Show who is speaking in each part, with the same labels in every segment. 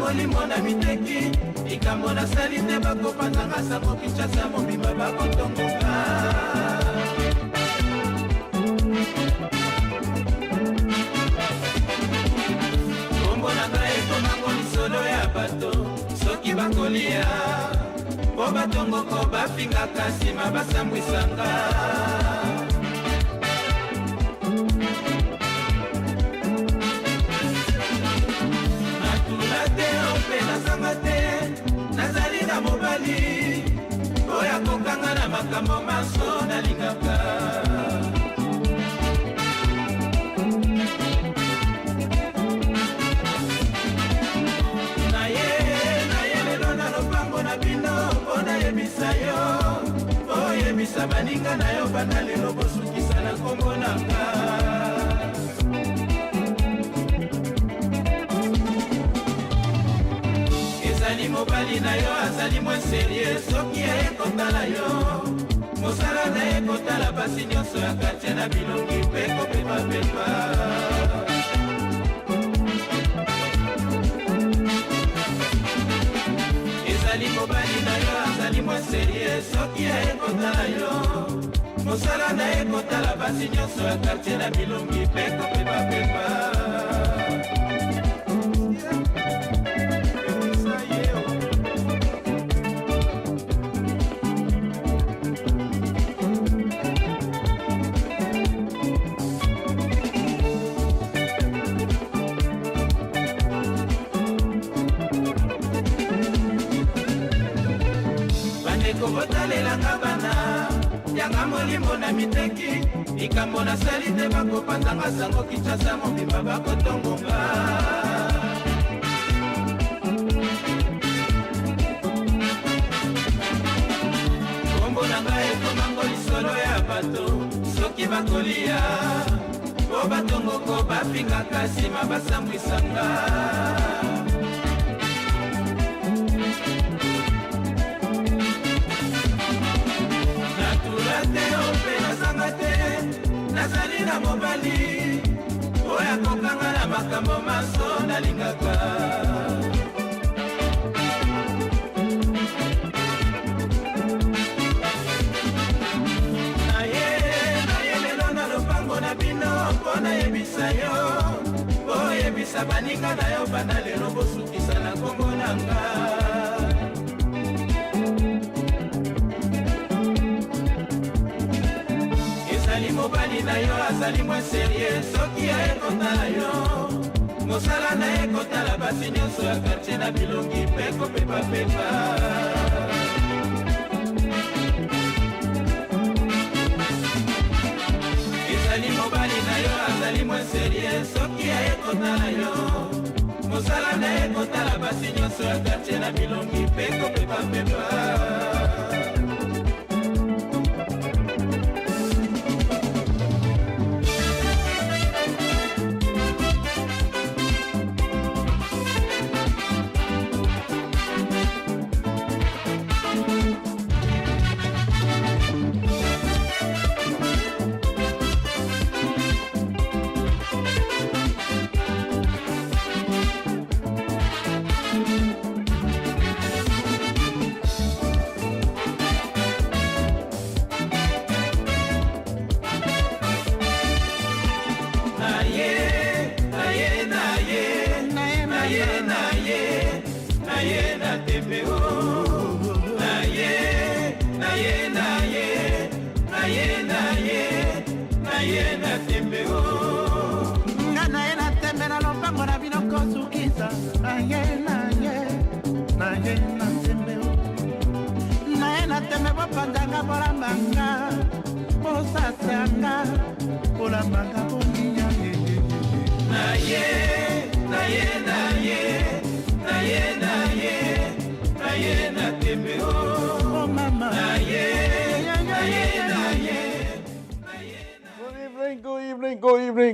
Speaker 1: molimo na miteki ikambo na salite bakopanzanga sango Kinshasa mobimba bakotongoka kombo na ngai ekomango lisolo ya bato soki bakolia po batongoko bafingaka nsima basambwisanga nazali na mobali oya kokanga na makambo maso nalingaka naye lelo na lopango na bino mpo nayebisa yo oyebisa baninga na yo banda lelo bosukisa na kombo nanga mobali na yo azali mwa serie soki ekotala yo mosala na ekotala basi nyonso ya kartie na bilongi mpe kopepapepa ezali mobali na yo azali mwa serie soki ekotala yo mosala na ekotala basi nyonso ya kartie na bilongi mpe kopepapepa kobotalelanga bana yanga molimo na miteki ikambo na salite bakopanzanga sango Kinshasa mobimba bakotongonga kombo na ngai ekomango lisolo ya bato soki bakolia po batongoko bafingaka nsima basambwisanga nazali na mobali oya kokanga na makambo maso nalingaka naye lelo na lopango na bino mpo nayebisa yo oyebisa baninga na yo banda lelo bosukisa na kombo nanga mobali na yo azali mwa serie soki ekotala yo mosala na ekotala basi nyonso ya kartie na bilongi mpe kopepapepa ezali mobali na yo azali mwa serie soki ekotala yo mosala na ekotala basi nyonso ya kartie na bilongi mpe kopepapepa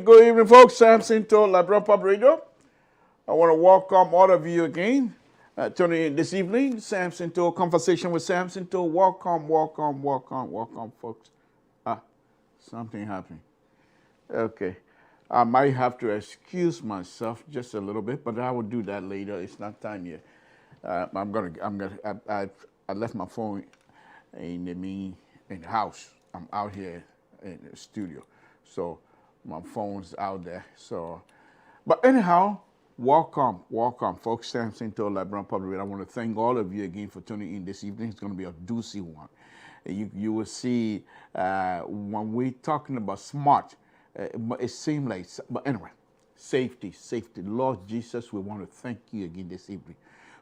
Speaker 2: Good evening, folks. Samson to Lpr-Tv Radio. I want to welcome all of you again. Tuning in this evening, Samson to Conversation with Samson to. Welcome, folks. Something happened. Okay. I might have to excuse myself just a little bit, but I will do that later. It's not time yet. I left my phone in the house. I'm out here in the studio, so my phone's out there. So, but anyhow, welcome, folks. Samson to Library Public. I want to thank all of you again for tuning in this evening. It's going to be a juicy one. You will see when we're talking about smart. It seemed like, but anyway, safety. Lord Jesus, we want to thank you again this evening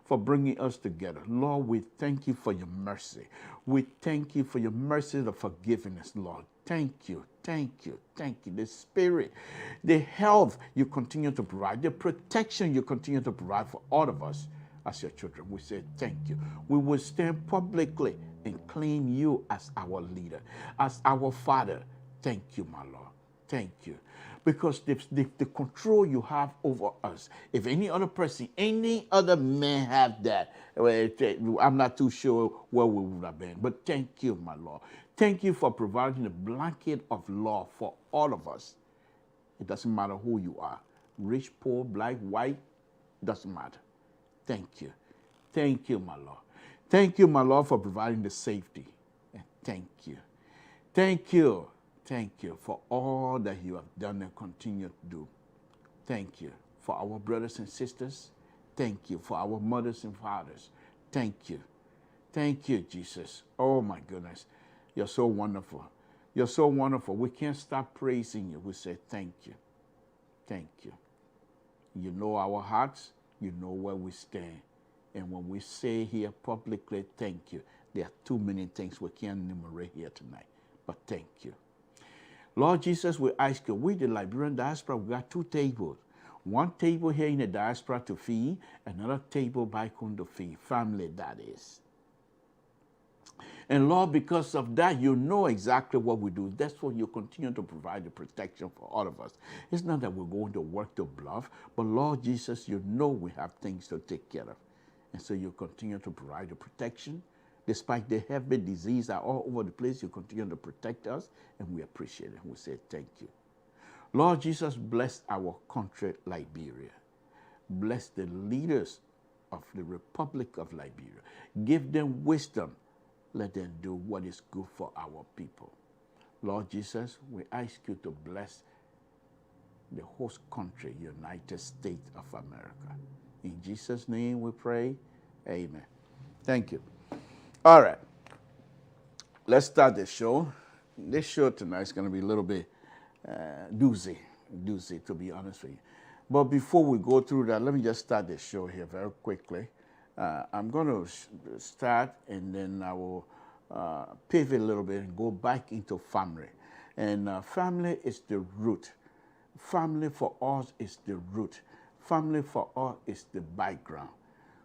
Speaker 2: for bringing us together. Lord, we thank you for your mercy. We thank you for your mercy of forgiveness, Lord. Thank you. The spirit, the health you continue to provide, the protection you continue to provide for all of us as your children. We say thank you. We will stand publicly and claim you as our leader, as our Father. Thank you, my Lord. Thank you. Because the control you have over us, if any other person, any other man have that, I'm not too sure where we would have been. But thank you, my Lord. Thank you for providing a blanket of law for all of us. It doesn't matter who you are. Rich, poor, black, white, doesn't matter. Thank you. Thank you, my Lord. Thank you, my Lord, for providing the safety. And thank you. Thank you. Thank you for all that you have done and continue to do. Thank you for our brothers and sisters. Thank you for our mothers and fathers. Thank you. Thank you, Jesus. Oh, my goodness. You're so wonderful. You're so wonderful. We can't stop praising you. We say thank you. Thank you. You know our hearts. You know where we stand. And when we say here publicly, thank you, there are too many things we can't enumerate here tonight. But thank you. Lord Jesus, we ask you, we the Liberian diaspora, we got two tables. One table here in the diaspora to feed, another table back home to feed. Family, that is. And Lord, because of that, you know exactly what we do. That's why you continue to provide the protection for all of us. It's not that we're going to work to bluff, but Lord Jesus, you know we have things to take care of. And so you continue to provide the protection. Despite the heavy disease are all over the place, you continue to protect us, and we appreciate it. We say thank you. Lord Jesus, bless our country, Liberia. Bless the leaders of the Republic of Liberia. Give them wisdom. Let them do what is good for our people. Lord Jesus, we ask you to bless the host country, United States of America. In Jesus' name we pray. Amen. Thank you. All right, let's start the show. This show tonight is going to be a little bit doozy, to be honest with you. But before we go through that, let me just start the show here very quickly. I'm going to start, and then I will pivot a little bit and go back into family. And family is the root. Family for us is the root. Family for us is the background.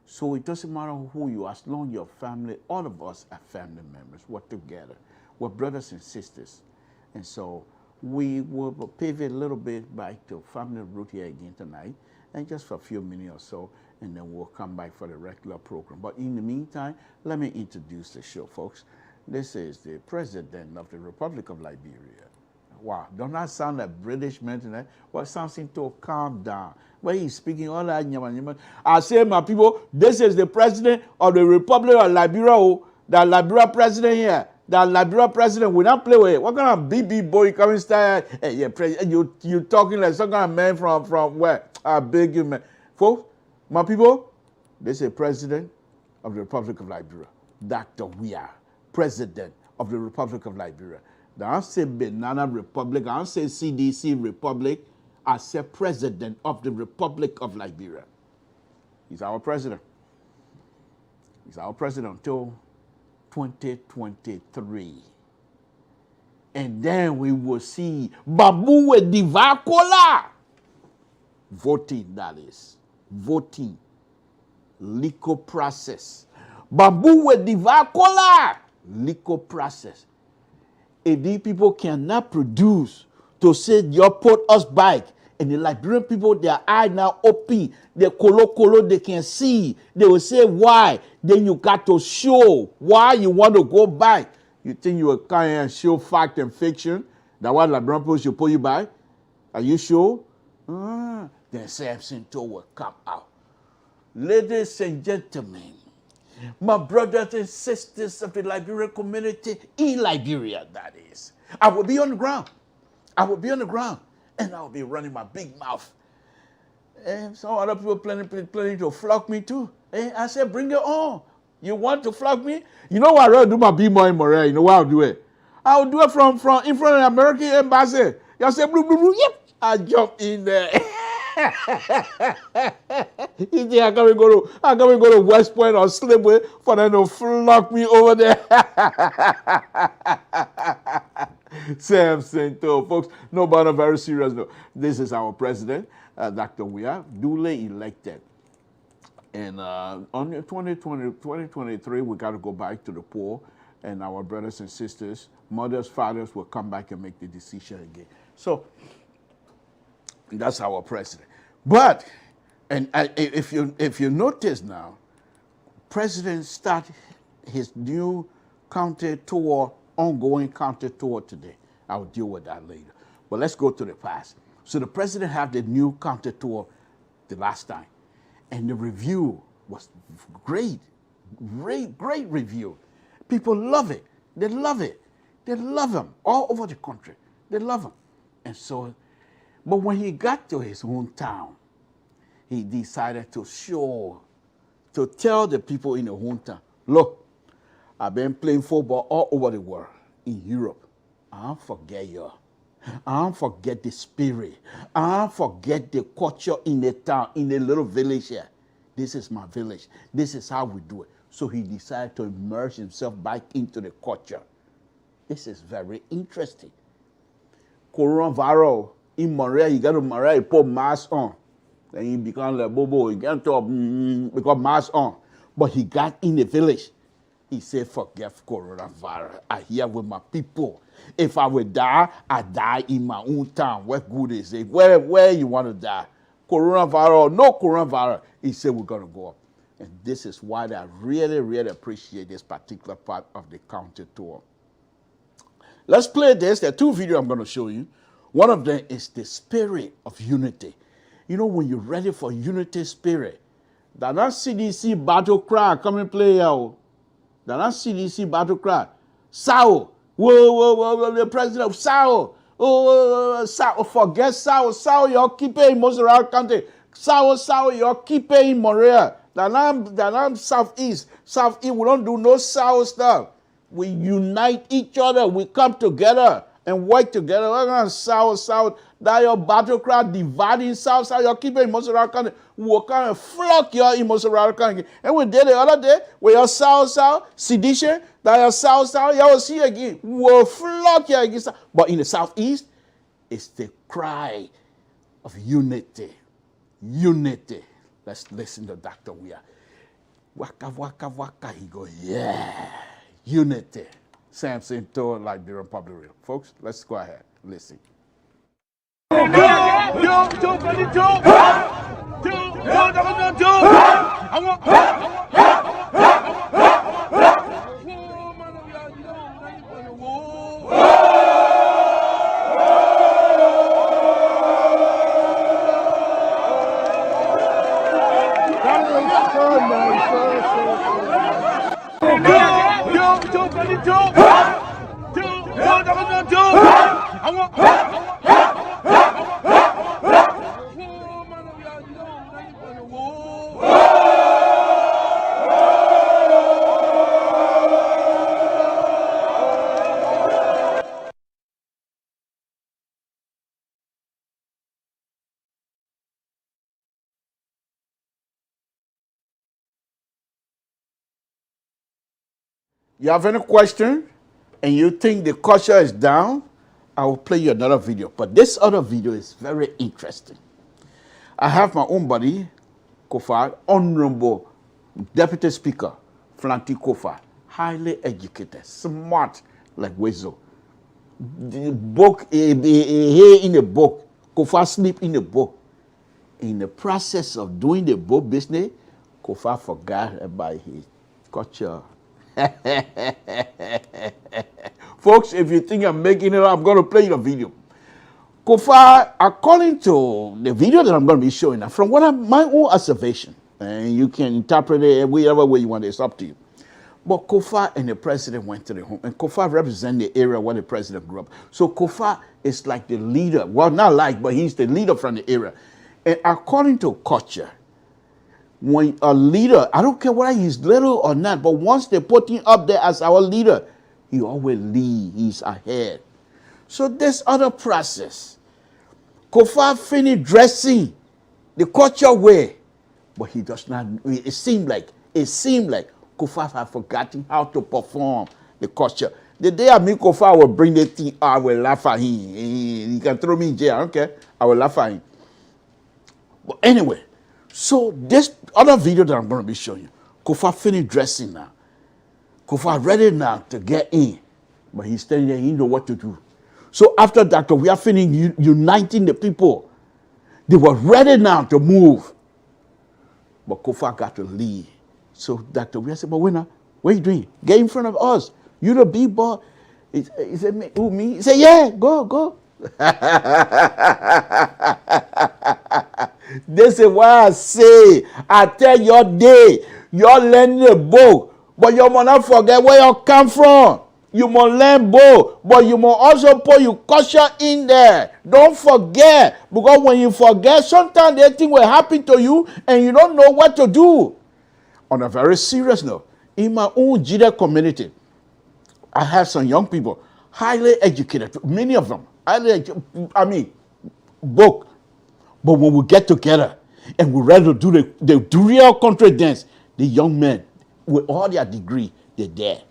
Speaker 2: So it doesn't matter who you are, as long as you're family, all of us are family members. We're together. We're brothers and sisters. And so we will pivot a little bit back to family root here again tonight, and just for a few minutes or so, and then we'll come back for the regular program. But in the meantime, let me introduce the show, folks. This is the President of the Republic of Liberia. Wow, don't that sound like British man tonight? Well, something to calm down. When he's speaking all that, I say, my people, this is the President of the Republic of Liberia. The Liberia president here. The Liberia president will not play with it. What kind of BB boy coming style? Hey, yeah, you talking like some kind of man from where? I beg you, man. Folks, my people, this is the President of the Republic of Liberia. Dr. We are President of the Republic of Liberia. I don't say Banana Republic, I don't say CDC Republic, I say President of the Republic of Liberia. He's our President. He's our President until 2023. And then we will see Babu Divakola. Voting, that is. Voting. Legal process. Babu Divakola. Legal process. If these people cannot produce to say you put us back, and the Liberian people, their eye now open, their colo, they can see, they will say why. Then you got to show why you want to go back. You think you will come and show fact and fiction, that what Liberian people should put you back? Are you sure? Then Samson Toe will come out. Ladies and gentlemen, my brothers and sisters of the Liberian community, in Liberia, that is, I will be on the ground. I will be on the ground, and I will be running my big mouth. And some other people planning to flog me too. And I said, bring it on. You want to flog me? You know what? I'd rather do my B-Boy in Montreal. You know what I'll do it? I'll do it from in front of the American embassy. Y'all say, blue, blue, blue, yep. I jump in there. He think I'm gonna go to West Point or Slipway for them to flog me over there. Samson Toe, folks. No, but I'm very serious. No, this is our president, Dr. Weah, duly elected. And on 2023, we got to go back to the poor, and our brothers and sisters, mothers, fathers will come back and make the decision again. So that's our president. But, and if you notice now, president start his new counter tour, ongoing counter tour today. I'll deal with that later. But let's go to the past. So the president had the new counter tour the last time. And the review was great, great review. People love it. They love it. They love him all over the country. They love him. And so, but when he got to his hometown, he decided to tell the people in the hometown, look, I've been playing football all over the world, in Europe. I don't forget you. I don't forget the spirit. I don't forget the culture in the town, in the little village here. This is my village. This is how we do it. So he decided to immerse himself back into the culture. This is very interesting. Coronavirus in Montreal, you got to Montreal, you put mask on. Then he become like bobo. He can't talk because mask on. But he got in the village. He said, forget coronavirus. I here with my people. If I would die, I die in my own town. What good is it? Where you want to die? Coronavirus, no coronavirus. He said, we're going to go up. And this is why I really, really appreciate this particular part of the counter tour. Let's play this. There are two videos I'm going to show you. One of them is the spirit of unity. You know, when you're ready for unity spirit, that CDC battle cry, come and play out. That CDC battle cry. Sao. Whoa, the president of Sao. Sao, forget Sao. Sao, you're keeping in Montreal County. Sao, you're keeping in Montreal. That I'm Southeast. Southeast, we don't do no Sao stuff. We unite each other. We come together and work together. We're going to South. That your battle cry dividing South. You're keeping in Montreal County. We'll come and flock you in Montreal County. And we did the other day where your South, sedition. That your South, you will see again. We'll flock you again. But in the Southeast, it's the cry of unity. Unity. Let's listen to Dr. Weah. Waka, waka, waka. He goes, yeah. Unity. Samson Toe, Liberian Public Radio. Folks, let's go ahead. Listen. You have any question and you think the culture is down, I will play you another video. But this other video is very interesting. I have my own buddy, Kofa, Honorable Deputy Speaker, Flanty Kofa, highly educated, smart like Wezo. The book, in the book, Kofa sleep in the book. In the process of doing the book business, Kofa forgot about his culture. Folks, if you think I'm making it up, I'm going to play you a video. Kofa, according to the video that I'm going to be showing now, from what my own observation, and you can interpret it whichever way you want, it's up to you. But Kofa and the president went to the home, and Kofa represents the area where the president grew up. So Kofa is like the leader. Well, not like, but he's the leader from the area. And according to culture, when a leader, I don't care whether he's little or not, but once they put him up there as our leader, he always lead. He's ahead. So this other process, Kofa finished dressing the culture way, but he does not. It seemed like Kofa had forgotten how to perform the culture. The day I meet Kofa, I will bring the thing. I will laugh at him. He can throw me in jail. I don't care. I will laugh at him. But anyway, so this other video that I'm going to be showing you, Kofa finished dressing now. Kofa ready now to get in, but he's standing there. He know what to do. So after that, we are finished uniting the people. They were ready now to move. But Kofa got to lead. So Dr. Weah said, but what are you doing? Get in front of us. You the big boy. He said, who, me? He said, yeah, go. This is why I say, I tell your day, you're learning a book, but you must not forget where you come from. You must learn both, but you must also put your culture in there. Don't forget, because when you forget, sometimes the thing will happen to you and you don't know what to do. On a very serious note, in my own Jida community, I have some young people, highly educated, many of them, book. But when we get together and we're ready to do the real country dance, the young men, with all their degree, they're there.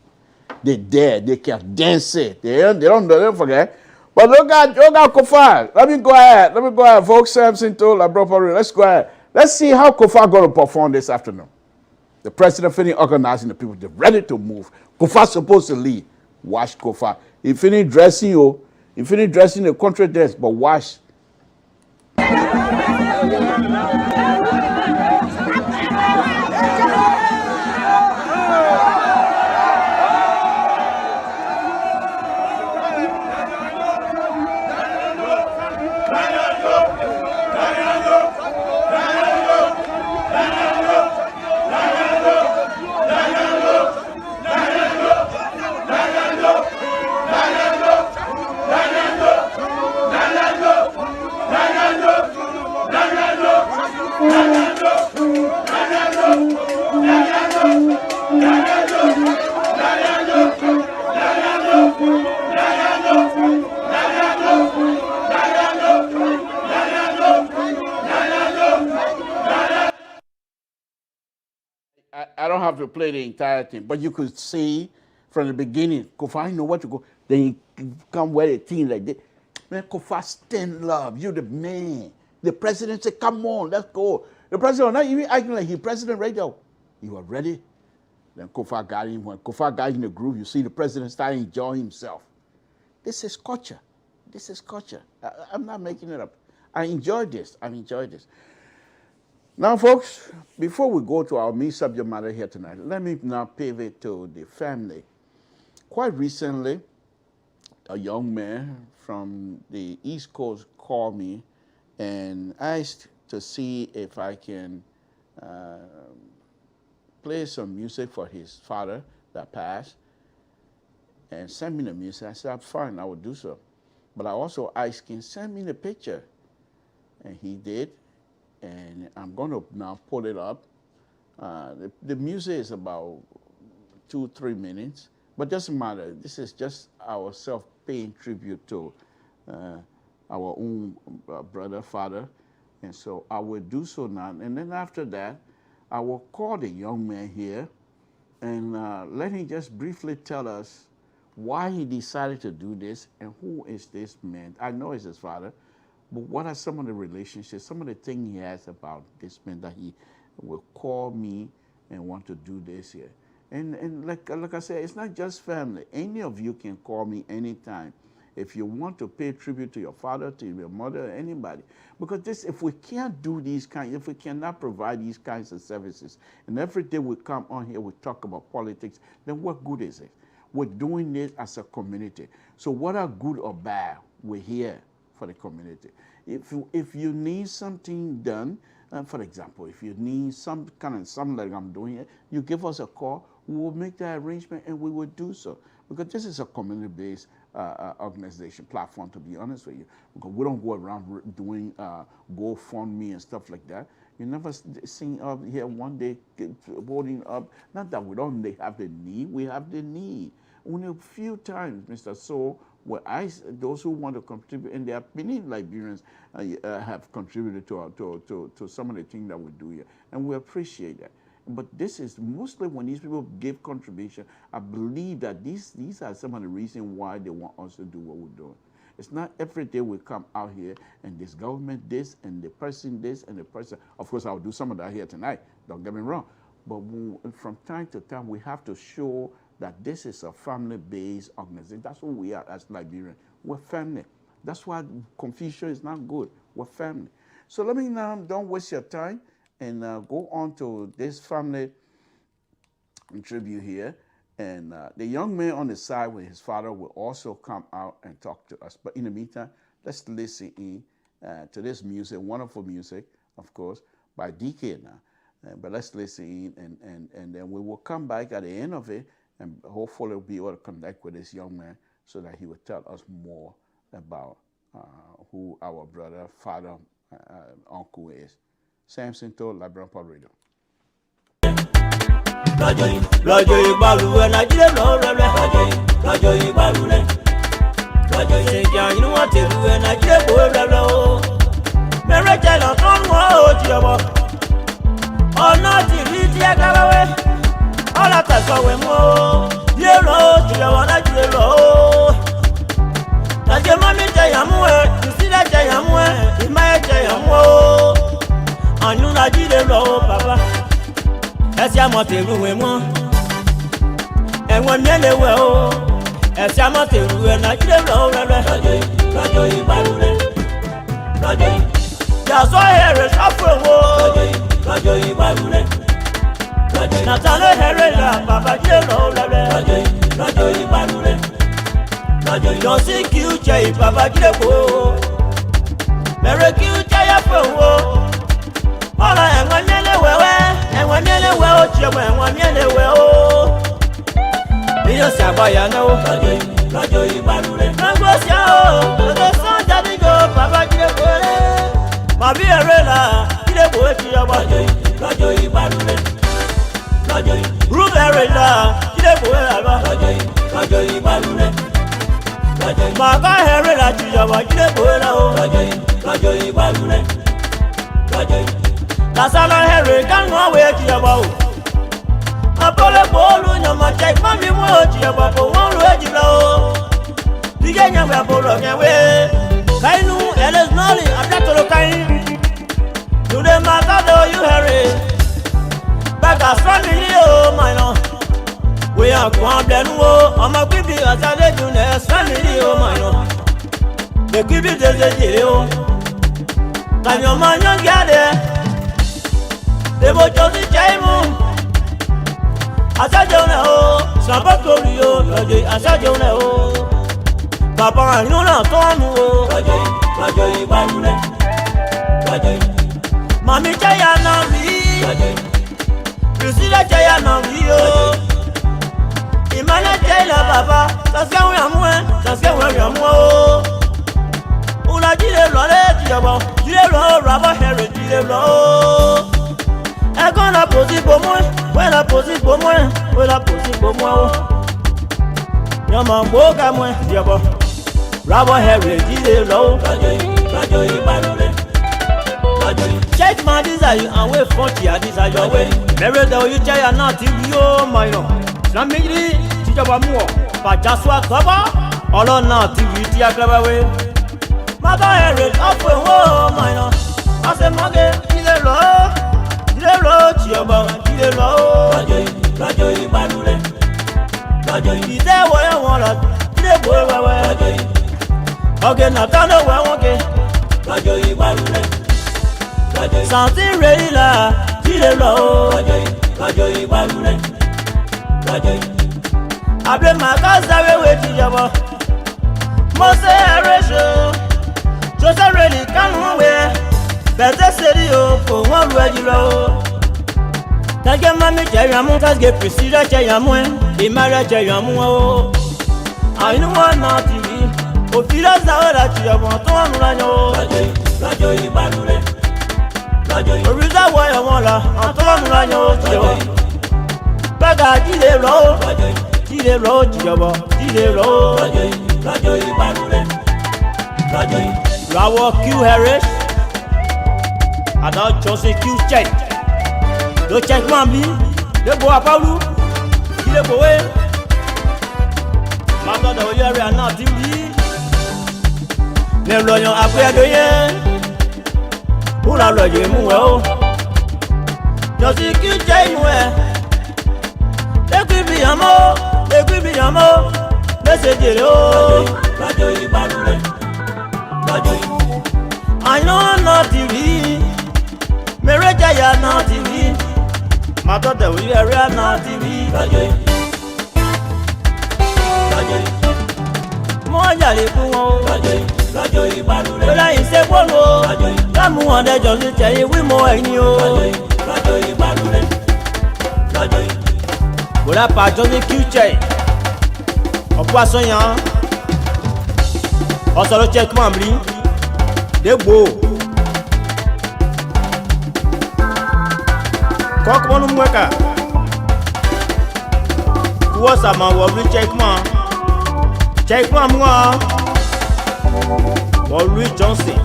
Speaker 2: They're there. They can dance it. They don't forget. But look at Kofa. Let me go ahead. Folks, Samson told Labropari. Let's go ahead. Let's see how Kofa going to perform this afternoon. The president finished organizing the people. They're ready to move. Kofa's supposed to lead. Watch Kofa. He finished dressing you. He finished dressing the country dance. But watch. I don't have to play the entire thing, but you could see from the beginning, Kofa, I know what to go. Then you come wear a thing like this. Man, Kofa, stand love. You're the man. The president said, come on, let's go. The president not even acting like he's president right now. You are ready? Then Kofa got him. When Kofa got in the groove, you see the president starting enjoying himself. This is culture. This is culture. I'm not making it up. I enjoy this. Now, folks, before we go to our main subject matter here tonight, let me now pivot to the family. Quite recently, a young man from the East Coast called me and asked to see if I can play some music for his father that passed and send me the music. I said, fine, I will do so. But I also asked him, send me the picture. And he did. And I'm going to now pull it up. The music is about 2-3 minutes, but doesn't matter. This is just ourselves paying tribute to our own brother, father. And so I will do so now. And then after that, I will call the young man here and let him just briefly tell us why he decided to do this and who is this man. I know it's his father. But what are some of the relationships, some of the things he has about this man that he will call me and want to do this here? And like I said, it's not just family. Any of you can call me anytime if you want to pay tribute to your father, to your mother, anybody. Because this, if we can't do these kinds, if we cannot provide these kinds of services, and every day we come on here, we talk about politics, then what good is it? We're doing this as a community. So whether good or bad, we're here. for the community. If you need something done, for example, if you need some kind of something like I'm doing it, you give us a call. We will make that arrangement and we will do so, because this is a community-based organization platform. To be honest with you, because we don't go around doing GoFundMe and stuff like that. You never seen up here one day voting up. Not that we don't have the need. We have the need. Only a few times, Mr. So, where those who want to contribute, and there are many Liberians have contributed to some of the things that we do here, and we appreciate that. But this is mostly when these people give contribution. I believe that these are some of the reasons why they want us to do what we're doing. It's not every day we come out here and this government this and the person this and the person. Of course, I'll do some of that here tonight. Don't get me wrong. But from time to time, we have to show that this is a family-based organization. That's what we are as Liberians. We're family. That's why confusion is not good. We're family. So let me now, don't waste your time, and go on to this family tribute here. And the young man on the side with his father will also come out and talk to us. But in the meantime, let's listen in to this music, wonderful music, of course, by DK now. But let's listen in, and then we will come back at the end of it, and hopefully we'll be able to connect with this young man so that he will tell us more about who our brother, father, uncle is. Samson told Liberian Public Radio.
Speaker 3: Rajo Ibalu and I didn't know Rajo Ibalu. Rajo Ibalu, you know what to do, and I didn't go. Marriage on what or not to read the Agaway. All at us away more. Dear Lord, you want to do that your mommy Jayamu, you see that Jayamu, in my Jayamu. I knew I didn't know, Papa. As Yamate Ruemo, and one minute well, as Yamate Ruen, I didn't know Rajo Ibalu. Just I hear it up for war. Rajo Ibalu. Natana Herrera, Papa Jero, Rajo Ibalu. Rajo Yossi QJ, Papa Jero. Mary QJ for war. All I am one yellow well, and one yellow well, and one yellow well. Near Sabayano, Rajo Ibalu. Nangosio, the son that they go, Papa Jero. Mabia Rela, Rajo Ibalu. Ruberella, Rajo Ibalu. Maka Herrera, Rajo Ibalu. Kasana Herre can go away to your bow. Apollo Bolu, your magic, Mammy, watch your bubble, one word you know. The gang of Apollo away. Kainu, Ellis Nolly, I'm not to look in. To the matter, you Harry. Back as family, oh, my no. We are going to go. I'm a creepy as I let you know. Family, oh, my no. The creepy is a deal. Can your man get there? They will just the time. As I don't know, Sabato, as I don't know. Papa, you know, Tom, Rajo Ibalu. Mammy Jayana, you see that Jayana, Imana Jayla, Baba, that's how we are more. Una Dile Rabba Harry, Dile I gonna pose it for moi, when I pose it for moi, when I pose it for moi. Yaman Boga, moi, Diabo. Rabba Harry, Dile Rajo Ibalu. Check my desire and wait for your desire your way. Never though you try not to be your minor. Namiri, Tijabamo, but just what cover, all or not to be your clever way. Mother Harry, up for war, minor. I said, Mother, Dile Rajo Ibalu. Rajo, is there what I want? Okay, now turn away, Rajo Ibalu. Something ready la, Dile Rajo Ibalu. I blame my cause I will wait to Jabo. Mose Eresho, Just already can't wear. Better city, oh, for one regular. Can't get mammy, Jayamu, can't get Priscilla Jayamu, the marriage Jayamu. I know one not to be. Oh, feel us out that you want to run. Rajo, Ibanure. Rajo, Oriza, why I want to run. Baga, Gile Road, Gile Road, Gile Road, Rajo, Ibanure. Rajo, Rawo Q Harris. I don't just say Q check. Don't check mommy. They go up, Paulu. Gile Boy. Master, the way are not TV. Never know après de yen. Pour la loyer mouo. Je sais que j'ai moué. L'équipe yamo. Laissez dire oh. Radio Ibanure. Radio. I know not TV. Mereja ya not TV. Master, the way are not TV. Radio. Moja le fún wọn. Rajo Ibanure. Bọ́lá ìṣe pọ̀lú o. Láàmú wọn dẹjọ́ sí tẹ̀yìn wímọ̀ ẹ̀yìn o. Rajo Ibanure. Bọ́lá pàjọ́ ní Q-Check. Ọ̀pọ̀ àṣọyàn. Ọ̀sọ̀rọ̀ check máa ń rí. Dégbò. Kọ́kọ́ mọ́nú mú ẹ̀ka. Wọ́n sàmà wọ̀ rí check máa. Check moi. Bon, Louis Johnson.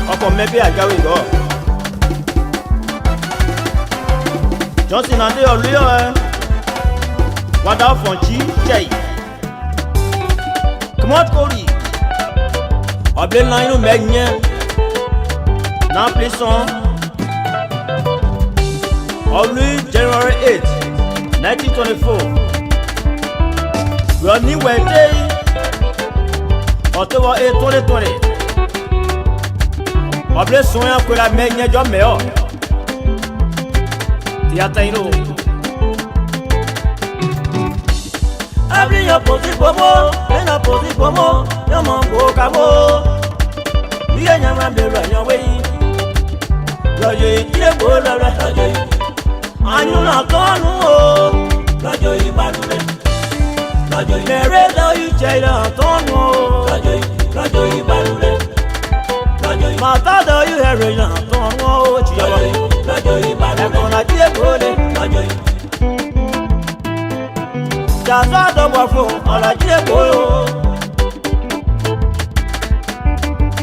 Speaker 3: Encore maybe I go with God. Johnson and they are real. What out from G? Check. Come on, Cody. I've been lying on Magnia. Now, please, son. Louis, January 8th, 1924. Ronnie Wednesday, October 8, 2020. Oblé soin que la maigne de meilleur. Tiataino. Abri yo posi pomo, ena posi pomo, yo mongo kamo. Biya nyama bela nyawe. Rajo ile bola rajo. Anu na tonu o. Rajo Ibanure. Mere do you check on tono. Rajo Ibanure. Mata do you hear it on tono. Rajo Ibanure. Ekona tie bole. Jaza do wafo ala tie bolo.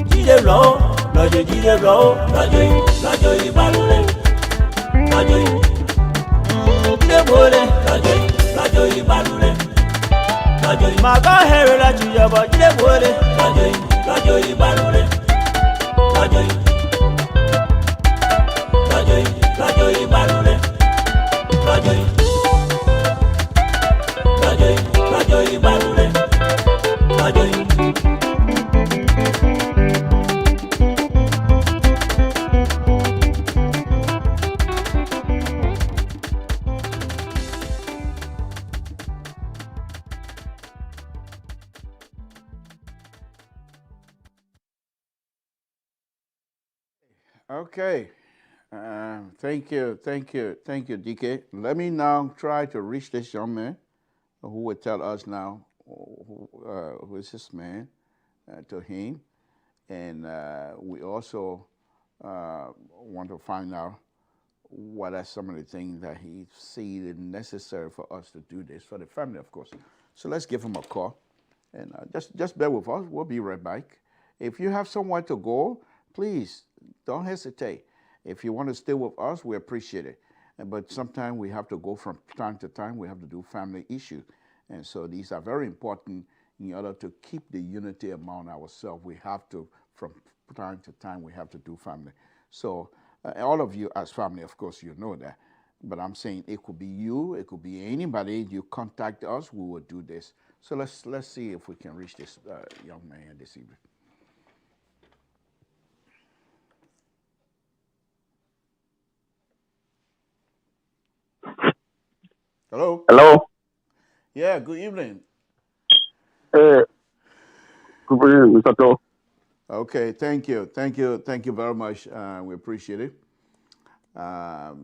Speaker 3: Jide lo, Rajo Ibanure. Tie bole. Rajo Ibanure. Maga here la chiya ba jile bole. Rajo Ibanure. Rajo Ibanure. Rajo Ibanure.
Speaker 2: Okay. Thank you, DK. Let me now try to reach this young man who will tell us now who is this man to him. And we also want to find out what are some of the things that he sees is necessary for us to do this for the family, of course. So let's give him a call. And just bear with us. We'll be right back. If you have somewhere to go, please don't hesitate. If you want to stay with us, we appreciate it. But sometimes we have to go from time to time. We have to do family issues. And so these are very important in order to keep the unity among ourselves. We have to, from time to time, we have to do family. So all of you as family, of course, you know that. But I'm saying it could be you, it could be anybody. You contact us, we will do this. So let's see if we can reach this young man this evening.
Speaker 4: Hello. Hello.
Speaker 2: Yeah, good evening.
Speaker 4: Good evening, Mr. To.
Speaker 2: Okay, thank you. Thank you. Thank you very much. We appreciate it.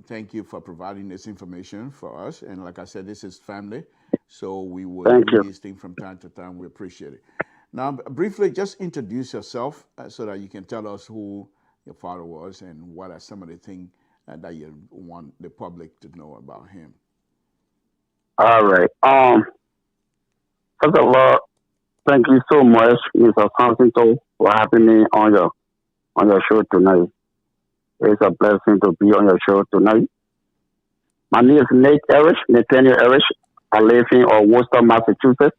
Speaker 2: Thank you for providing this information for us. And like I said, this is family. So we will
Speaker 4: Thank
Speaker 2: do
Speaker 4: you.
Speaker 2: these things from time to time. We appreciate it. Now, briefly, just introduce yourself so that you can tell us who your father was and what are some of the things that you want the public to know about him.
Speaker 4: All right. First of all, thank you so much, Mr. Alphonso, for having me on your show tonight. It's a blessing to be on your show tonight. My name is Nathaniel Erish. I live in Worcester, Massachusetts.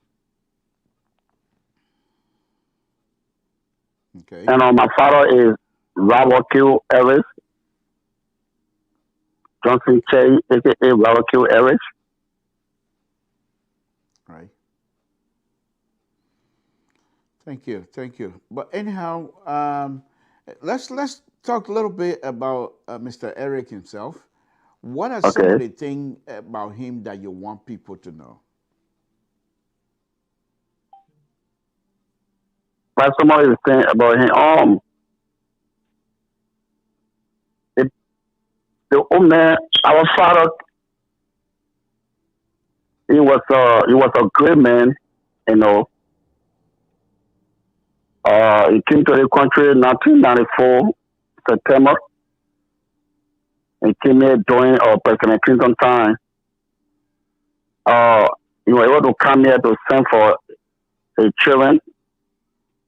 Speaker 2: Okay.
Speaker 4: And my father is Robert Q. Erish, Johnson J, aka Robert Q. Erish.
Speaker 2: Right. Thank you. Thank you. But anyhow, let's talk a little bit about Mr. Eric himself. What are some of the things about him that you want people to know?
Speaker 4: But some of the things about him, the old man, our father, he was a great man, you know. He came to the country in 1994, September. He came here during President Clinton time. He was able to come here to send for his children.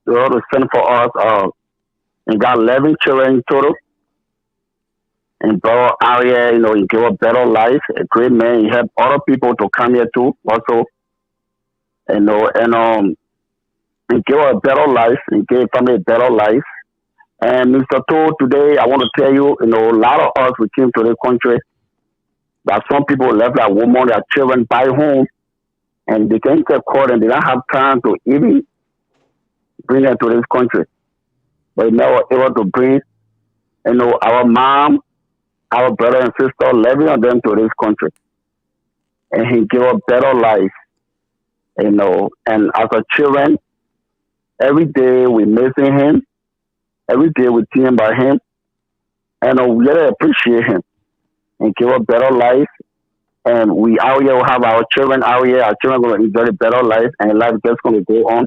Speaker 4: He was able to send for us. He got 11 children in total. And brought out here, you know, he gave a better life. A great man. He helped other people to come here too, also. You know, and he gave a better life. He gave family a better life. And Mr. To, today I want to tell you, you know, a lot of us we came to the country that some people left their women, their children back home, and they came to court and they don't have time to even bring them to this country. But now we're able to bring, you know, our mom, our brother and sister, 11 of them to this country. And he gave a better life, you know. And as a children, every day we missing him. Every day we think about him. And we really appreciate him. And give a better life. And we out here will have our children out here. Our children are going to enjoy a better life. And life is just going to go on.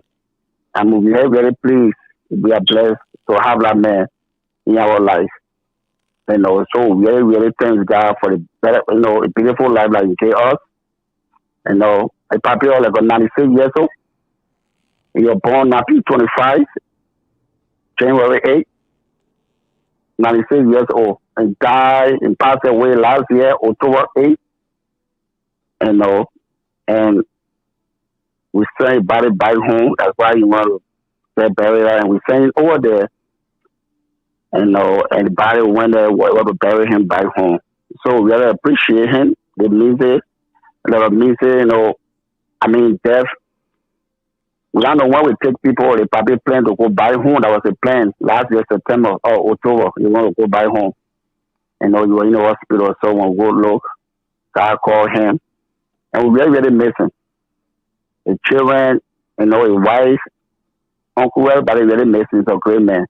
Speaker 4: And we'll be very, very pleased. We are blessed to have that man in our life. You know, so we really, really thank God for the better, you know, a beautiful life that He gave us. You know, a papi like 96 years old. He was born 1925, January 8, 96 years old. And died and passed away last year, October 8. You know, and we sent his body back home. That's why he wanted to get buried. And we sent it over there. You know, and the body went there, we were to bury him back home. So we really appreciate him, the music, you know, I mean, death. We don't know when we take people, they probably plan to go back home. That was the plan last year, September or October. You want to go back home. You know, you were in the hospital, someone go look. So I called him. And we really, really miss him. His children, you know, his wife, uncle, everybody really miss him. He's a great man.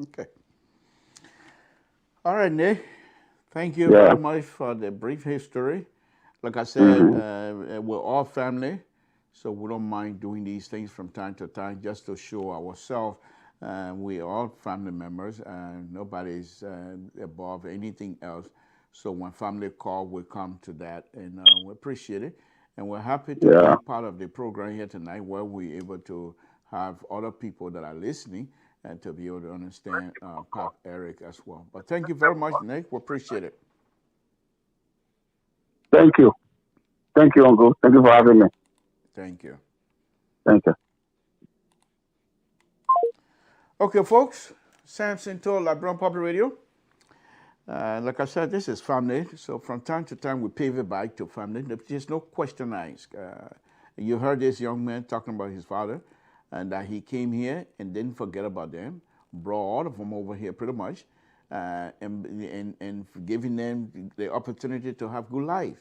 Speaker 2: Okay. All right, Nick. Thank you very much for the brief history. Like I said, we're all family, so we don't mind doing these things from time to time just to show ourselves we are all family members and nobody's above anything else. So when family call, we come to that, and we appreciate it. And we're happy to be part of the program here tonight where we're able to have other people that are listening and to be able to understand Pop Eric as well. But thank you very much, Nick. We appreciate it.
Speaker 4: Thank you. Thank you, Uncle. Thank you for having me.
Speaker 2: Thank you.
Speaker 4: Thank you.
Speaker 2: Okay, folks. Samson told LeBron Public Radio. Like I said, this is family. So from time to time, we pave it back to family. There's no question asked. You heard this young man talking about his father, and that he came here and didn't forget about them, brought all of them over here pretty much, and giving them the opportunity to have good life,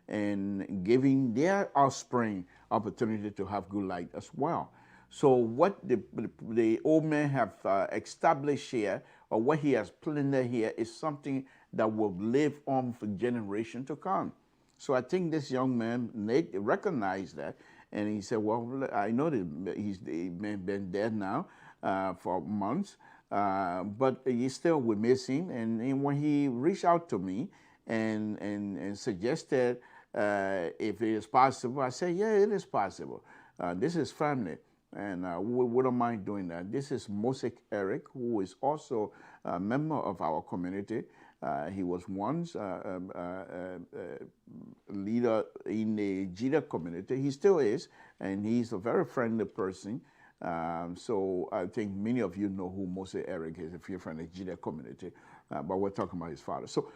Speaker 2: and giving their offspring opportunity to have good light as well. So what the old man have established here, or what he has planted here, is something that will live on for generations to come. So I think this young man, Nate, recognized that, and he said, well, I know that he's been dead now for months, but he still will miss him. And when he reached out to me and suggested if it is possible, I said, yeah, it is possible. This is family, and we wouldn't mind doing that. This is Mosek Eric, who is also a member of our community. He was once a leader in the Jida community. He still is, and he's a very friendly person. So I think many of you know who Mosek Eric is if you're from the Jida community. But we're talking about his father. So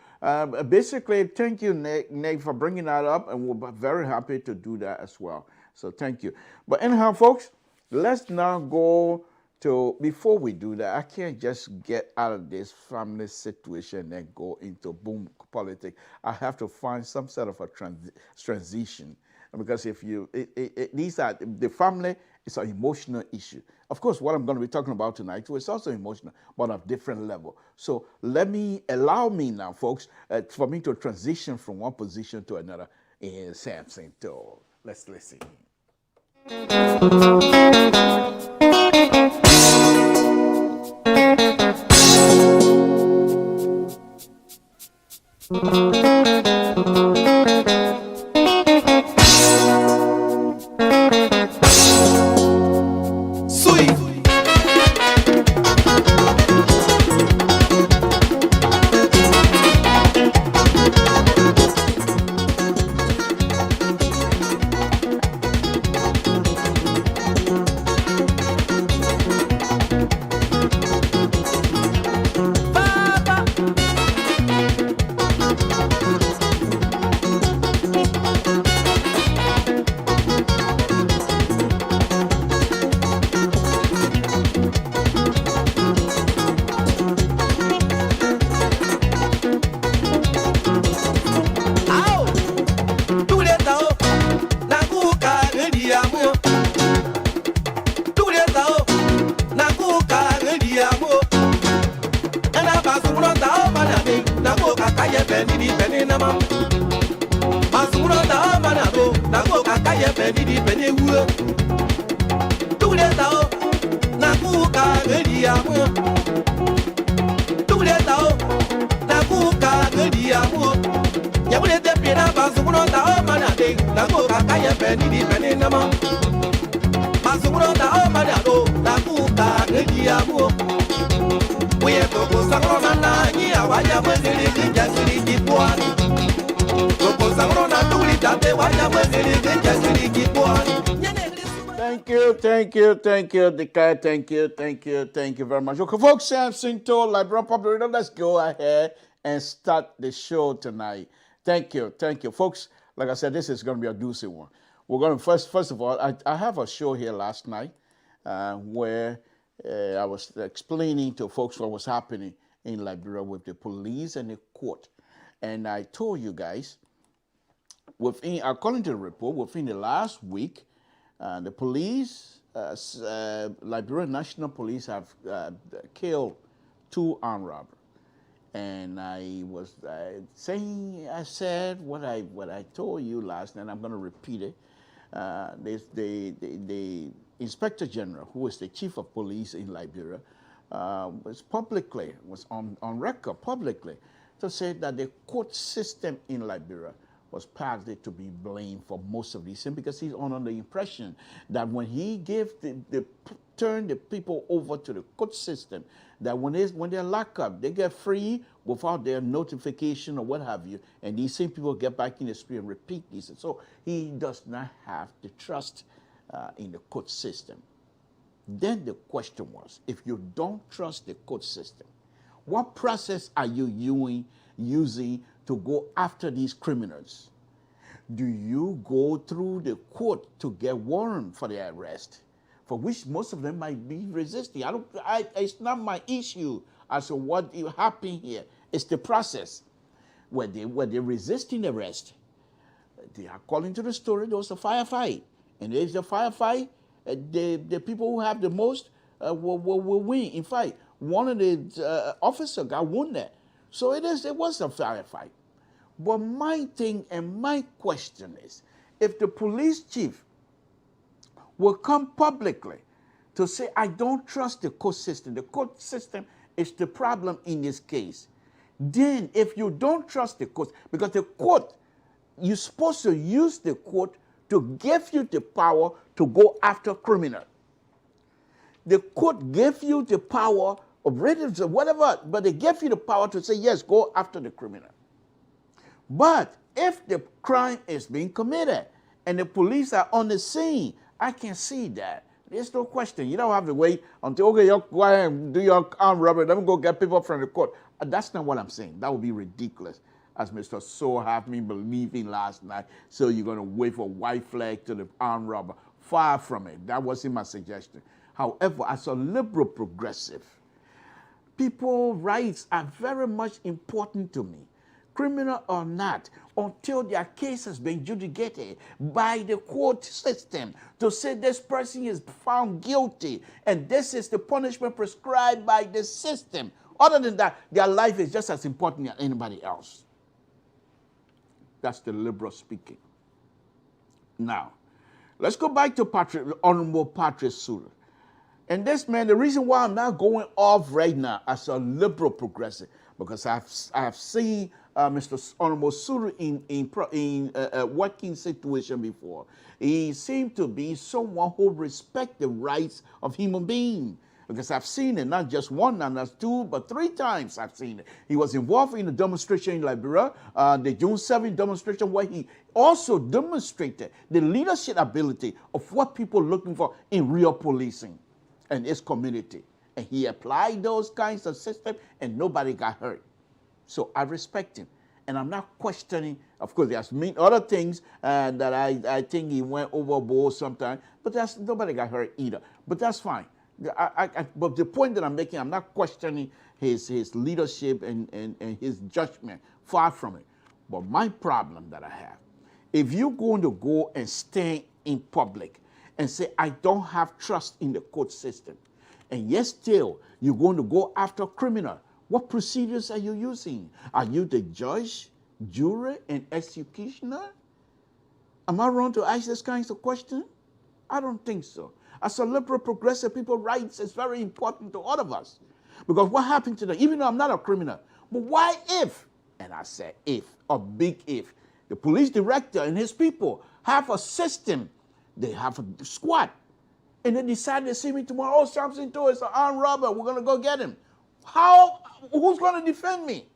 Speaker 2: basically, thank you, Nate, for bringing that up, and we're very happy to do that as well. So thank you. But anyhow, folks, let's now go to, before we do that, I can't just get out of this family situation and go into boom politics. I have to find some sort of a transition, because if you, these are, the family is an emotional issue. Of course, what I'm going to be talking about tonight is also emotional, but on a different level. So allow me now, folks, for me to transition from one position to another in Samson. So let's listen. Thank you very much. Okay, folks, Samson told Librarian Public Radio, let's go ahead and start the show tonight. Thank you, folks. Like I said, this is going to be a juicy one. We're going to first of all, I have a show here last night where I was explaining to folks what was happening in Liberia with the police and the court, and I told you guys, according to the report, within the last week, the police. Liberian National Police have killed 2 armed robbers, and I was I said what I told you last night. I'm going to repeat it. The Inspector General, who is the Chief of Police in Liberia, was on record publicly to say that the court system in Liberia was partly to be blamed for most of these things, because he's under the impression that when he gave turn the people over to the court system, that when they're locked up, they get free without their notification or what have you, and these same people get back in the street and repeat this. So he does not have the trust in the court system. Then the question was, if you don't trust the court system, what process are you using to go after these criminals? Do you go through the court to get warrant for their arrest, for which most of them might be resisting? It's not my issue as to what happened here. It's the process where they're resisting arrest. According to the story, there was a firefight, And there's a firefight. The people who have the most will win. In fact, one of the officers got wounded. So it was a firefight. But my thing and my question is, if the police chief will come publicly to say, I don't trust the court system. The court system is the problem in this case. Then if you don't trust the court, because the court, you're supposed to use the court to give you the power to go after criminal. The court gave you the power of whatever, but they gave you the power to say, yes, go after the criminal. But if the crime is being committed and the police are on the scene, I can see that. There's no question. You don't have to wait until, okay, you go ahead and do your armed robbery. Let me go get people from the court. That's not what I'm saying. That would be ridiculous, as Mr. So have me believing last night. So you're going to wave a white flag to the armed robber. Far from it. That wasn't my suggestion. However, as a liberal progressive, people's rights are very much important to me. Criminal or not, until their case has been adjudicated by the court system to say this person is found guilty and this is the punishment prescribed by the system. Other than that, their life is just as important as anybody else. That's the liberal speaking. Now, let's go back to Honorable Patrick Sulu. And this man, the reason why I'm not going off right now as a liberal progressive, because I have seen Mr. Honorable Sulu in a working situation before. He seemed to be someone who respects the rights of human beings. Because I've seen it, not just one, not two, but 3 times I've seen it. He was involved in a demonstration in Liberia, the June 7th demonstration, where he also demonstrated the leadership ability of what people are looking for in real policing and its community. And he applied those kinds of systems and nobody got hurt. So I respect him. And I'm not questioning, of course, there's other things that I think he went overboard sometimes, but nobody got hurt either. But that's fine. But the point that I'm making, I'm not questioning his leadership and his judgment. Far from it. But my problem that I have, if you're going to go and stand in public and say, I don't have trust in the court system, and yet still you're going to go after criminal, what procedures are you using? Are you the judge, jury, and executioner? Am I wrong to ask this kinds of questions? I don't think so. As a liberal progressive, people's rights is very important to all of us. Because what happened to them, even though I'm not a criminal, but why if, and I said if, a big if, the police director and his people have a system, they have a squad, and they decide to see me tomorrow, oh, something to it's an armed robber, we're going to go get him. Who's going to defend me?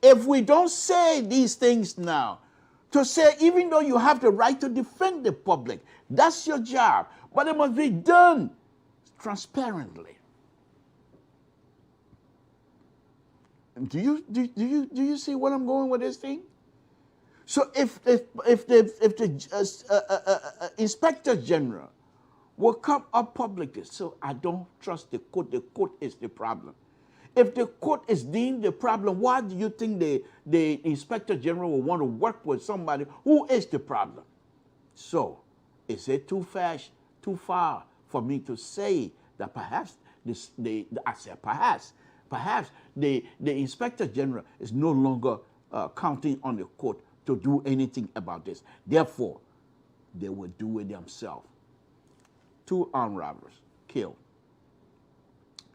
Speaker 2: If we don't say these things now, to say even though you have the right to defend the public, that's your job, but it must be done transparently. Do you see where I'm going with this thing? So if the Inspector General will come up publicly, so I don't trust the court is the problem. If the court is deemed the problem, why do you think the Inspector General will want to work with somebody who is the problem? So, is it too far for me to say that perhaps perhaps the Inspector General is no longer counting on the court to do anything about this. Therefore, they will do it themselves. 2 armed robbers killed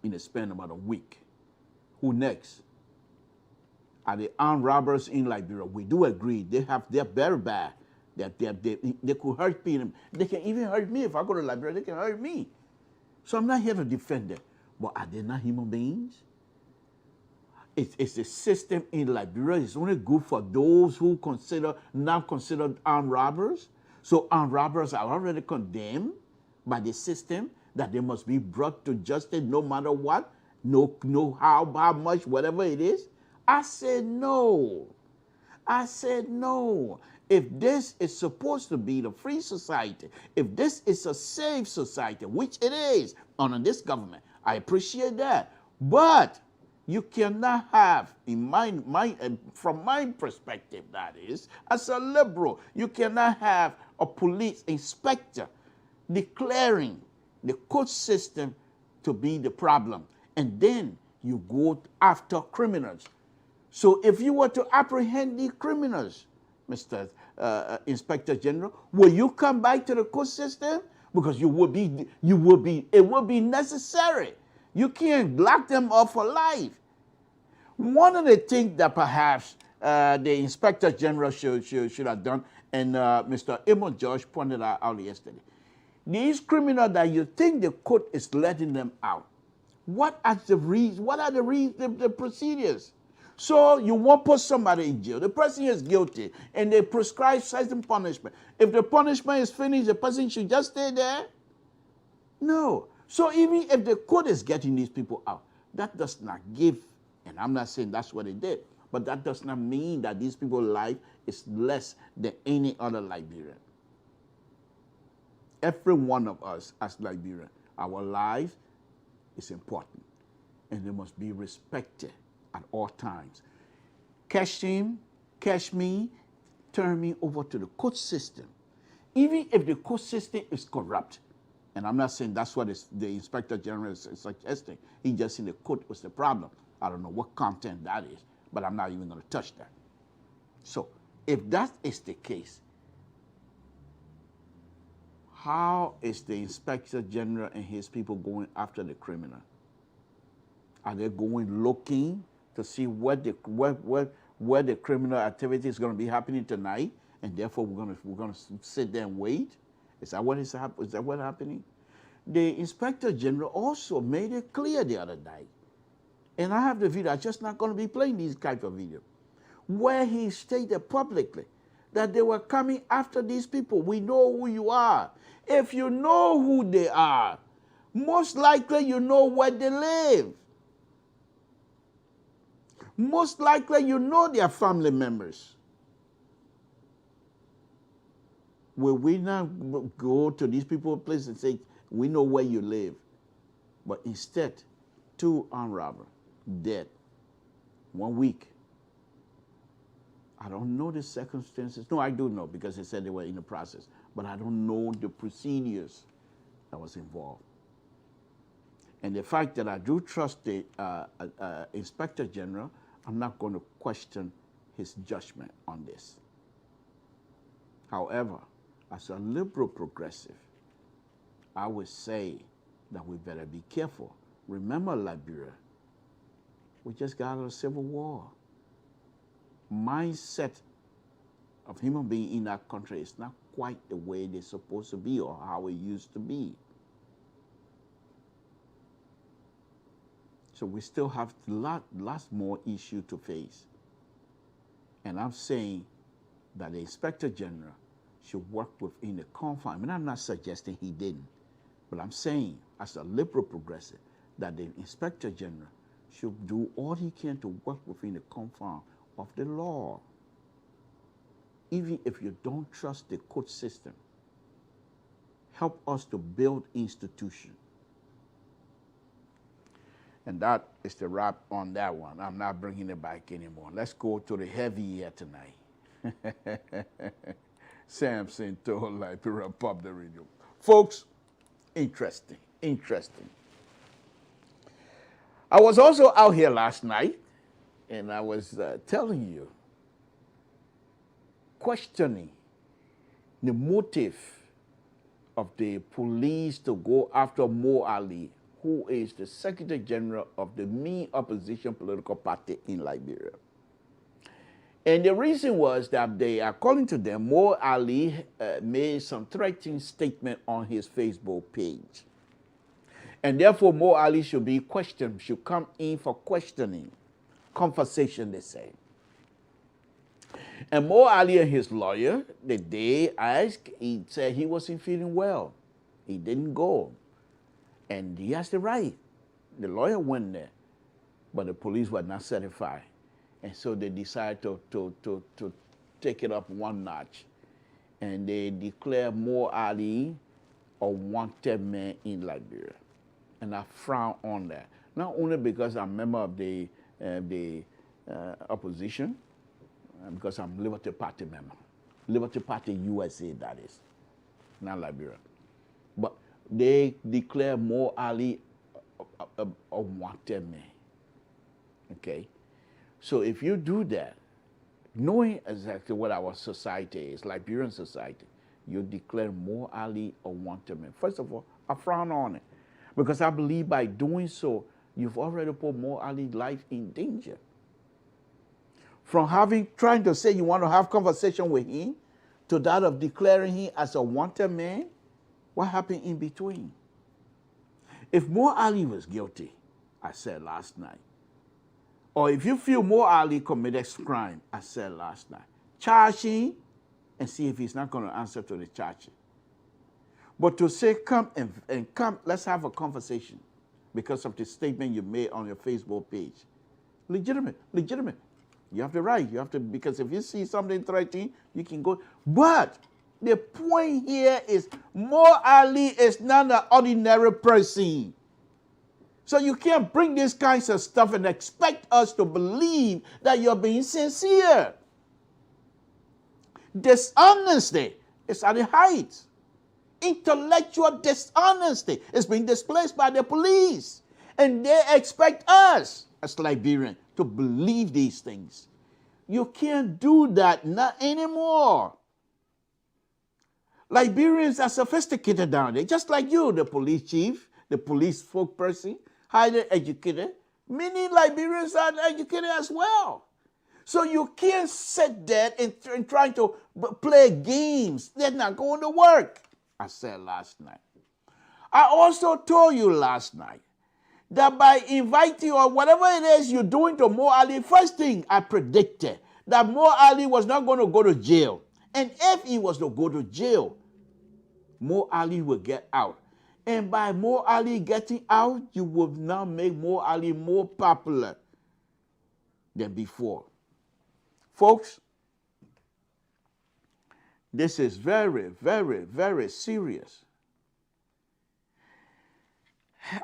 Speaker 2: in a span of about a week. Who next? Are the armed robbers in Liberia? We do agree they're very bad. They could hurt people. They can even hurt me. If I go to Liberia, they can hurt me. So I'm not here to defend them. But are they not human beings? It's the system in Liberia. It's only good for those who now considered armed robbers. So armed robbers are already condemned by the system that they must be brought to justice no matter what. No how much, whatever it is. I said no. I said no. If this is supposed to be the free society, if this is a safe society, which it is under this government, I appreciate that. But you cannot have, from my perspective, that is, as a liberal, you cannot have a police inspector declaring the court system to be the problem, and then you go after criminals. So if you were to apprehend the criminals, Mr. Inspector General, will you come back to the court system? Because it will be necessary. You can't lock them up for life. One of the things that perhaps the Inspector General should have done, and Mr. Emil George pointed out yesterday, these criminals that you think the court is letting them out, what are the procedures? So you won't put somebody in jail. The person is guilty, and they prescribe certain punishment. If the punishment is finished, the person should just stay there? No. So even if the court is getting these people out, that does not give, and I'm not saying that's what they did, but that does not mean that these people's life is less than any other Liberian. Every one of us as Liberians, our life is important, and they must be respected at all times. Catch him, catch me, turn me over to the court system. Even if the court system is corrupt, and I'm not saying that's what the Inspector General is suggesting. He just in the court was the problem. I don't know what content that is, but I'm not even going to touch that. So if that is the case, how is the Inspector General and his people going after the criminal? Are they going looking to see where the criminal activity is going to be happening tonight, and therefore we're going to sit there and wait? Is that what's happening? The Inspector General also made it clear the other night, and I have the video. I'm just not going to be playing these type of videos, where he stated publicly that they were coming after these people. We know who you are. If you know who they are, most likely you know where they live. Most likely you know their family members. Will we not go to these people's place and say, we know where you live? But instead, 2 armed robbers dead, 1 week. I don't know the circumstances. No, I do know, because they said they were in the process. But I don't know the procedures that was involved. And the fact that I do trust the Inspector General, I'm not going to question his judgment on this. However, as a liberal progressive, I would say that we better be careful. Remember Liberia, we just got out of a civil war. Mindset of human beings in that country is not quite the way they're supposed to be or how it used to be. So we still have lots more issues to face. And I'm saying that the Inspector General should work within the confines. I mean, I'm not suggesting he didn't, but I'm saying, as a liberal progressive, that the Inspector General should do all he can to work within the confines of the law. Even if you don't trust the court system, help us to build institutions. And that is the wrap on that one. I'm not bringing it back anymore. Let's go to the heavy here tonight. Samson told Liberia Pop the radio. Folks, interesting. I was also out here last night, and I was telling you, questioning the motive of the police to go after Mo Ali, who is the Secretary General of the main opposition political party in Liberia. And the reason was that they, according to them, Mo Ali made some threatening statement on his Facebook page. And therefore, Mo Ali should be questioned, should come in for questioning, conversation, they say. And Mo Ali and his lawyer, the day asked, he said he wasn't feeling well. He didn't go. And he has the right. The lawyer went there, but the police were not satisfied. And so they decided to take it up one notch. And they declared Mo Ali a wanted man in Liberia. And I frown on that. Not only because I'm a member of the opposition, because I'm a Liberty Party member. Liberty Party USA, that is, not Liberia. But they declare Mo Ali a wanted man. Okay? So if you do that, knowing exactly what our society is, Liberian society, you declare Mo Ali a wanted man. First of all, I frown on it. Because I believe by doing so, you've already put Mo Ali's life in danger. From trying to say you want to have conversation with him, to that of declaring him as a wanted man, what happened in between? If Mo Ali was guilty, I said last night, or if you feel Mo Ali committed crime, I said last night, charge him and see if he's not going to answer to the charge. But to say, come and come, let's have a conversation because of the statement you made on your Facebook page. Legitimate. You have the right. You have to, because if you see something threatening, you can go. But the point here is Mo Ali is not an ordinary person. So you can't bring these kinds of stuff and expect us to believe that you're being sincere. Dishonesty is at the height. Intellectual dishonesty is being displaced by the police. And they expect us, as Liberians, to believe these things. You can't do that, not anymore. Liberians are sophisticated down there, just like you, the police chief, the police spokesperson, highly educated. Many Liberians are educated as well. So you can't sit there and try to play games. They're not going to work. I said last night. I also told you last night that by inviting or whatever it is you're doing to Mo Ali, first thing I predicted that Mo Ali was not going to go to jail. And if he was to go to jail, Mo Ali will get out. And by Mo Ali getting out, you will now make Mo Ali more popular than before. Folks, this is very, very, very serious.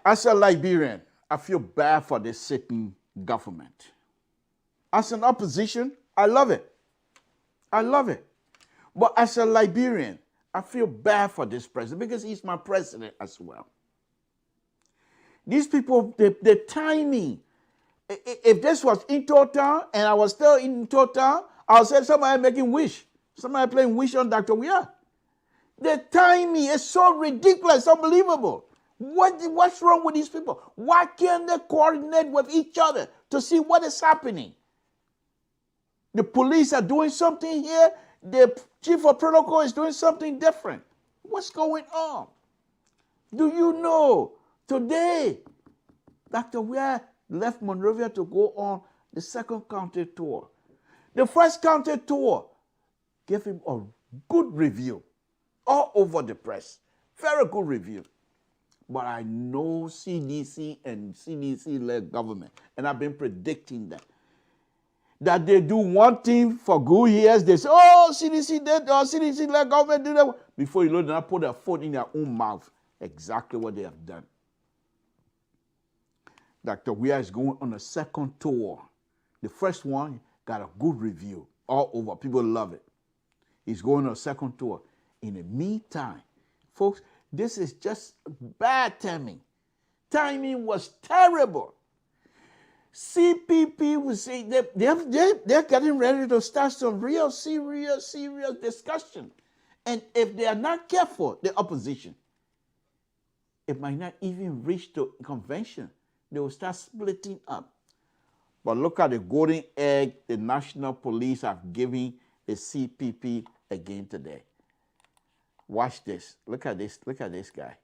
Speaker 2: As a Liberian, I feel bad for this sitting government. As an opposition, I love it. I love it. But as a Liberian, I feel bad for this president because he's my president as well. These people, the timing. If this was in total and I was still in total, I would say somebody making wish. Somebody playing wish on Dr. Weah. The timing is so ridiculous, unbelievable. What's wrong with these people? Why can't they coordinate with each other to see what is happening? The police are doing something here. The chief of protocol is doing something different. What's going on? Do you know today Dr. Weah left Monrovia to go on the second county tour? The first county tour gave him a good review all over the press. Very good review. But I know CDC and CDC-led government, and I've been predicting that they do one thing for good years. They say, oh, CDC did, or CDC-led government did that. Before you know, they put their foot in their own mouth. Exactly what they have done. Dr. Weah is going on a second tour. The first one got a good review all over. People love it. He's going on a second tour. In the meantime, folks, this is just bad timing. Timing was terrible. CPP was saying they're getting ready to start some real serious discussion. And if they are not careful, the opposition, it might not even reach to convention. They will start splitting up. But look at the golden egg the national police have given the CPP again today. Watch this. Look at this. Look at this guy.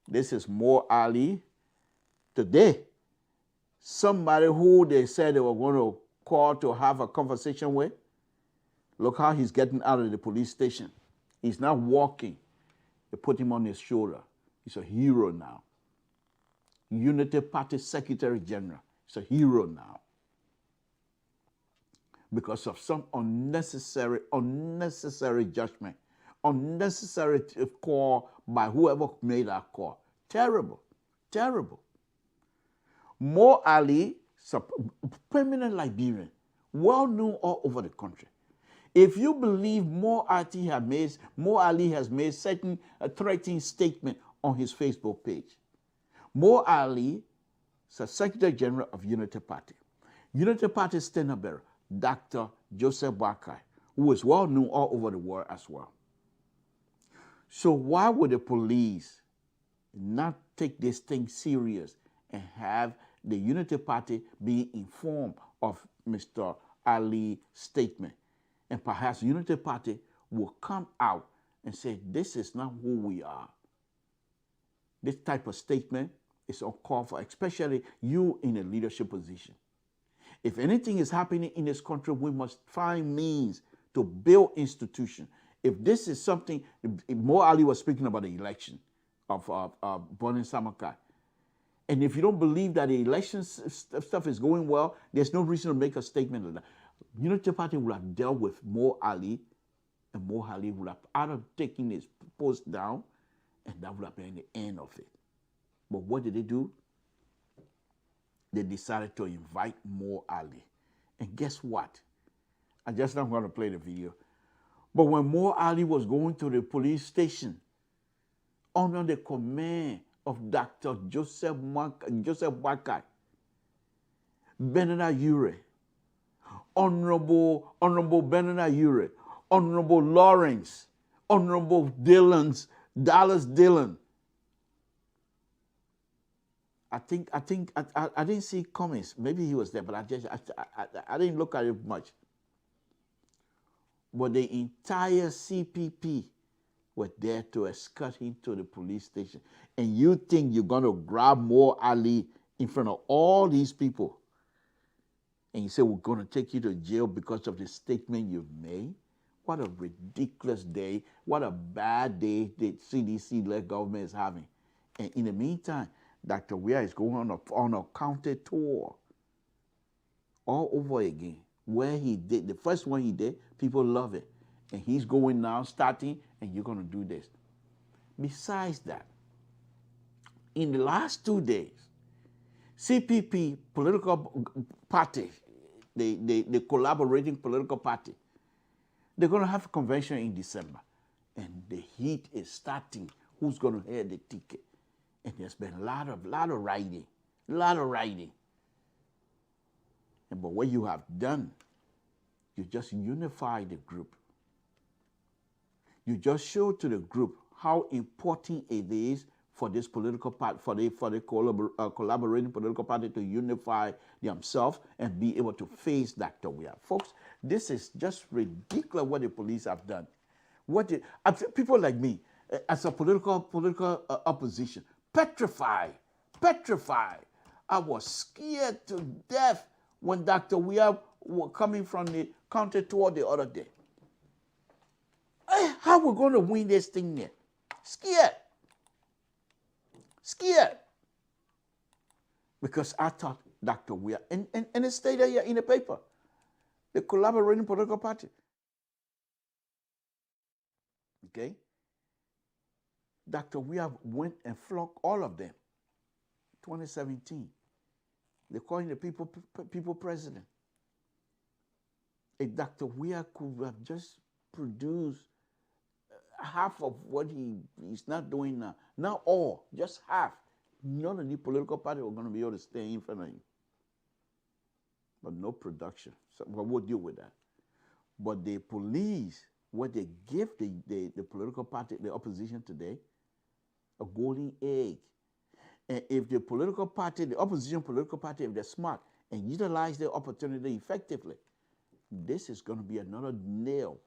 Speaker 2: This is Mo Ali. Today, somebody who they said they were going to call to have a conversation with, look how he's getting out of the police station. He's not walking. They put him on his shoulder. He's a hero now. Unity Party Secretary General. He's a hero now. Because of some unnecessary judgment. Unnecessary call by whoever made that call. Terrible. Terrible. Mo Ali, permanent Liberian, well known all over the country. If you believe Mo Ali has made certain threatening statement on his Facebook page. Mo Ali is the Secretary General of Unity Party. Unity Party stand-up bearer, Dr. Joseph Boakai, who is well known all over the world as well. So why would the police not take this thing serious and have the Unity Party be informed of Mr. Ali's statement? And perhaps Unity Party will come out and say, this is not who we are. This type of statement is uncalled for, especially you in a leadership position. If anything is happening in this country, we must find means to build institutions. If this is something, if Mo Ali was speaking about the election of Bonnie Samakai, and if you don't believe that the election stuff is going well, there's no reason to make a statement like that. Unity Party would have dealt with Mo Ali, and Mo Ali would have either taken his post down, and that would have been the end of it. But what did they do? They decided to invite Mo Ali. And guess what? I'm just not going to play the video. But when Mo Ali was going to the police station, under the command of Dr. Joseph Boakai, Benena Ure, Honorable Benena Ure, Honorable Lawrence, Honorable Dallas Dillon. I didn't see comments. Maybe he was there, but I didn't look at it much. But the entire CPP were there to escort him to the police station. And you think you're going to grab Mo Ali in front of all these people and you say, we're going to take you to jail because of the statement you've made? What a ridiculous day. What a bad day the CDC-led government is having. And in the meantime, Dr. Weah is going on a counter tour all over again. Where he did, the first one he did, people love it. And he's going now, starting, and you're going to do this. Besides that, in the last 2 days, CPP, political party, the collaborating political party, they're going to have a convention in December. And the heat is starting. Who's going to head the ticket? And there's been a lot of writing. But what you have done, you just unify the group. You just show to the group how important it is for this political party, for the collaborating political party to unify themselves and be able to face Dr. Weah. Folks, this is just ridiculous what the police have done. People like me, as a political opposition, petrified. I was scared to death when Dr. Weah was coming from the counter tour the other day. How are we going to win this thing there? Scared. Because I thought Dr. Weah, and it stayed there in the paper, the collaborating political party. Okay? Dr. Weah went and flogged all of them. 2017. They call him the people president. If Dr. Weah could have just produced half of what he's not doing now, not all, just half, none of the political party were going to be able to stay in front of him. But no production. So we'll deal with that. But the police, what they give the political party, the opposition today, a golden egg. And if the political party, the opposition political party, if they're smart and utilize their opportunity effectively, this is going to be another nail.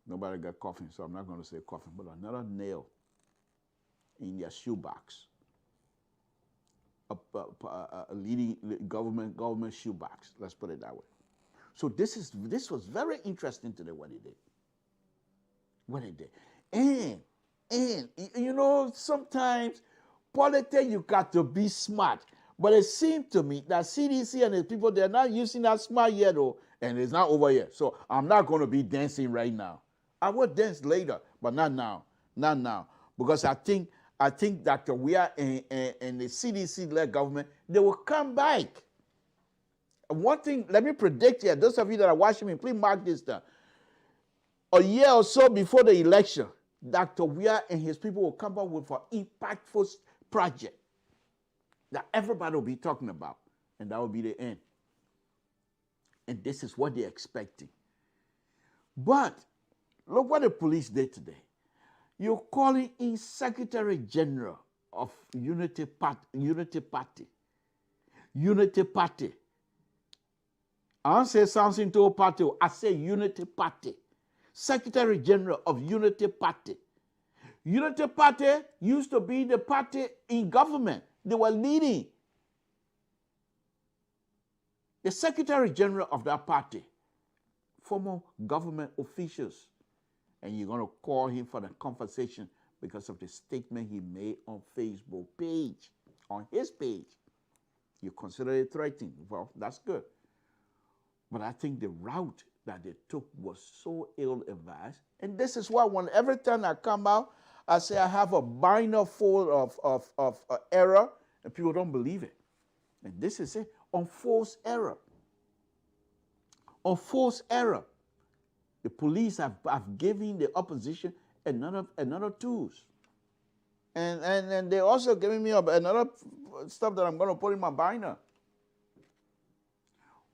Speaker 2: Nobody got coughing, so I'm not going to say coughing, but another nail in their shoebox. A leading government shoebox. Let's put it that way. So this was very interesting today what he did. And you know, sometimes politics you got to be smart. But it seemed to me that CDC and the people, they're not using that smart yet, though, and it's not over yet. So I'm not going to be dancing right now. I will dance later, but not now. Not now. Because I think Dr. Weah and the CDC-led government, they will come back. one thing, let me predict here, those of you that are watching me, please mark this down. A year or so before the election, Dr. Weah and his people will come up with an impactful project that everybody will be talking about, and that will be the end. And this is what they're expecting. But look what the police did today. You're calling in Secretary General of Unity Party. I don't say something to a party. I say Unity Party. Secretary General of Unity Party. Unity Party used to be the party in government. They were leading. The Secretary General of that party, former government officials, and you're going to call him for the conversation because of the statement he made on Facebook page, on his page. You consider it threatening. Well, that's good. But I think the route that they took was so ill-advised. And this is why every time I come out, I say I have a binder full of error, and people don't believe it. And this is it, on false error. On false error. The police have given the opposition another tools. And they're also giving me another stuff that I'm going to put in my binder.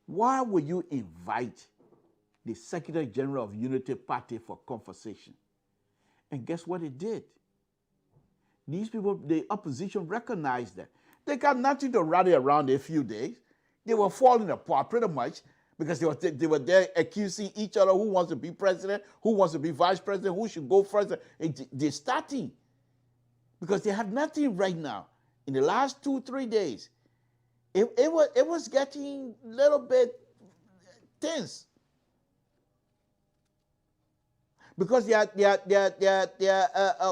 Speaker 2: Why would you invite the Secretary General of Unity Party for conversation? And guess what it did? These people, the opposition, recognized that. They got nothing to rally around in a few days. They were falling apart pretty much because they were there accusing each other who wants to be president, who wants to be vice president, who should go first. They're starting because they have nothing right now. In the last 2-3 days, it was getting a little bit tense because they are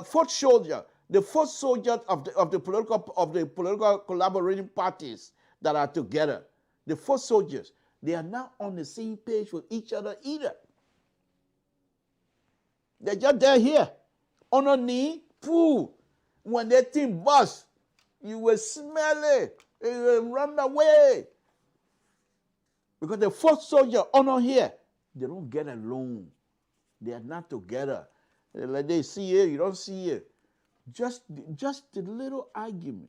Speaker 2: foot soldier, the foot soldiers of the political collaborating parties that are together, the foot soldiers, they are not on the same page with each other either. They're just there here on a knee, poo. When that thing busts, you will smell it. It will run away. Because the foot soldier on here, they don't get along. They are not together. Like they see it, you don't see it. Just the little argument,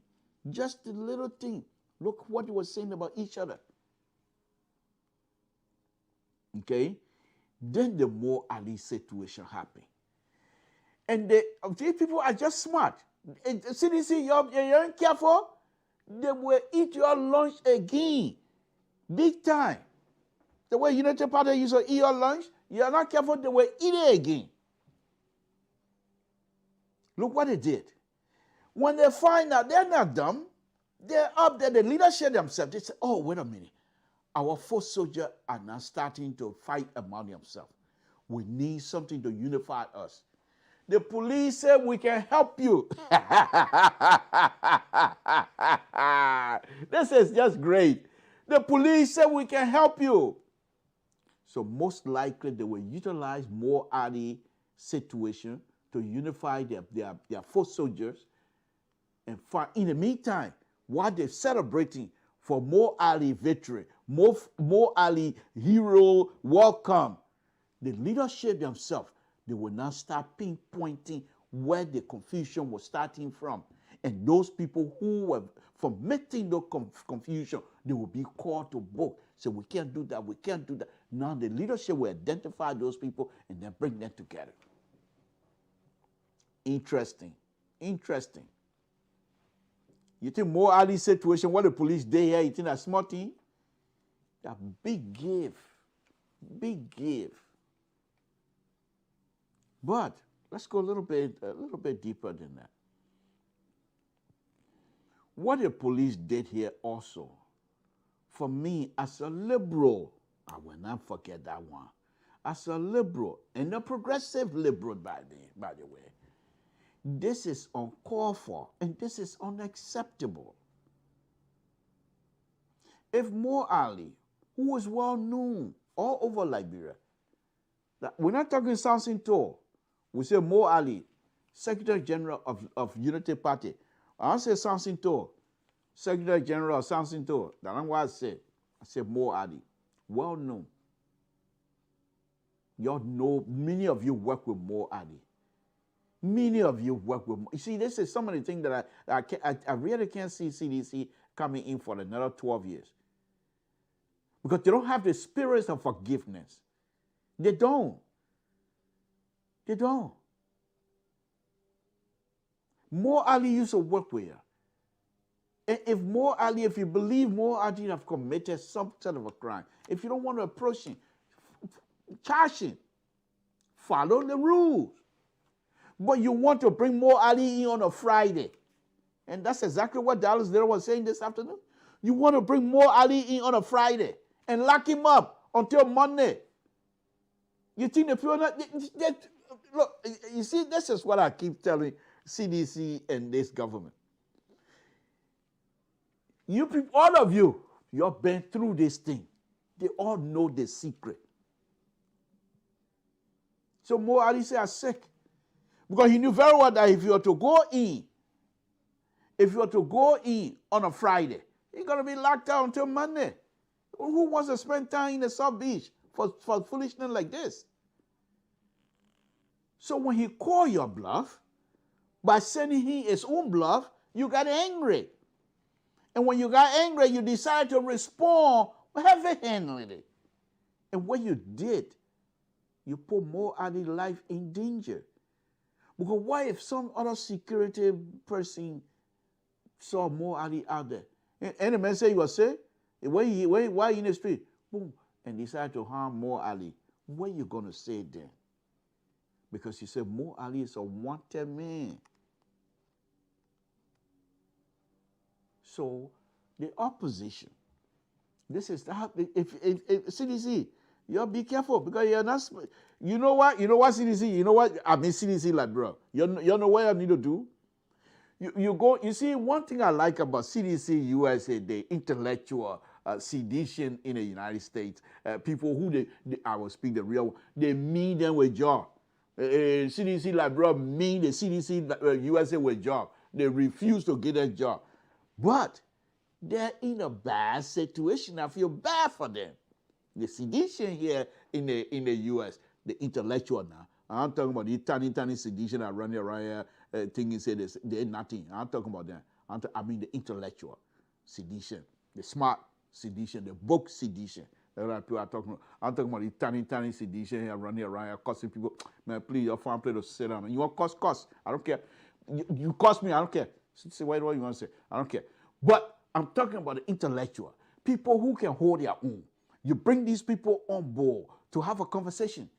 Speaker 2: just the little thing. Look what he was saying about each other. Okay? Then the Mo Ali situation happened. And these people are just smart. CDC, you're careful. They will eat your lunch again. Big time. The way United Party used to eat your lunch, you're not careful, they will eat it again. Look what they did. When they find out they're not dumb, they're up there, the leadership themselves, they say, oh, wait a minute. Our foot soldiers are now starting to fight among themselves. We need something to unify us. The police said, we can help you. This is just great. The police said, we can help you. So most likely they will utilize Mo Ali situation to unify their foot soldiers. And in the meantime, while they're celebrating for Mo Ali victory, Mo Ali hero welcome, the leadership themselves, they will now start pinpointing where the confusion was starting from. And those people who were fomenting the confusion, they will be called to book. So we can't do that, we can't do that. Now the leadership will identify those people and then bring them together. Interesting. Interesting. You think Mo Ali situation, what the police did here, you think that's small thing? That big give. Big give. But let's go a little bit deeper than that. What the police did here also, for me as a liberal, I will not forget that one. As a liberal, and a progressive liberal, by the way, this is uncalled for, and this is unacceptable. If Mo Ali, who is well known all over Liberia, that we're not talking something tall. We say Mo Ali, Secretary General of Unity Party. I don't say something tall. Secretary General of something tall. That's not what I said. I said, Mo Ali, well known. You know, many of you work with Mo Ali. Many of you work with. You see, this is some of the things that I really can't see CDC coming in for another 12 years. Because they don't have the spirit of forgiveness. They don't. They don't. Mo Ali used to work with her. And if Mo Ali, if you believe Mo Ali have committed some sort of a crime, if you don't want to approach him, charge him. Follow the rules. But you want to bring Mo Ali in on a Friday. And that's exactly what Dallas Lera was saying this afternoon. You want to bring Mo Ali in on a Friday and lock him up until Monday. You think the people not... Look, you see, this is what I keep telling CDC and this government. You people, all of you, you've been through this thing. They all know the secret. So Mo Ali said, I'm sick. Because he knew very well that if you were to go in on a Friday, you're going to be locked out until Monday. Who wants to spend time in the South Beach for foolishness like this? So when he called your bluff, by sending him his own bluff, you got angry. And when you got angry, you decided to respond heavy-handedly. And what you did, you put Mo Ali's life in danger. Because what if some other security person saw Mo Ali out there? And the man say you were saying, why in the street? Boom, and decided to harm Mo Ali. What are you going to say then? Because you said Mo Ali is a wanted man. So the opposition, this is how, if CDC, you have to be careful because you're not, you know what CDC, you know what, I mean CDC like bro, you know what you need to do? You see, one thing I like about CDC USA, the intellectual sedition in the United States, people who I will speak the real, they mean them with job. CDC like bro mean the CDC USA with job. They refuse to get a job. But they're in a bad situation. I feel bad for them. The sedition here in the U.S., the intellectual now. I'm talking about the tiny sedition that running around here thinking say they're nothing. I'm talking about them. I mean the intellectual sedition, the smart sedition, the book sedition. That's what people are talking about. I'm talking about the tiny sedition here running around here cussing people. Man, please, your farm play to sit down. You want cuss? I don't care. You cuss me, I don't care. Say what you want to say. I don't care. But I'm talking about the intellectual. People who can hold their own. You bring these people on board to have a conversation.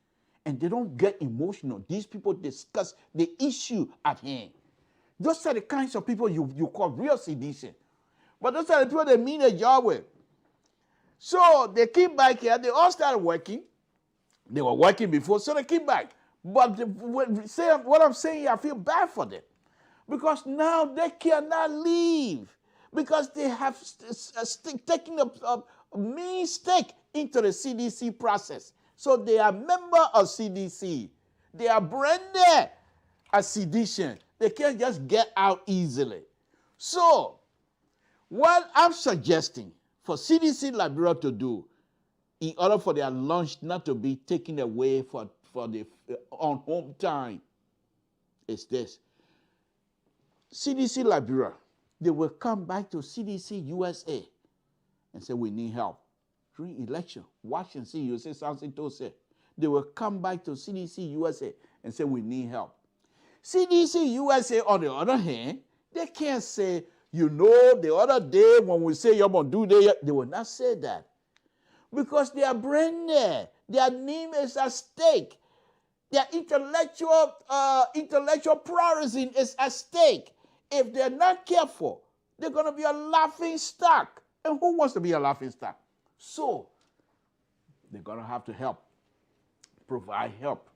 Speaker 2: And they don't get emotional. These people discuss the issue at hand. Those are the kinds of people you call real sedition. But those are the people they mean a job with. So they came back here. They all started working. They were working before, so they came back. But what I'm saying, I feel bad for them. Because now they cannot leave. Because they have taken a mean stake into the CDC process. So they are member of CDC. They are branded as sedition. They can't just get out easily. So what I'm suggesting for CDC Liberia to do, in order for their lunch not to be taken away for the on home time, is this. CDC Liberia, they will come back to CDC USA and say, we need help. During election, watch and see, you say something to say. They will come back to CDC USA and say, we need help. CDC USA, on the other hand, they can't say, you know, the other day when we say you're going to do that, they will not say that. Because they are branded. Their name is at stake. Their intellectual pluralism is at stake. If they're not careful, they're going to be a laughing stock. And who wants to be a laughing stock? So, they're going to have to help, provide help.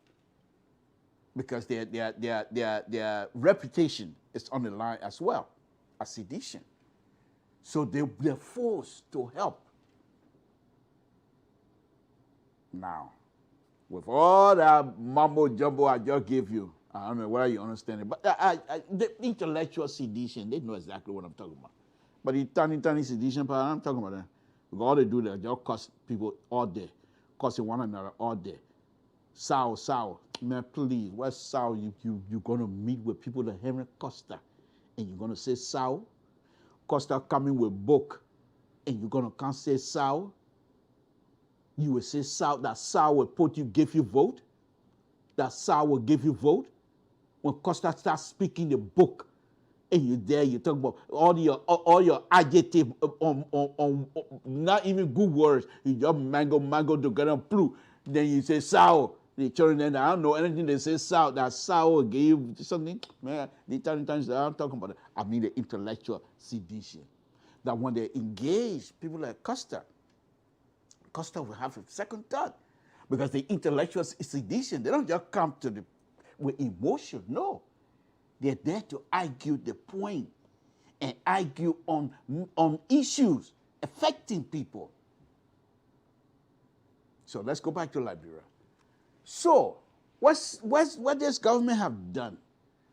Speaker 2: Because their reputation is on the line as well, as sedition. So they're forced to help. Now, with all that mumbo jumbo I just gave you, I don't know whether you understand it, but the intellectual sedition, they know exactly what I'm talking about. But the tiny sedition part, I'm talking about that. Because all they do, they just cuss people all day, cussing one another all day. Sour. Man, please, what's sour? You're going to meet with people that Henry Costa, and you're going to say sour? Costa coming with book, and you're going to can't say sour? You will say sour, that sour will give you vote? That sour will give you vote? When Costa starts speaking the book, and you're there, you talk about all your adjective on not even good words. You just mango together, blue. Then you say sour. The children then, I don't know anything they say sour. That sour gave something. Man, the Italian times I'm talking about it. I mean the intellectual sedition. That when they engage people like Costa will have a second thought. Because the intellectual sedition, they don't just come to with emotion. No. They're there to argue the point and argue on issues affecting people. So let's go back to Liberia. So what this government have done?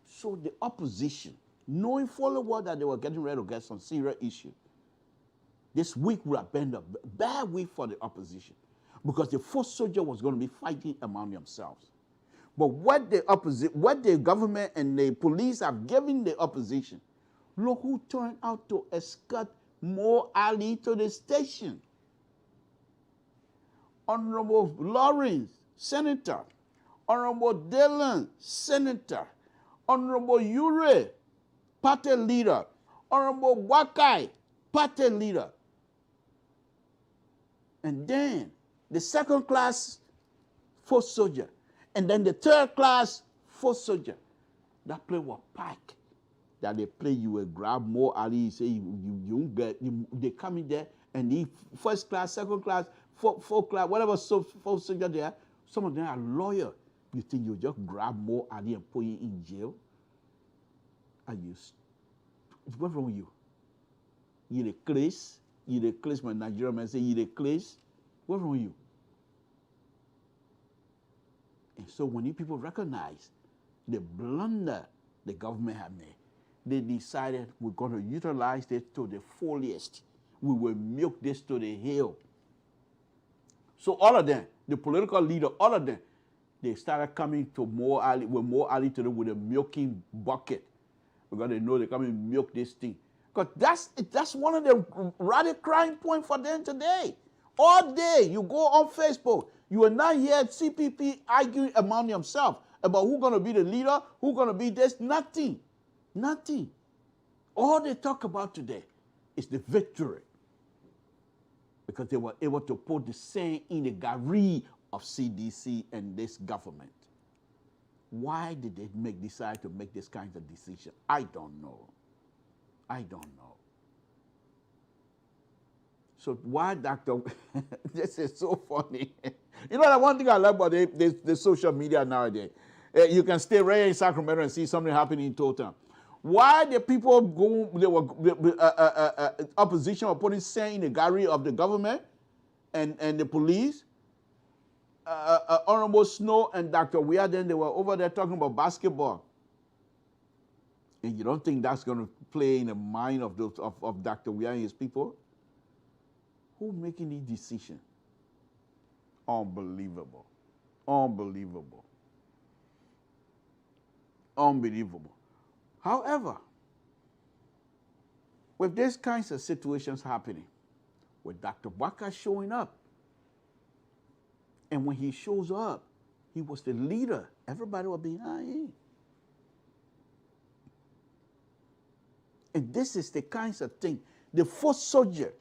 Speaker 2: So the opposition, knowing full well that they were getting ready to get some serious issue, this week would have been a bad week for the opposition because the foot soldier was going to be fighting among themselves. But what the government and the police have given the opposition, look who turned out to escort Mo Ali to the station. Honorable Lawrence, Senator. Honorable Dylan, Senator. Honorable Ure, party leader. Honorable Wakai, party leader. And then the second class foot soldier. And then the third class foot soldier. That place was packed. That they play, you will grab Mo Ali, you say you get, they come in there, and the first class, second class, fourth class, whatever foot soldier they are, some of them are lawyers. You think you just grab Mo Ali and put him in jail? What's wrong with you? You the class? You the class, my Nigerian man say, you the class? What's wrong with you? And so when you people recognize the blunder the government had made, they decided we're going to utilize this to the fullest. We will milk this to the hill. So all of them, the political leader, all of them, they started coming to Mo Ali, to them with a milking bucket. Because they know they come and milk this thing. Because that's one of the radical crying points for them today. All day, you go on Facebook, you will not hear CPP arguing among themselves about who's going to be the leader, who's going to be this. Nothing. Nothing. All they talk about today is the victory. Because they were able to put the same in the gari of CDC and this government. Why did they decide to make this kind of decision? I don't know. I don't know. So why, Doctor? This is so funny. You know, the one thing I love about the social media nowadays, you can stay right in Sacramento and see something happening in Totem. Why the people opposition were putting sand in the gallery of the government and the police? Honorable Snow and Dr. Weir, then they were over there talking about basketball. And you don't think that's going to play in the mind of Dr. Weir and his people? Who's making these decisions? Unbelievable. Unbelievable. Unbelievable. However, with these kinds of situations happening, with Dr. Waka showing up, and when he shows up, he was the leader. Everybody was behind him. And this is the kinds of thing the first soldier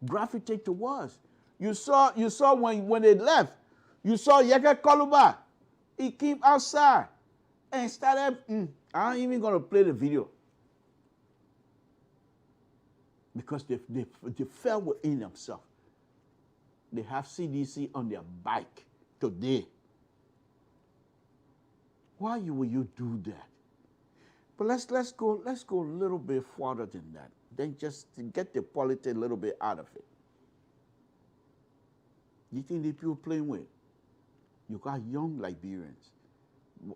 Speaker 2: gravitate towards. You saw when they left, you saw Yeke Koluba. He came outside and started, I'm even going to play the video. Because they fell within themselves. They have CDC on their bike today. Why will you do that? But let's go a little bit further than that. Then just to get the politics a little bit out of it. You think the people playing with? You got young Liberians.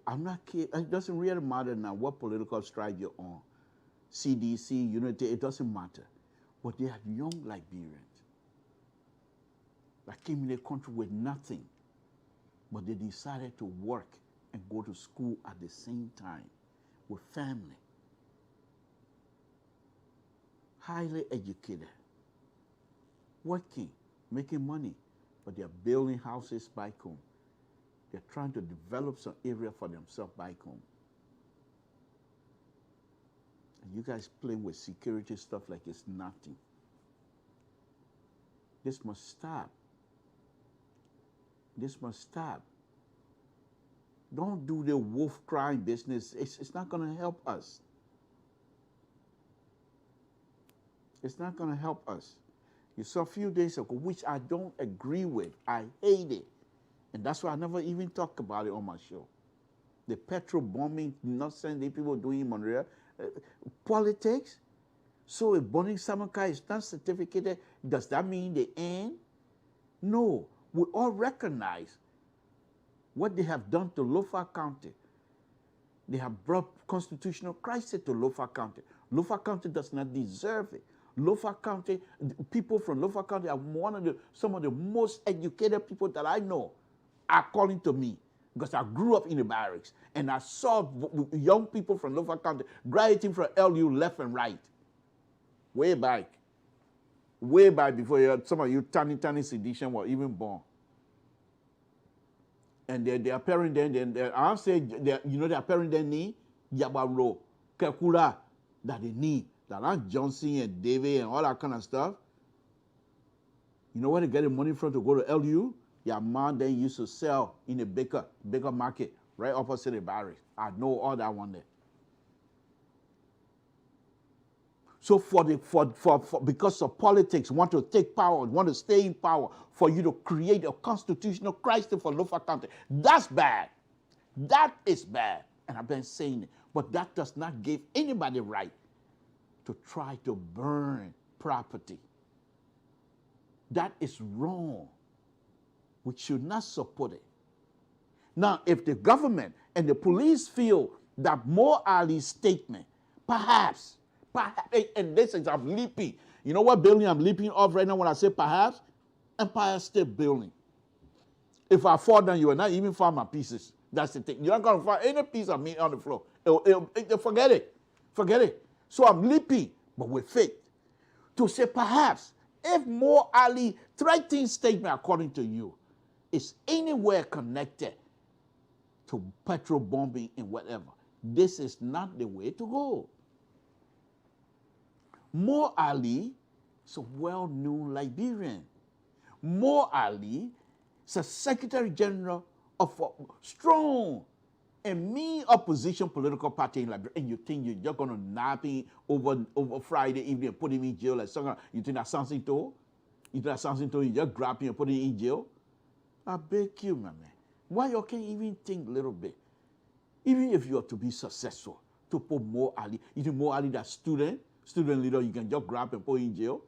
Speaker 2: I'm not kidding. It doesn't really matter now what political stride you're on. CDC, unity, it doesn't matter. But they have young Liberians. that came in the country with nothing, but they decided to work and go to school at the same time with family. Highly educated, working, making money, but they're building houses back home. They're trying to develop some area for themselves back home. And you guys playing with security stuff like it's nothing. This must stop. This must stop. Don't do the wolf crying business. It's not going to help us. It's not going to help us. You saw a few days ago, which I don't agree with. I hate it. And that's why I never even talk about it on my show. The petrol bombing, nonsense that people doing in Monreal. Politics. So if burning someone's car is not certificated, does that mean the end? No. We all recognize what they have done to Lofa County. They have brought constitutional crisis to Lofa County. Lofa County does not deserve it. Lofa County, people from Lofa County are some of the most educated people that I know, according to me, because I grew up in the barracks and I saw young people from Lofa County graduating from LU left and right. Way back before some of you tiny sedition were even born. And their parents then I say, their parents then need Yabaro, Kekula, that they need. That Aunt Johnson and David and all that kind of stuff. You know where they get the money from to go to LU? Your mom then used to sell in the Baker market, right opposite the barracks. I know all that one there. So because of politics, want to take power, want to stay in power, for you to create a constitutional crisis for Lofa County, that's bad. That is bad. And I've been saying it. But that does not give anybody right to try to burn property. That is wrong. We should not support it. Now, if the government and the police feel that Mo Ali's statement, perhaps, and this is, I'm leaping. You know what building I'm leaping off right now when I say perhaps? Empire State Building. If I fall down, you will not even find my pieces. That's the thing. You're not going to find any piece of me on the floor. Forget it. Forget it. So I'm leaping, but with faith, to say perhaps if Mo Ali threatening statement, according to you, is anywhere connected to petrol bombing and whatever, this is not the way to go. Mo Ali is a well-known Liberian. Mo Ali is a Secretary General of a strong and mean opposition political party in Liberia, and you think you're just going to nab him over Friday evening and put him in jail like something? You think that's something to? You think that's something to? You just grab him and put him in jail? I beg you, my man. Why you can't even think a little bit? Even if you are to be successful, to put Mo Ali, you think Mo Ali, that student leader, you can just grab and put in jail?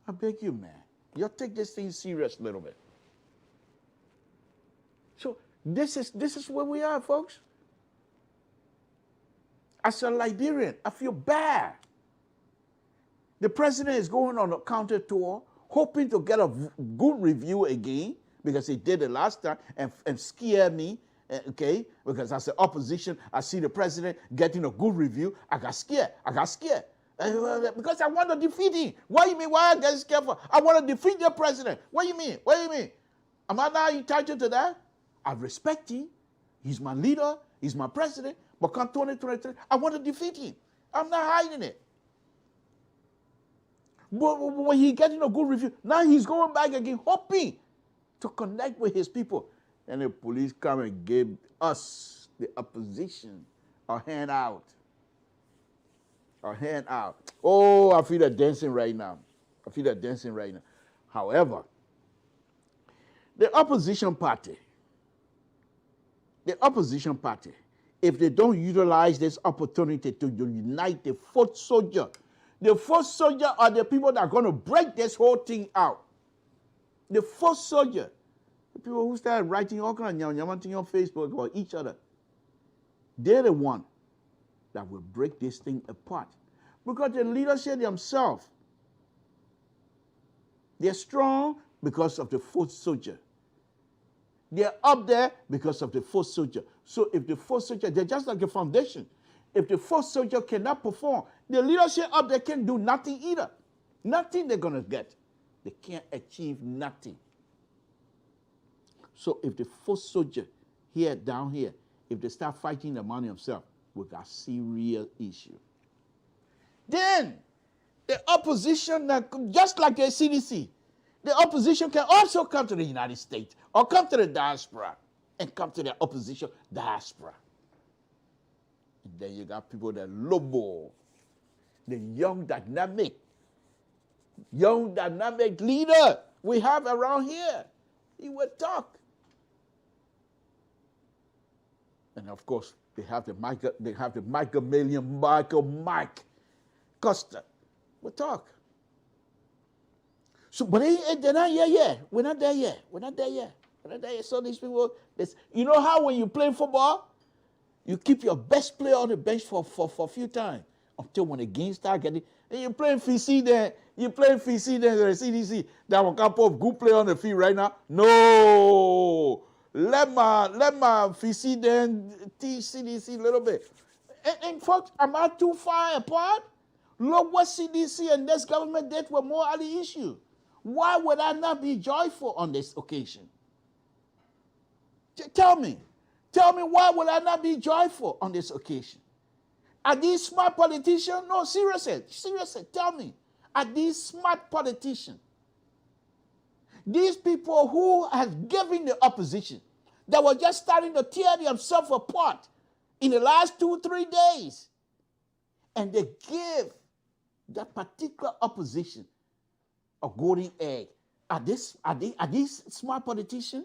Speaker 2: I beg you, man. You take this thing serious a little bit. So this is where we are, folks. As a Liberian, I feel bad. The president is going on a counter tour, hoping to get a good review again, because he did it last time, and scare me, okay? Because as an opposition, I see the president getting a good review. I got scared. Because I want to defeat him. What do you mean? Why I get scared for? I want to defeat the president. What do you mean? What do you mean? Am I not entitled to that? I respect him. He's my leader. He's my president. But come 2023, I want to defeat him. I'm not hiding it. But when he's getting a good review, now he's going back again, hoping to connect with his people. And the police come and gave us, the opposition, a hand out. A hand out. Oh, I feel that dancing right now. However, the opposition party, if they don't utilize this opportunity to unite the foot soldier are the people that are going to break this whole thing out. The foot soldier, the people who start writing all kinds of things on Facebook or each other, they're the one that will break this thing apart. Because the leadership themselves, they're strong, because of the foot soldier. They're up there because of the foot soldier. So if the foot soldier, they're just like a foundation. If the foot soldier cannot perform, the leadership up there can do nothing either. Nothing they're going to get. They can't achieve nothing. So if the foot soldier here, down here, if they start fighting among themselves, we got serious issue. Then the opposition, just like the CDC, the opposition can also come to the United States or come to the diaspora and come to the opposition diaspora. And then you got people that Lobo, the young dynamic leader we have around here. He would talk. And of course, they have the Mike Costa. We'll talk. So, but they're not here yet. We're not there yet. So these people, you know how when you play football, you keep your best player on the bench for a few times until when the game starts getting, and you're playing FCC there, the CDC. There are a couple of good players on the field right now. No, let my FCC then teach CDC a little bit. And folks, am I too far apart? Look what CDC and this government did were more at the issue. Why would I not be joyful on this occasion? Tell me why would I not be joyful on this occasion? Are these smart politicians? No, seriously, tell me. Are these smart politicians? These people who have given the opposition, that were just starting to tear themselves apart in the last 2-3 days, and they give that particular opposition a golden egg. Are these smart politicians?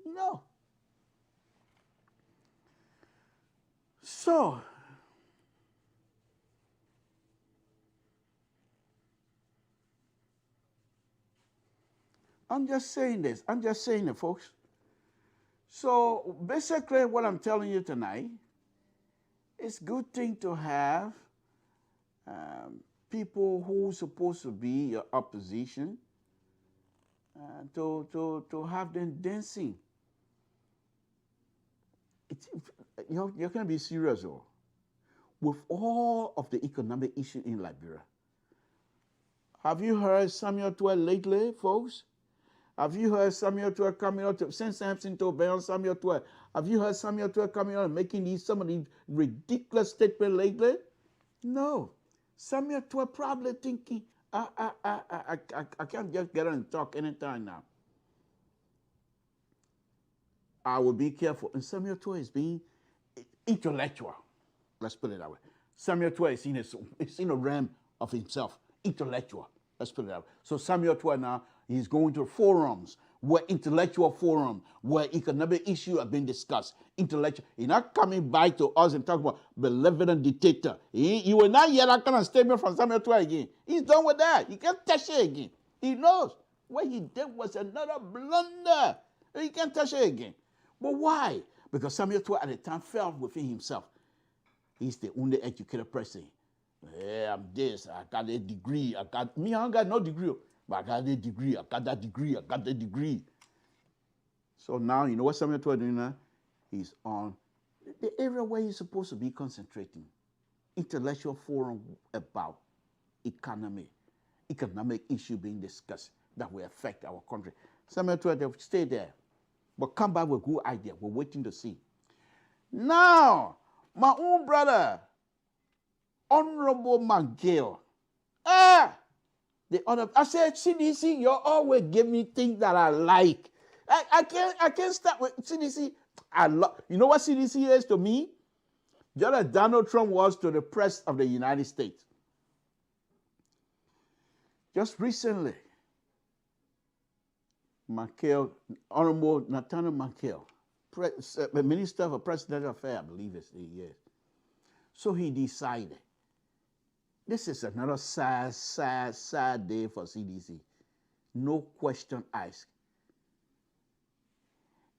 Speaker 2: No. So, I'm just saying this. I'm just saying it, folks. So, basically, what I'm telling you tonight, it's a good thing to have people who are supposed to be your opposition, to have them dancing. You're going to be serious, though. With all of the economic issues in Liberia. Have you heard Samuel Tuer lately, folks? Have you heard Samuel Tuer coming out to send Samson to obey on Samuel Tuer? Have you heard Samuel Tuer coming out and making some of these ridiculous statements lately? No. Samuel Tuer probably thinking, I can't just get on and talk anytime now. I will be careful. And Samuel Tuer is being intellectual. Let's put it that way. Samuel Tuer is in a realm of himself, intellectual. Let's put it that way. So Samuel Tuer now, he's going to forums, intellectual forum, where economic issues are being discussed. Intellectual. He's not coming by to us and talk about benevolent dictator. You will not hear that kind of statement from Samuel Tuer again. He's done with that. He can't touch it again. He knows what he did was another blunder. He can't touch it again. But why? Because Samuel Tuer at the time felt within himself. He's the only educated person. Yeah, I'm this. I got a degree. I got no degree. But I got a degree. I got that degree. So now, you know what Samuel Tuer doing now? He's on the area where he's supposed to be concentrating. Intellectual forum about economic issue being discussed that will affect our country. Samuel Tuer, they'll stay there. But come back with a good idea. We're waiting to see. Now, my own brother, Honorable McGill. I said, CDC, you always give me things that I like. I can't start with CDC. You know what CDC is to me? Just as Donald Trump was to the press of the United States. Just recently, McHale, Honorable Nathaniel McHale, Minister for Presidential Affairs, I believe he is. So he decided, this is another sad day for CDC. No question asked.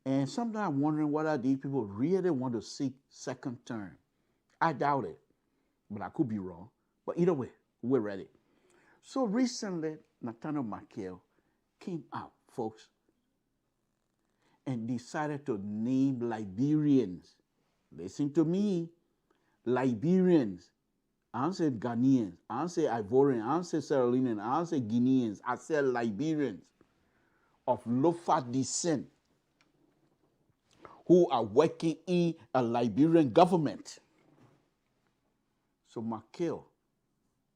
Speaker 2: And sometimes I'm wondering whether these people really want to seek second term. I doubt it, but I could be wrong. But either way, we're ready. So recently, Nathaniel McHale came out, folks, and decided to name Liberians. Listen to me, Liberians. I don't say Ghanaians. I don't say Ivorians. I don't say Sierra Leoneans. I don't say Guineans. I say Liberians of Lofa descent who are working in a Liberian government. So McGill,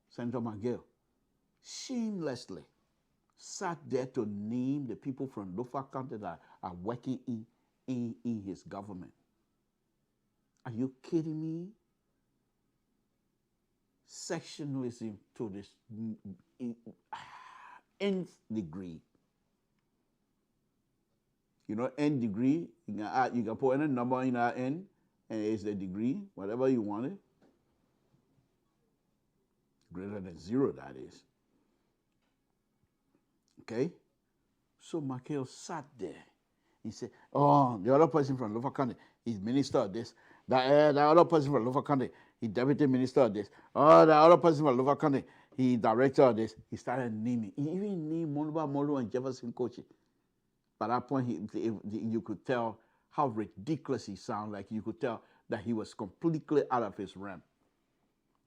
Speaker 2: Senator McGill, shamelessly sat there to name the people from Lofa County that are working in his government. Are you kidding me? Sectionalism to this nth degree. You know, n degree, you can put any number in our n, and it's the degree, whatever you want it. Greater than 0, that is. Okay? So McHale sat there. He said, oh, the other person from Lofa County, he's minister of this. The other person from Lofa County, he's deputy minister of this. Oh, the other person from Lofa County, he's director of this. He started naming. He even named Moluba Molu and Jefferson Kochi. By that point, you could tell how ridiculous he sounded. Like you could tell that he was completely out of his realm.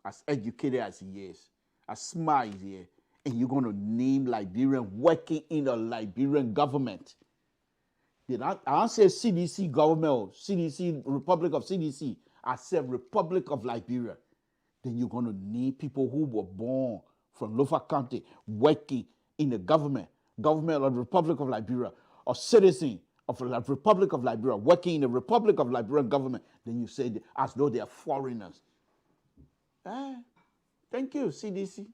Speaker 2: As educated as he is, as smart as he is, and you're going to name Liberian working in a Liberian government. I say CDC government or CDC, Republic of CDC. I said Republic of Liberia. Then you're going to name people who were born from Lofa County working in the government of the Republic of Liberia, or citizen of the Republic of Liberia working in the Republic of Liberian government. Then you say as though they are foreigners. Thank you, CDC.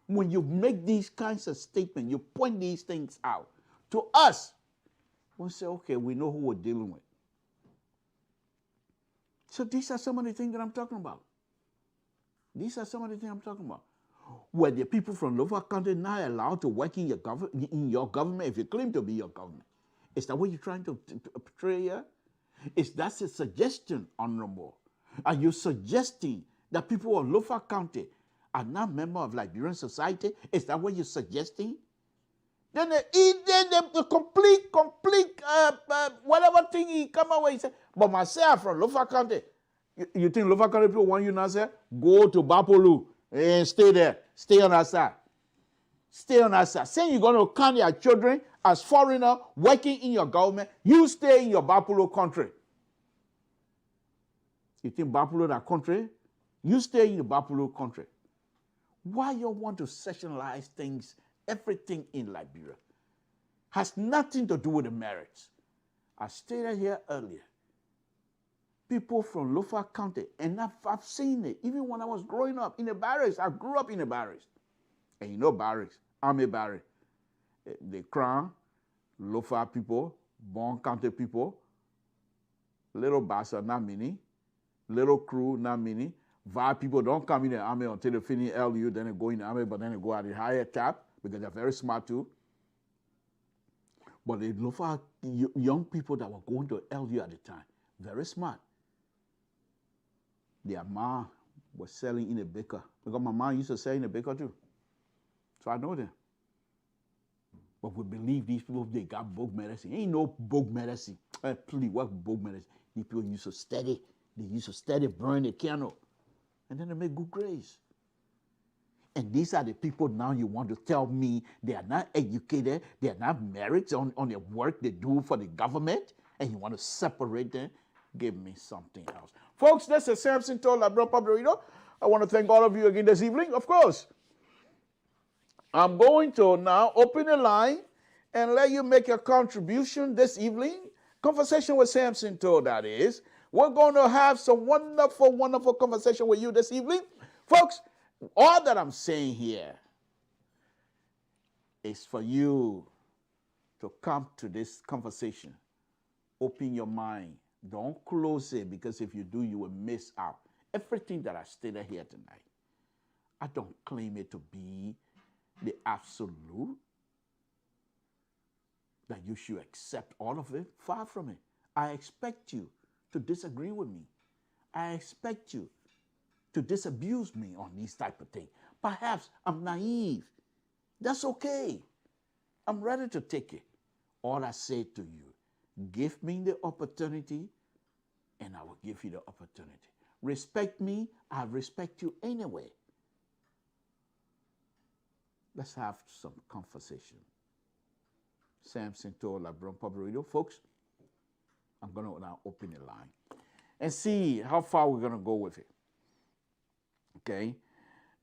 Speaker 2: When you make these kinds of statements, you point these things out to us, we'll say, okay, we know who we're dealing with. So these are some of the things that I'm talking about. These are some of the things I'm talking about. Were the people from Lofa County not allowed to work in your government if you claim to be your government? Is that what you're trying to portray here? Is that a suggestion, Honorable? Are you suggesting that people of Lofa County are not members of Liberian society? Is that what you're suggesting? Then the complete whatever thing he come out with, he said, but myself from Lofa County. You think Lofa County people want you now say, go to Bapolu and stay there. Stay on that side. Stay on that side. Saying you're going to count your children as foreigner working in your government, you stay in your Bapolu country. You think Bapolu that country? You stay in the Bapolu country. Why you want to sectionalize things, everything in Liberia? Has nothing to do with the merits. I stated here earlier, people from Lofa County, and I've seen it, even when I was growing up in the barracks. I grew up in the barracks. And you know barracks, army barracks. The Crown, Lofa people, Bon County people, little Bassa, not many, little crew, not many. VAR people don't come in the army until they finish LU, then they go in the army, but then they go at the higher tap because they're very smart too. But the Lofa young people that were going to LU at the time, very smart. Their mom was selling in a baker because my mom used to sell in a baker too. So I know them. But we believe these people, they got book medicine. Ain't no book medicine. Please, what book medicine? These people used to study. They used to study, burn the candle. And then they make good grades. And these are the people now you want to tell me they are not educated, they are not merit on their work they do for the government, and you want to separate them? Give me something else. Folks, this is Samson told Labrador Public Radio. I want to thank all of you again this evening. Of course, I'm going to now open the line and let you make your contribution this evening. Conversation with Samson told, that is. We're going to have some wonderful, wonderful conversation with you this evening. Folks, all that I'm saying here is for you to come to this conversation. Open your mind. Don't close it, because if you do, you will miss out. Everything that I stated here tonight, I don't claim it to be the absolute, that you should accept all of it. Far from it. I expect you to disagree with me. I expect you to disabuse me on these type of things. Perhaps I'm naive. That's okay. I'm ready to take it. All I say to you, give me the opportunity and I will give you the opportunity. Respect me, I respect you anyway. Let's have some conversation. Samson told LeBron Public Radio, folks, I'm going to now open the line and see how far we're going to go with it. Okay.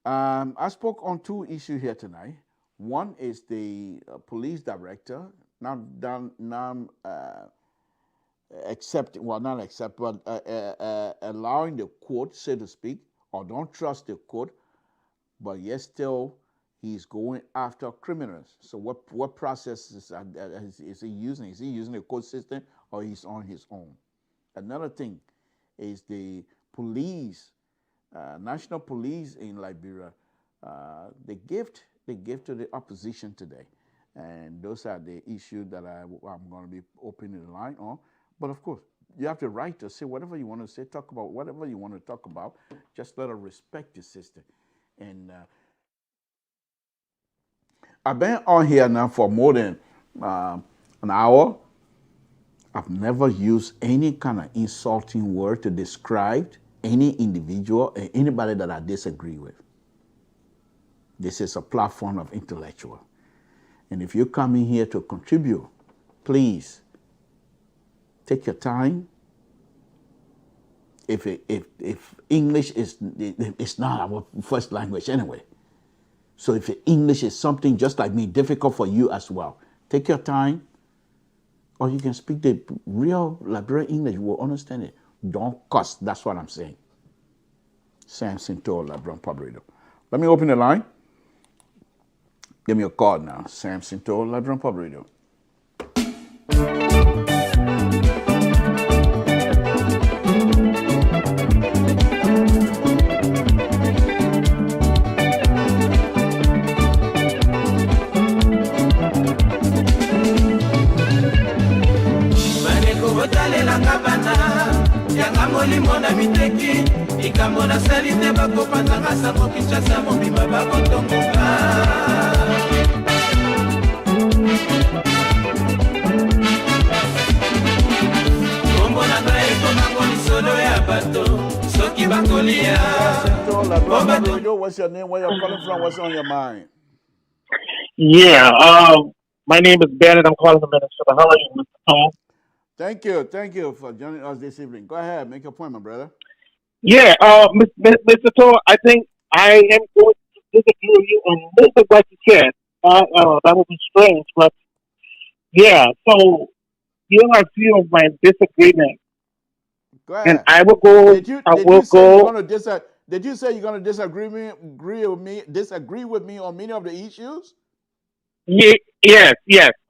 Speaker 2: I spoke on two issues here tonight. One is the police director not accepting, well, not accept, but allowing the court, so to speak, or don't trust the court, but yet still he's going after criminals. So what process is he using? Is he using the court system or he's on his own? Another thing is the police, national police in Liberia, they give to the opposition today. And those are the issues that I'm going to be opening the line on. But of course, you have the right to say whatever you want to say, talk about whatever you want to talk about. Just let us respect the system. And I've been on here now for more than an hour. I've never used any kind of insulting word to describe any individual or anybody that I disagree with. This is a platform of intellectual. And if you're coming here to contribute, please take your time. If English is it's not our first language anyway. So if English is something just like me, difficult for you as well, take your time. Or you can speak the real Liberian English, you will understand it. Don't cuss, that's what I'm saying. Samson told LeBron Public Radio. Let me open the line. Give me a call now. Samson told LeBron Public Radio.
Speaker 1: Limona miteki ikamona salite bakopanzanga sango Kinshasa mobimba bakotongoka kombona ngai ekonango lisolo ya bato soki bakolia.
Speaker 2: What's your name? Where you're calling from? What's on your mind?
Speaker 5: Yeah, my name is Bennett. I'm calling from Minnesota. How are you, Mr. Tom?
Speaker 2: Thank you for joining us this evening. Go ahead, make your point, my brother.
Speaker 5: Yeah, Mr. Tom, I think I am going to disagree with you on most of what you said. That would be strange, but yeah. So here are a few of my disagreements.
Speaker 2: Go ahead.
Speaker 5: And I will go.
Speaker 2: Did you say you're going to disagree with me on many of the issues?
Speaker 5: Yes.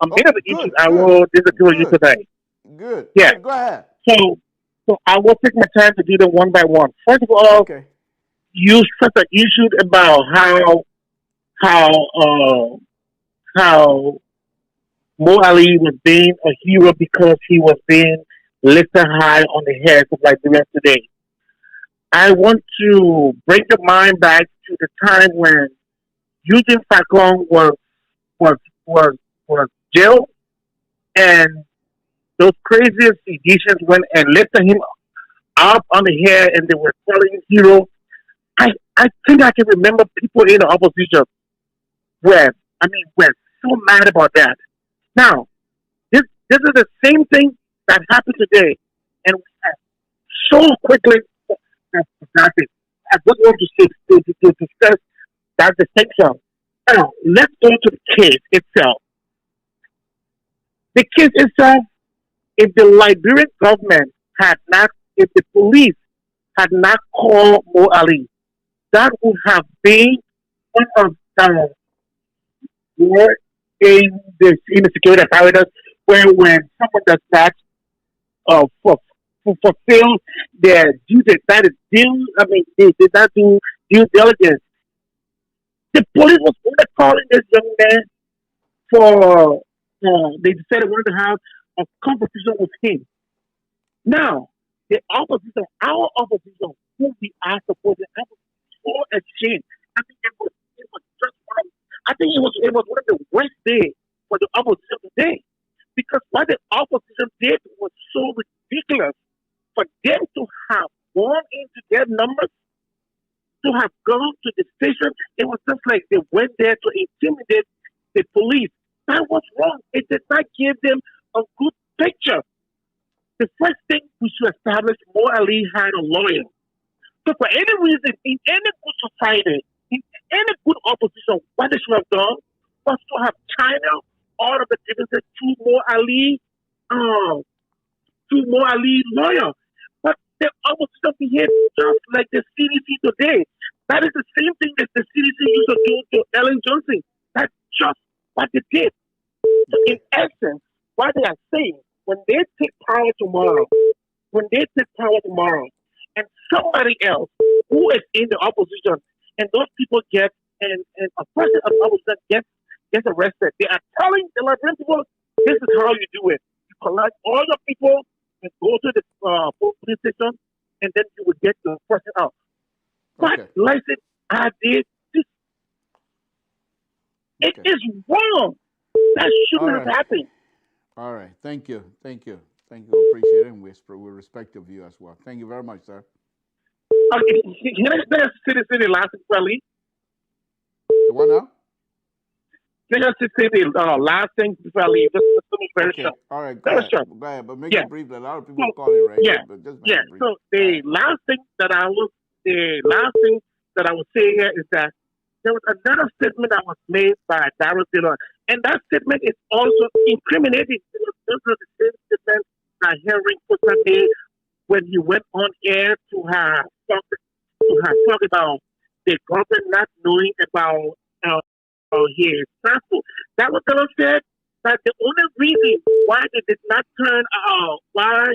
Speaker 5: On many of the issues, I will disagree with you today.
Speaker 2: Good.
Speaker 5: Yeah.
Speaker 2: Go ahead.
Speaker 5: So I will take my time to do them one by one. First of all,
Speaker 2: okay.
Speaker 5: You set the issue about how Mo Ali was being a hero because he was being lifted high on the heads of Liberians today. I want to bring your mind back to the time when Eugene Facon was jailed, and those craziest Egyptians went and lifted him up on the head, and they were calling him hero. I think I can remember people in the opposition were so mad about that. Now, this is the same thing that happened today, and we have so quickly forgotten. I just want to discuss that distinction. Now, let's go to the case itself. The case itself, if the Liberian government if the police had not called Mo Ali, that would have been one of the war in the security apparatus, where when someone does not fulfill their duty, that is they did not do due diligence. The police was only calling this young man for they decided they wanted to have a competition with him. Now, the opposition, our opposition, who we are supporting, I was so ashamed. I think it was just one of the worst days for the opposition today. Because what the opposition did was so ridiculous. For them to have gone into their numbers, to have gone to the station, it was just like they went there to intimidate the police. That was wrong. It did not give them a good picture. The first thing we should establish, Mo Ali had a lawyer. So for any reason, in any good society, in any good opposition, what they should have done was to have China all of the evidence to Mo Ali lawyer. But the opposition behaved just like the CDC today. That is the same thing that the CDC used to do to Ellen Johnson. That's just what they did. So in essence, what they are saying, when they take power tomorrow, and somebody else who is in the opposition, and those people get, and a person of the opposition gets arrested, they are telling the Liberian people, this is how you do it. You collect all your people and go to the police station, and then you will get the person out. But license I did this. It is wrong. That shouldn't have happened.
Speaker 2: All right. Thank you. Appreciate it, and we respect your view as well. Thank you very much, sir.
Speaker 5: Okay, can I say the last thing, Charlie?
Speaker 2: The what now?
Speaker 5: Can I say the last thing before I leave? Just very short.
Speaker 2: All right, go ahead, but make it brief. A lot of people call it right. But just make it brief.
Speaker 5: So the last thing that I will say here is that there was another statement that was made by Darrell Dillon, and that statement is also incriminating. It was the same statement that Henry Costa made when he went on air to have talked about the government not knowing about his passport. Darrell Dillon said that the only reason why they did not turn why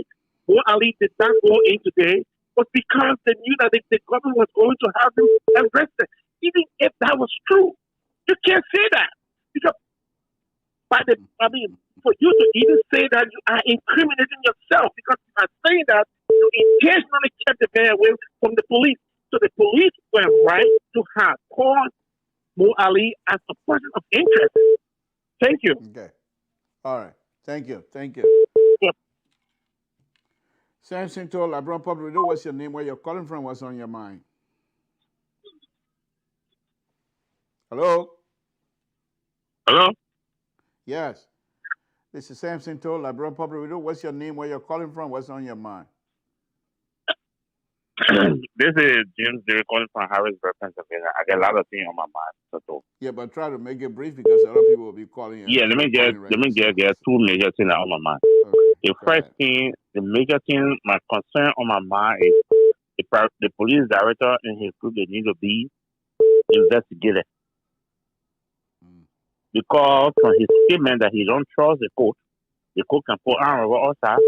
Speaker 5: Mo Ali did not go in today was because they knew that the government was going to have him arrested. Even if that was true, you can't say that. Because for you to even say that, you are incriminating yourself, because you are saying that you intentionally kept the man away from the police. So the police were right to have called Mo Ali as a person of interest. Thank you.
Speaker 2: Okay. All right. Thank you.
Speaker 5: Yep.
Speaker 2: Samson told LeBron Public, what's your name, where you're calling from, what's on your mind? Hello? Yes. This is Samson told LeBron Public, what's your name, where you're calling from, what's on your mind?
Speaker 6: This is James Derry calling from Harrisburg, Pennsylvania. I get a lot of things on my mind.
Speaker 2: Yeah, but try to make it brief, because a lot of people will be calling.
Speaker 6: Let me get two major things on my mind.
Speaker 2: Okay,
Speaker 6: the first thing, the major thing, my concern on my mind is the police director and his group, they need to be investigated. Because from his statement that he don't trust the court can put on over us.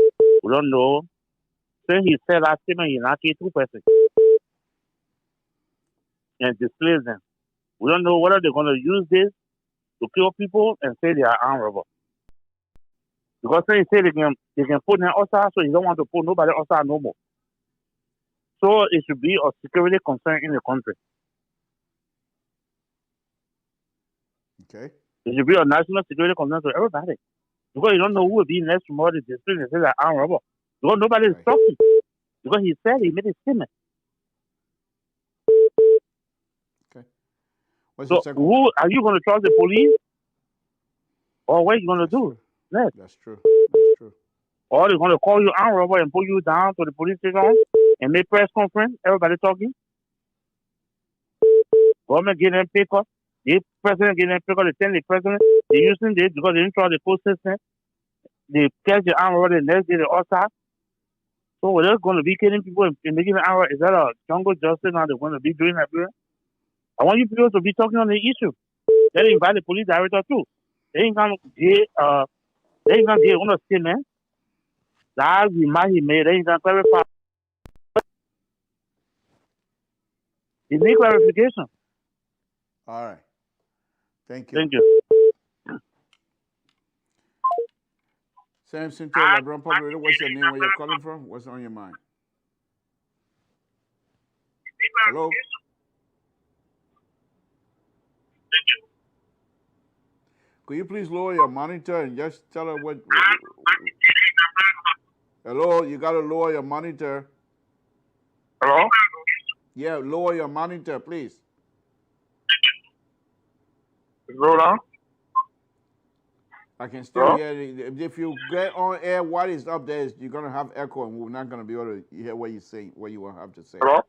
Speaker 6: We don't know. Since he said that statement, he not killed 2 persons and displace them. We don't know whether they're going to use this to kill people and say they are armed robbers. Because since he said they can put them outside, so he don't want to put nobody outside no more. So it should be a security concern in the country.
Speaker 2: Okay.
Speaker 6: It should be a national security concern to everybody. Because you don't know who will be next tomorrow to displace and say they are armed robbers. Because nobody is talking. Because he said he made a statement.
Speaker 2: Okay. What's
Speaker 6: so who are you going to trust, the police? Or what are you going to do? Next?
Speaker 2: That's true.
Speaker 6: Or they're going to call you armed robber and put you down to the police station and make press conference, everybody talking. Government get them paper. The president get them paper, they send the president. They're using this because they didn't trust the court system. They catch the armed robber the next day, they outside. So they're going to be killing people and making an hour. Is that a jungle justice now they're going to be doing that? I want you people to be talking on the issue. They invite the police director too. They ain't going to get on a statement. That he made, they ain't going to clarify. He need clarification.
Speaker 2: All right. Thank you.
Speaker 6: Thank you.
Speaker 2: Samson told LeBron Public, what's your name, where you're calling from, what's on your mind? Hello? Could you please lower your monitor and just tell her what hello, you gotta lower your monitor.
Speaker 5: Hello?
Speaker 2: Yeah, lower your monitor, please.
Speaker 5: Slow down.
Speaker 2: I can still hear it. If you get on air while it's up there, you're gonna have echo, and we're not gonna be able to hear what you say, what you will have to say.
Speaker 5: Hello?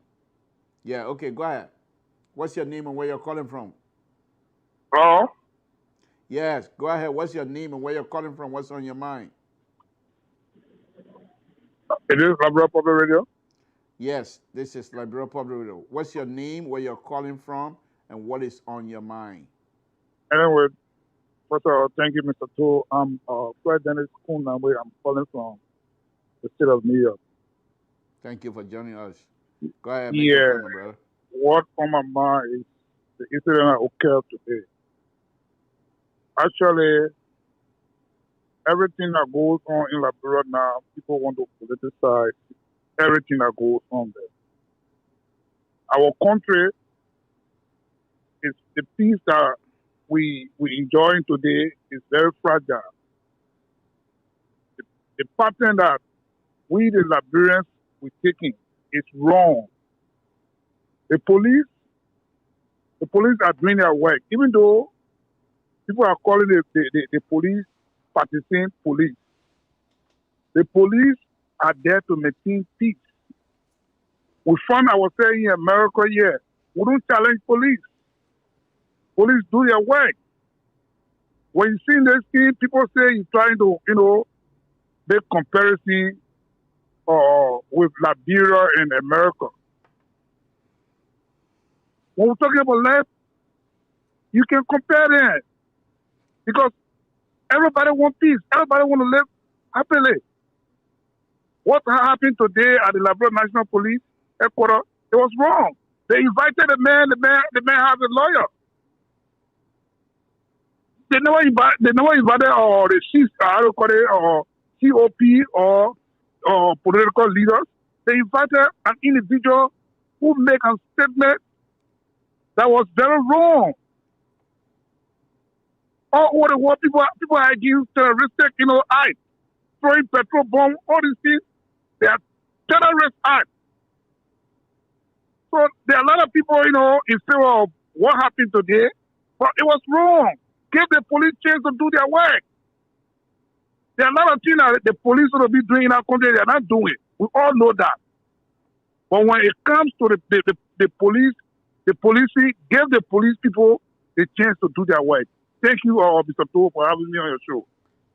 Speaker 2: Yeah. Okay. Go ahead. What's your name and where you're calling from?
Speaker 5: Hello?
Speaker 2: Yes. Go ahead. What's your name and where you're calling from? What's on your mind?
Speaker 5: It is Labrador Public Radio.
Speaker 2: Yes. This is Liberal Public Radio. What's your name? Where you're calling from? And what is on your mind?
Speaker 5: Anyway, first of all, thank you, Mr. Tool. I'm Fred Dennis Kunamwe. I'm calling from the state of New York.
Speaker 2: Thank you for joining us. Go ahead. Make your comment, brother.
Speaker 5: What on my mind is the incident that occurred today. Actually, everything that goes on in Liberia now, people want to politicize everything that goes on there. Our country is the peace that we enjoying today is very fragile. The pattern that we the Liberians we're taking is wrong. The police are doing their work, even though people are calling the police partisan police. The police are there to maintain peace. We found ourselves in America here. We don't challenge police. Police do their work. When you see this thing, people say you're trying to, make comparison with Liberia and America. When we're talking about life, you can compare them. Because everybody wants peace. Everybody wants to live happily. What happened today at the Liberia National Police headquarters, it was wrong. They invited the man has a lawyer. They never invited or the chief, or COP or political leaders. They invited an individual who made a statement that was very wrong. All over the world, people are against terroristic, acts, throwing petrol bomb, all these things. They are terrorist acts. So there are a lot of people, in favor of what happened today, but it was wrong. Give the police chance to do their work. There are a lot of things that the police will be doing in our country, they are not doing. We all know that. But when it comes to the police, the policing, give the police people the chance to do their work. Thank you, Mr. Toh, for having me on your show.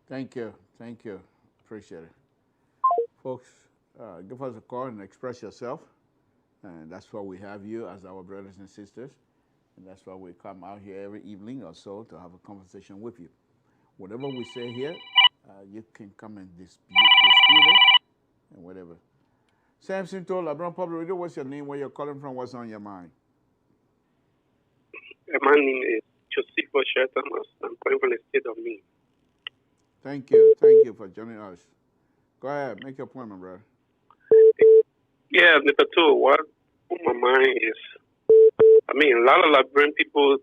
Speaker 2: Thank you. Thank you. Appreciate it. Folks, give us a call and express yourself. And that's why we have you as our brothers and sisters. And that's why we come out here every evening or so to have a conversation with you. Whatever we say here, you can come and dispute it and whatever. Samson told Labrador Public Radio, what's your name, where you're calling from, what's on your mind?
Speaker 7: My name is Joseph Thomas. I'm calling from the state of Maine.
Speaker 2: Thank you. Thank you for joining us. Go ahead, make your point, my brother.
Speaker 7: Yeah, Mr. Toh, what on my mind is, a lot of Liberian people,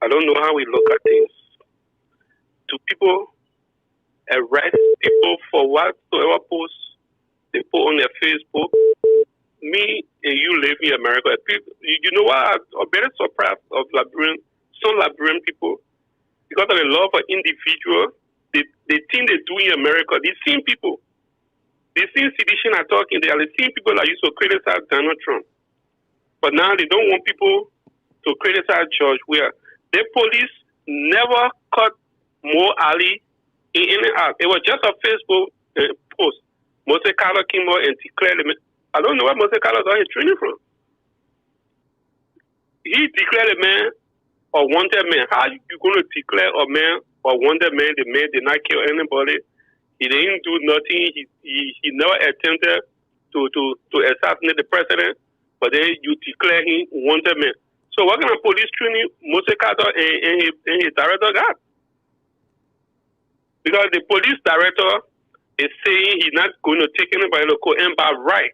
Speaker 7: I don't know how we look at things. Do people arrest people for whatsoever post they put on their Facebook? Me and you live in America. You know what? I'm very surprised of some Liberian people, because of the love for individuals, the thing they do in America, these same people, the same sedition are talking, they are the same people that used to criticize Donald Trump. But now they don't want people to criticize George Weah. The police never caught Mo Ali in any act. It was just a Facebook post. Mose Carlo came out and declared him. I don't know where Mose Carlo got his training from. He declared a man a wanted man. How are you going to declare a man a wanted man? The man did not kill anybody. He didn't do nothing. He never attempted to assassinate the president. But then you declare him wanted man. So what kind of police training Mose Carlo and his director got? Because the police director is saying he's not going to take anybody to court, and by right,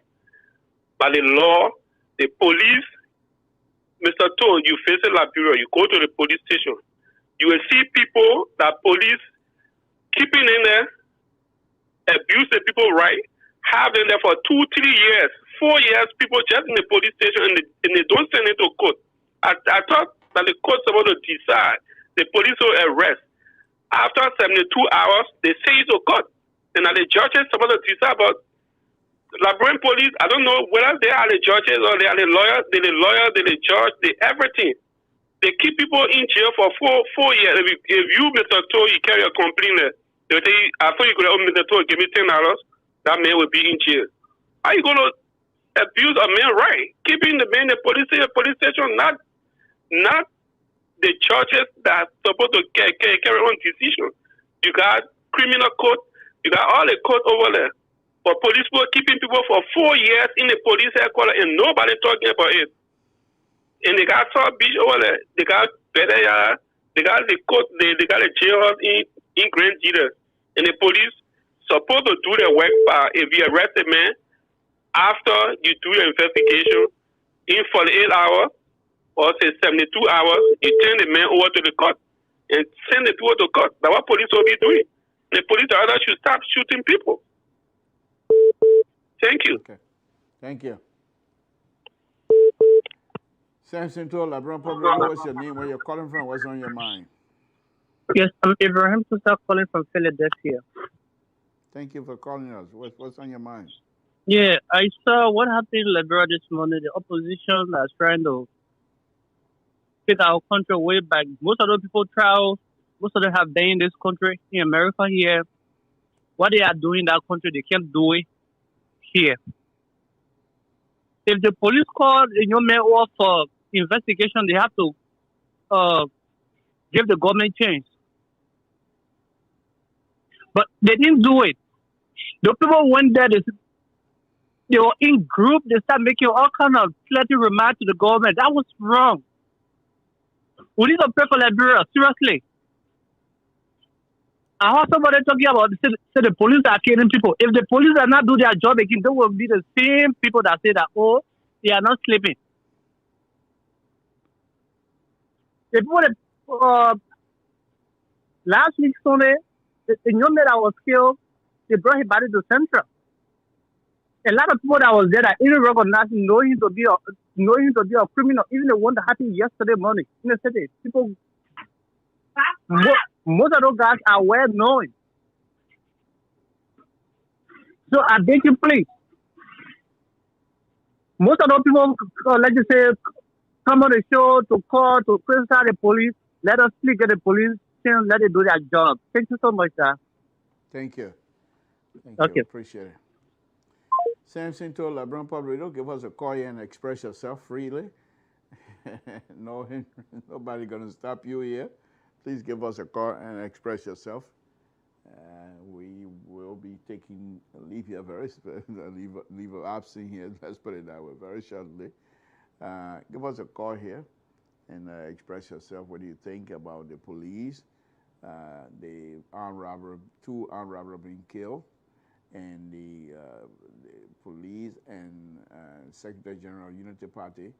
Speaker 7: by the law, the police, Mr. Toh, you face a Liberia, you go to the police station, You will see people that police keeping in there, abuse the people right, have them there for 2, 3 years, 4 years, people just in the police station and they don't send it to court. I thought that the court's supposed to decide. The police will arrest. After 72 hours, they say it to court. And that the judges supposed to decide about Liberian police. I don't know whether they are the judges or they are the lawyers, they're the judge, they everything. They keep people in jail for 4 years. If you, Mr. Toh, you carry a complaint, they say, I thought you could have, Mr. Toh, give me $10, that man will be in jail. Are you going to abuse a man right? Keeping the man in the police station, not the judges that are supposed to carry on decisions. You got criminal court, you got all the court over there. But police were keeping people for 4 years in the police headquarters and nobody talking about it. And they got South Beach over there. They got Bedaya. They got the court. They got a jailhouse in Grand Jita. And the police supposed to do their work by if you arrest a man after you do your investigation in 48 hours or say 72 hours, you turn the man over to the court and send the people to court. That's what police will be doing. The police rather should stop shooting people. Thank you.
Speaker 2: Okay. Thank you. Samson Toh, Liberian Public, what's your name? Where you're calling from? What's on your mind?
Speaker 8: Yes, I'm Ibrahim Susa calling from Philadelphia.
Speaker 2: Thank you for calling us. What's on your mind?
Speaker 8: Yeah, I saw what happened in Liberia this morning. The opposition that's trying to take our country way back. Most of those people travel. Most of them have been in this country, in America here. What they are doing in that country, they can't do it here. If the police call a young man off for investigation, they have to give the government chance. But they didn't do it. The people went there, they were in group, they started making all kind of plenty remarks to the government. That was wrong. We need to pray for Liberia, seriously. I heard somebody talking about the police are killing people. If the police are not do their job again, they will be the same people that say that, oh, they are not sleeping. The people that, last week Sunday, the young man that was killed, they brought his body to Central. A lot of people that was there that even recognize him, know him to be a criminal, even the one that happened yesterday morning in the city. People, most of those guys are well known. So I beg you, please. Most of those people, let's just say, come on the show to call, to criticize the police. Let us speak at the police. Let it do their job. Thank you so much, sir.
Speaker 2: Thank you. Thank
Speaker 8: Okay.
Speaker 2: you. Appreciate it. Samson Toh, Liberian Public, don't give us a call here and express yourself freely. No, nobody gonna stop you here. Please give us a call and express yourself. We will be taking a leave here leave of absence here. Let's put it that way, very shortly. Give us a call here and express yourself. What do you think about the police? The armed robber, 2 armed robbers being killed, and the police and Secretary General Unity Party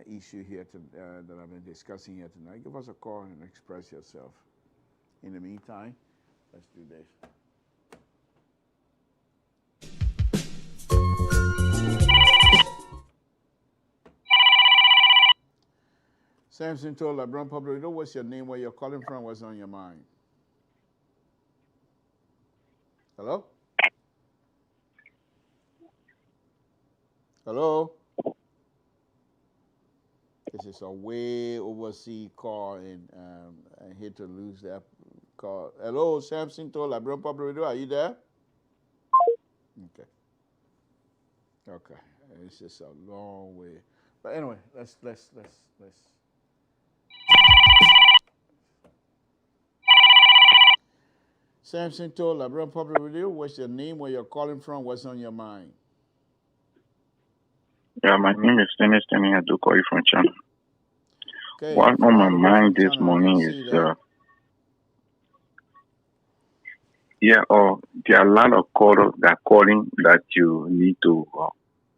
Speaker 2: issue here that I've been discussing here tonight. Give us a call and express yourself. In the meantime, let's do this. Samson Toh, Liberian Public, what's your name, where you're calling from, what's on your mind? Hello? Hello? This is a way overseas call, and I hate to lose that call. Hello, Samson Toh, Liberian Public Radio, are you there? Okay. Okay, it's just a long way. But anyway, let's. Samson Toh, Liberian Public Radio, what's your name, where you're calling from, what's on your mind?
Speaker 9: Yeah, my name is Dennis Tenning. I do call you from China.
Speaker 2: Okay,
Speaker 9: What's on my mind this morning is, there are a lot of callers that calling that you need to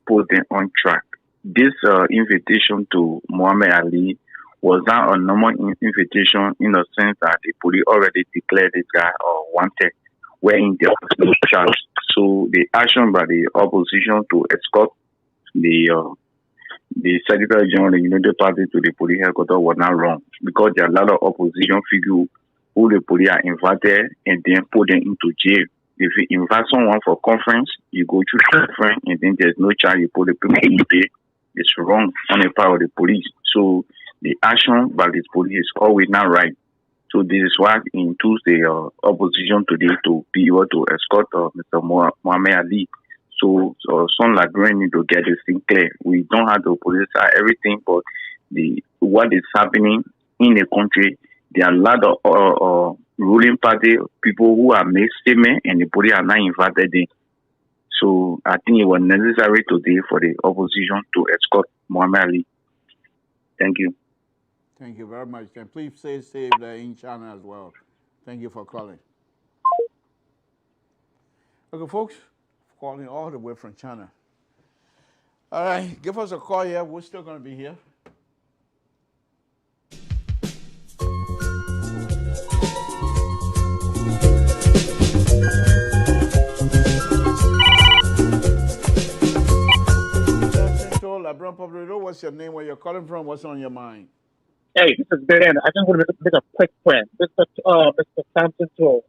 Speaker 9: put them on track. This invitation to Muhammad Ali was that a normal invitation in the sense that the police already declared this guy wanted, wherein there was no charge? So the action by the opposition to escort the Secretary General of the United Party to the police headquarters was not wrong, because there are a lot of opposition figures who the police are invited and then put them into jail. If you invite someone for conference, you go to conference and then there's no charge, you put the people in jail. It's wrong on the part of the police. So the action by the police is always not right. So this is why it induced the opposition today to be able to escort Mr. Mohammed Ali. So some Liberians need to get this thing clear. We don't have to politicize everything, but what is happening in the country, there are a lot of ruling party people who are made statement and the police are not invited in. So I think it was necessary today for the opposition to escort Mohammed Ali. Thank you.
Speaker 2: Thank you very much. And please stay safe there in China as well. Thank you for calling. Okay, folks, calling all the way from China. All right, give us a call here. We're still going to be here. What's your name? Where you're calling from? What's on your mind?
Speaker 5: Hey, this is Ben. I just want to make a quick point. Mr. Sampson told.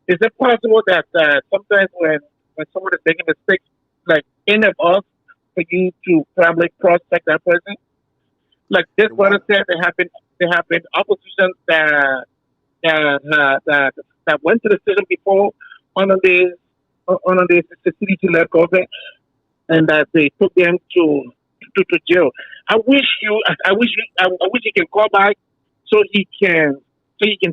Speaker 5: Is it possible that sometimes when someone is making mistakes, like any of us, for you to probably cross-check that person? Like this brother said, there have been oppositions that went to the station before under the CDC-led government, and that they took them to jail. I wish you can call back so he can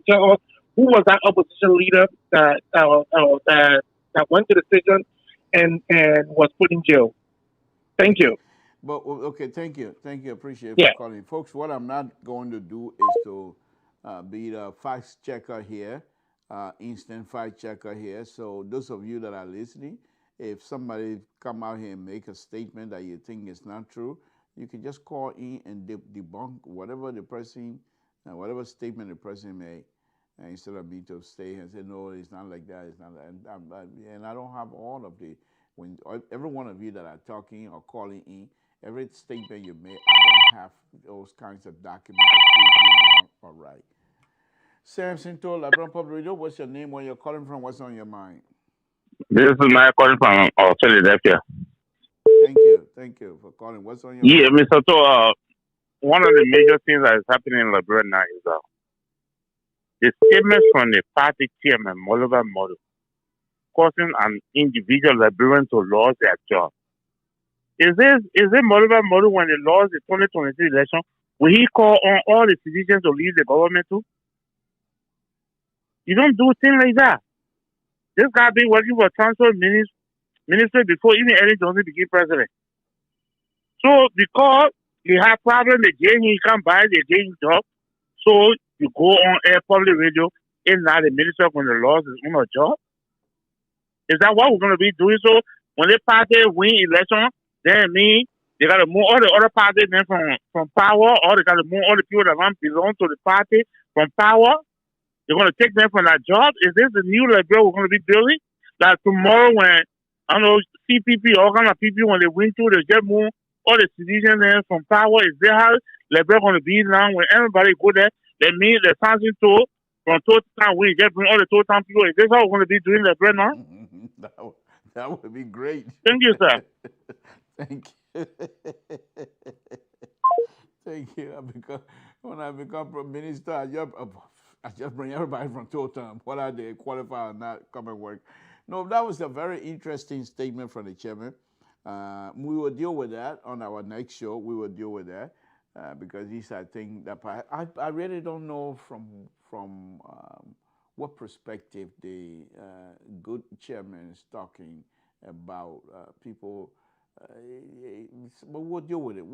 Speaker 5: tell us who was that opposition leader that went to the station and was put in jail. Thank you.
Speaker 2: But okay, thank you. Appreciate it for calling, folks. What I'm not going to do is to be the fact checker here, instant fact checker here. So those of you that are listening, if somebody come out here and make a statement that you think is not true, you can just call in and debunk whatever the person, whatever statement the person made, instead of me to stay and say, no, it's not like that, it's not that. And I don't have all of every one of you that are talking or calling in, every statement you make, I don't have those kinds of documents to prove you wrong or right. Samson told Labron Public Radio, what's your name, where you're calling from, what's on your mind?
Speaker 10: This is my calling from Philadelphia.
Speaker 2: Thank you for calling. What's on your mind?
Speaker 10: Mr. To, one of the major things that is happening in Liberia now is the statements from the party chairman, Oliver Model, causing an individual Liberian to lose their job. Is it Oliver Model when they lost the 2023 election, will he call on all the citizens to leave the government too? You don't do things like that. This guy been working for transport ministry before even Eric Johnson became president. So because you have problems, they gave him, he can't buy, they gave him job. So you go on air public radio, and now the minister when the laws is on a job. Is that what we're going to be doing? So when the party win election, then they got to move all the other parties then from power, or they got to move all the people that don't belong to the party from power. They're going to take them from that job. Is this the new Liberia we're going to be building? That tomorrow when, I don't know, CPP, all kind of people, when they win through, they just move all the citizens there from power. Is that how Liberia going to be now? When everybody go there, that means the Samson told from Total we just bring all the Total people. Is this how we're going to be doing Liberia now?
Speaker 2: That would be great.
Speaker 10: Thank you, sir.
Speaker 2: Thank you. Thank you. When I become Prime Minister, I just bring everybody from Total. What are they qualified or not come and work? No, that was a very interesting statement from the chairman. We will deal with that on our next show. We will deal with that because these are things that I really don't know from what perspective the good chairman is talking about people. But we'll deal with it.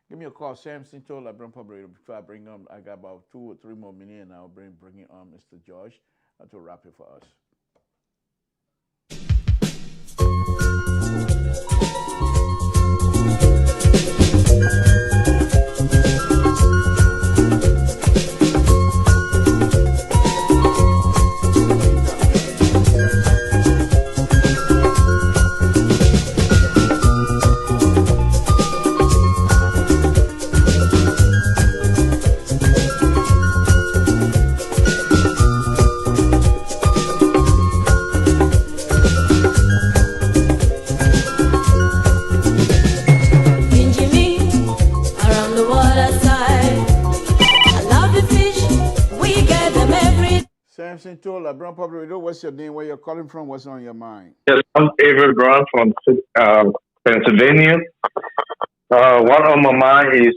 Speaker 2: Give me a call, Samson told Labron Public. Before I bring on, I got about 2 or 3 more minutes, and I'll bring it on Mr. George to wrap it for us. Samson to LeBron Public Radio. What's your name? Where you're calling from? What's on your mind?
Speaker 11: Yes, I'm Avery Brown from Pennsylvania. What on my mind is,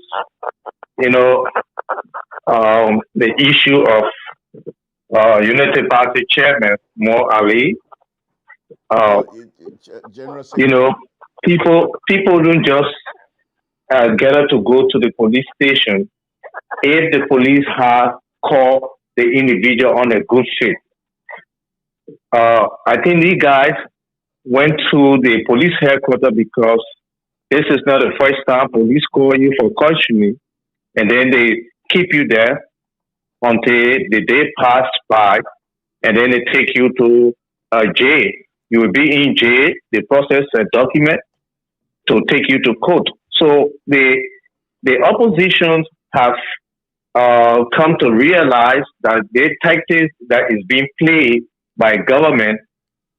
Speaker 11: you know, the issue of United Party Chairman Mo Ali.
Speaker 2: General
Speaker 11: You know, people don't just get her to go to the police station if the police have called the individual on a good faith. I think these guys went to the police headquarters because this is not the first time police call you for questioning, and then they keep you there until the day pass by, and then they take you to jail. You will be in jail. They process a document to take you to court. So the opposition have come to realize that the tactics that is being played by government,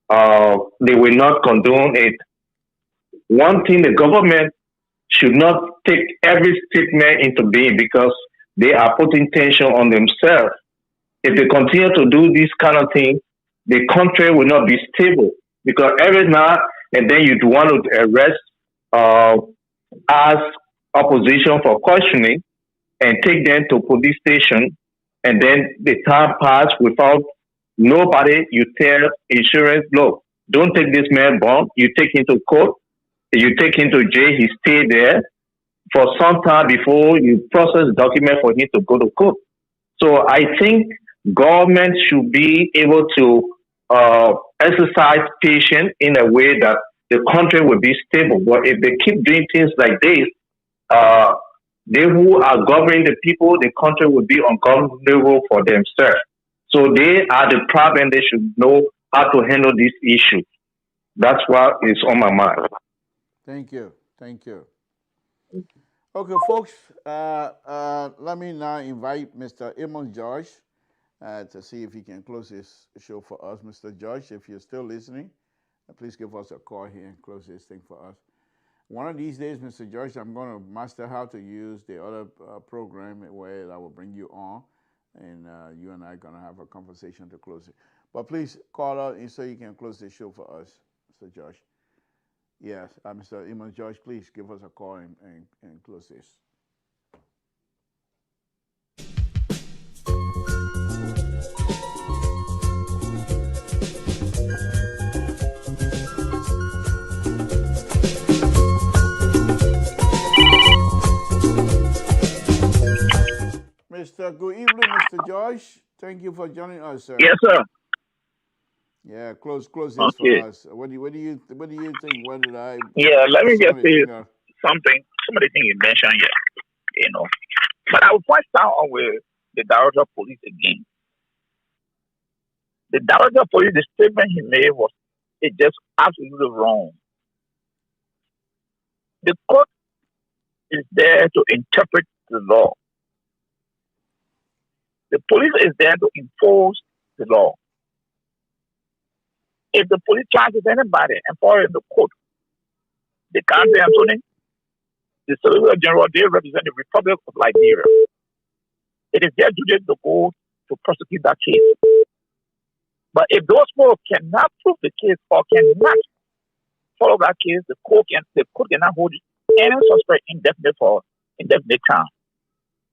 Speaker 11: they will not condone it. One thing, the government should not take every statement into being because they are putting tension on themselves. If they continue to do this kind of thing, the country will not be stable because every now and then you want to arrest as opposition for questioning and take them to police station, and then the time pass without nobody. You tell insurance, look, don't take this man bond. You take him to court. You take him to jail. He stay there for some time before you process document for him to go to court. So I think government should be able to exercise patience in a way that the country will be stable. But if they keep doing things like this, they who are governing the people, the country will be ungovernable for themselves. So they are the problem. They should know how to handle this issue. That's what is on my mind.
Speaker 2: Thank you. Thank you. Okay, folks, let me now invite Mr. Amos George to see if he can close this show for us. Mr. George, if you're still listening, please give us a call here and close this thing for us. One of these days, Mr. George, I'm going to master how to use the other program where I will bring you on, and you and I are going to have a conversation to close it. But please call out so you can close the show for us, Mr. George. Yes, Mr. Amos George, please give us a call and close this. Good evening, Mr. George. Thank you for joining us, sir.
Speaker 5: Yes, sir.
Speaker 2: Yeah, close this for us. What do you think? What did I?
Speaker 5: Yeah, let me just say something. Some of the things you mentioned here, you know. But I will point out with the director of police again. The director of police, the statement he made was just absolutely wrong. The court is there to interpret the law. The police is there to enforce the law. If the police charges anybody and follow the court, the country, Anthony, the Solicitor General, they represent the Republic of Liberia. It is their duty to go to prosecute that case. But if those people cannot prove the case or cannot follow that case, the court cannot hold any suspect indefinite time.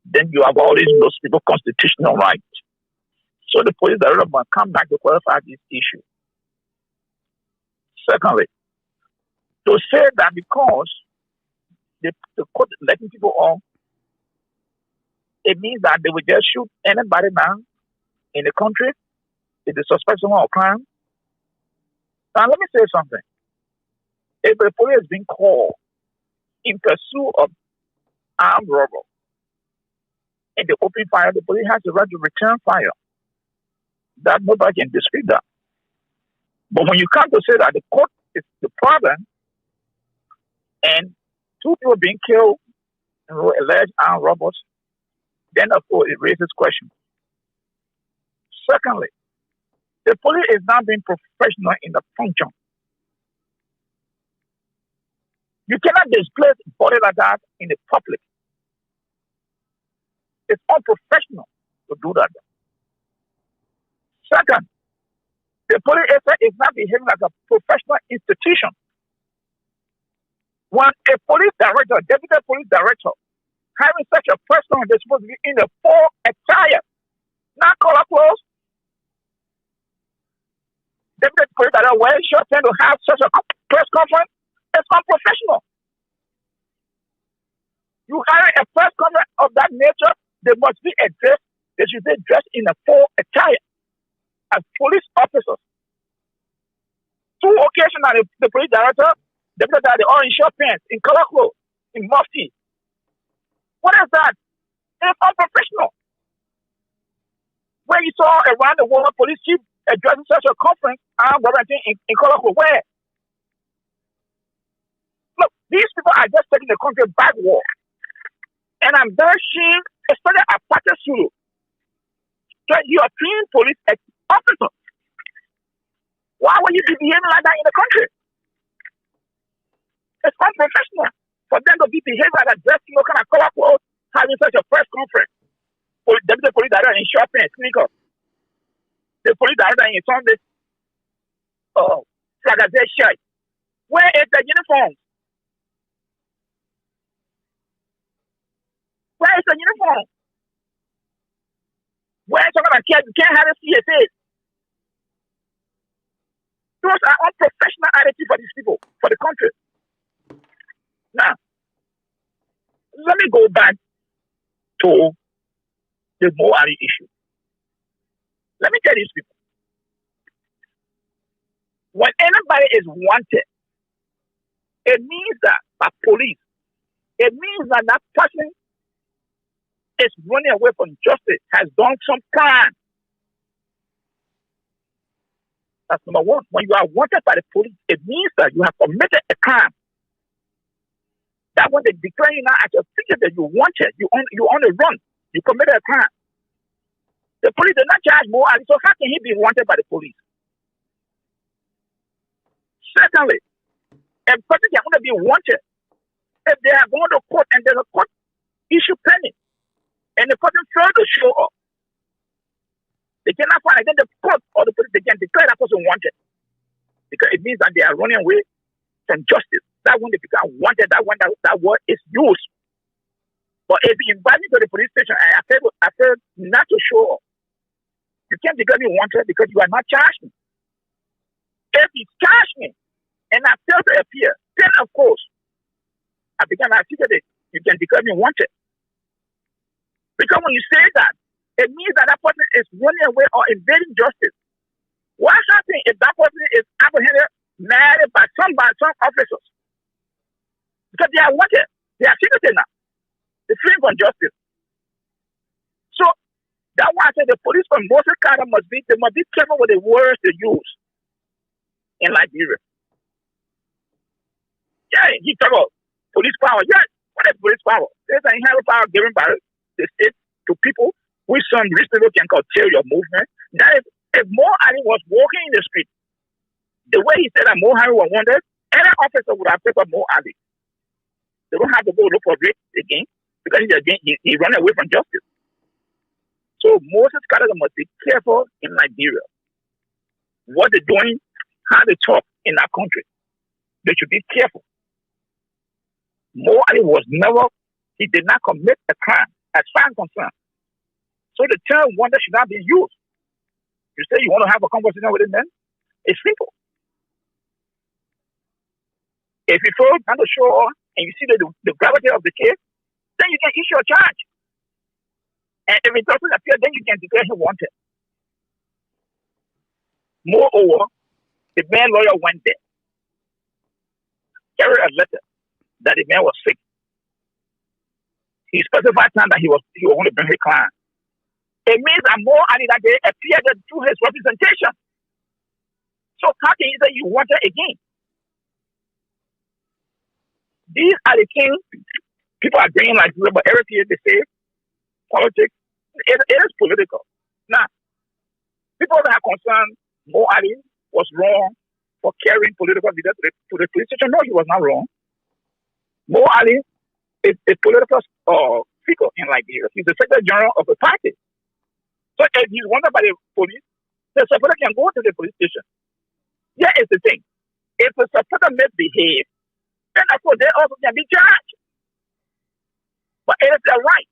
Speaker 5: Then you have all these those people constitutional rights. So the police director must come back to clarify this issue. Secondly, to say that because the court is letting people off, it means that they will just shoot anybody now in the country if they suspect someone of crime. Now let me say something. If the police is being called in pursuit of armed robbery, and they open fire, the police has the right to return fire. That nobody can dispute that. But when you come to say that the court is the problem, and two people being killed and alleged armed robbers, then of course it raises questions. Secondly, the police is not being professional in the function. You cannot display body like that in the public. It's unprofessional to do that. Second, the police is not behaving like a professional institution. When a police director, deputy police director, having such a person, they're supposed to be in the full attire, not color clothes. Deputy police director wearing short pants to have such a press conference, it's unprofessional. You hire a press conference of that nature, they must be addressed. They should be dressed in a full attire as police officers. 2 occasions that the police director, deputy director, they all in short pants, in color clothes, in mufti. What is that? It's unprofessional. Where you saw around the world police chief addressing such a conference, in color clothes, where? Look, these people are just taking the country backward. And I'm very ashamed, especially at Pata Sulu, that you are treating police as officers. Why would you be behaving like that in the country? It's unprofessional for them to be behaving like that, dressed in kind of color clothes, having such a press conference. Deputy police director in short pants, sneakers. The police director in Sunday, flagazette shirt. Where is the uniform? Where is the uniform? Where is somebody can't have a CSA? Those are unprofessional attitudes for these people, for the country. Now, let me go back to the Moali issue. Let me tell these people. When anybody is wanted, it means that by police, it means that that person is running away from justice, has done some crime. That's number one. When you are wanted by the police, it means that you have committed a crime. That when they declare you now as a figure that you wanted, you on the run, you committed a crime. The police did not charge more, so how can he be wanted by the police? Secondly, a person can only be wanted if they are going to court and there's a court issue pending, and the person failed to show up. They cannot find again the court or the police, they can declare that person wanted. Because it means that they are running away from justice. That when they become wanted, that word is used. But if you invite me to the police station and I fail not to show up, you can't declare me wanted because you are not charged me. If you charge me and I fail to appear, then of course, I began to articulate, you can declare me wanted. Because when you say that, it means that that person is running away or evading justice. What happens if that person is apprehended, married by some officers? Because they are wanted. They are secreted now. They're fleeing from justice. So that's why I say the police from Moses Carter must be careful with the words they use in Liberia. Yeah, he talk about police power. Yeah, what is police power? There's an inherent power given by the state to people which some rich people can curtail your movement. That if Mo Ali was walking in the street, the way he said that Mo Ali was wanted, any officer would have taken Mo Ali. They don't have to go look for rape again because he ran away from justice. So Moses Carter must be careful in Liberia. What they're doing, how they talk in our country. They should be careful. Mo Ali he did not commit a crime as far as concerned. So the term wanted should not be used. You say you want to have a conversation with a man, it's simple. If you fail not to show up and you see the gravity of the case, then you can issue a charge. And if it doesn't appear, then you can declare him wanted. Moreover, the man lawyer went there, carried a letter that the man was sick. He specified time that he was going to bring his client. It means that more Ali that day appeared to his representation. So how can you say you want it again? These are the things people are bringing like this, but everything they say, politics, it is political. Now, people that are concerned Mo Ali was wrong for carrying political leaders to the police station. No, he was not wrong. Mo Ali is a political figure in Liberia. He's the Secretary General of the party. So if he's wanted by the police,
Speaker 12: The supporter can go to the police station. Here is the thing. If a supporter misbehave, then of course they also can be charged. But it is their right.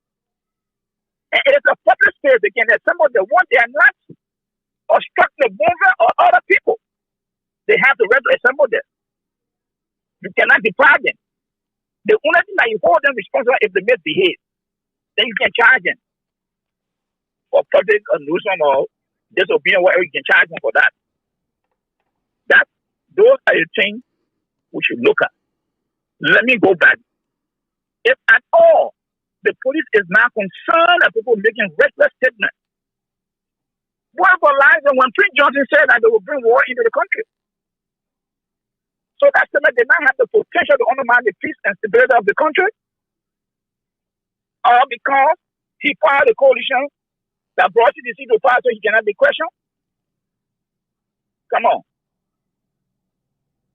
Speaker 12: And it is a public space again. There's somebody that want their not obstruct the movement or other people. They have the right to assemble there. You cannot deprive them. The only thing that you hold them responsible if they misbehave, then you can charge them for public nuisance or disobedience, whatever. You can charge them for that. Those are the things we should look at. Let me go back. If at all the police is not concerned of people making reckless statements, what about lies when Prince Johnson said that they will bring war into the country? So that statement did not have the potential to undermine the peace and stability of the country? Or because he filed a coalition that brought you the seat to power so he cannot be questioned? Come on.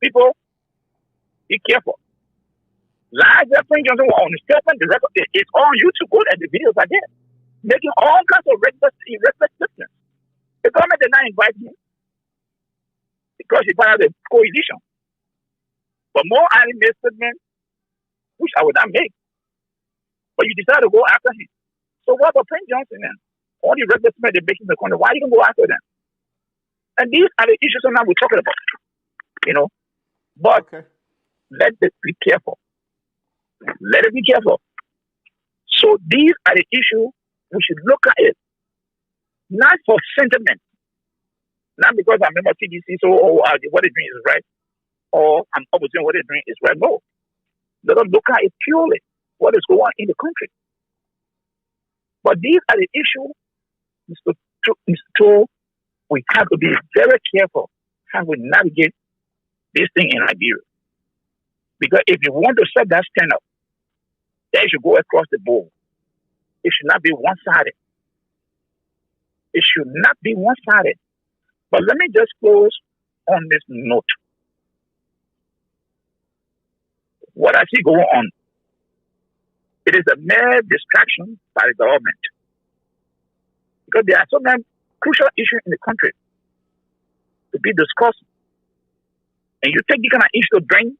Speaker 12: People, be careful. Lies that Prince Johnson was on the statement, the record, it's on YouTube. Go and the videos are there. Making all kinds of reckless statements. The government did not invite him because he part of the coalition. But more highly made statements, which I would not make. But you decided to go after him. So what about Prince Johnson then? All the reckless statements they're making in the country, why are you going to go after them? And these are the issues that we're talking about. You know? But let us be careful. Let us be careful. So these are the issues we should look at it. Not for sentiment. Not because I'm a member of CDC, so what they're doing is right. Or I'm opposing what they're doing is right. No. Let us look at it purely. What is going on in the country. But these are the issues, so we have to be very careful how we navigate this thing in Nigeria. Because if you want to set that stand up, then you should go across the board. It should not be one-sided. It should not be one-sided. But let me just close on this note. What I see going on, it is a mere distraction by the government. Because there are so many crucial issues in the country to be discussed. And you take the kind of issue to bring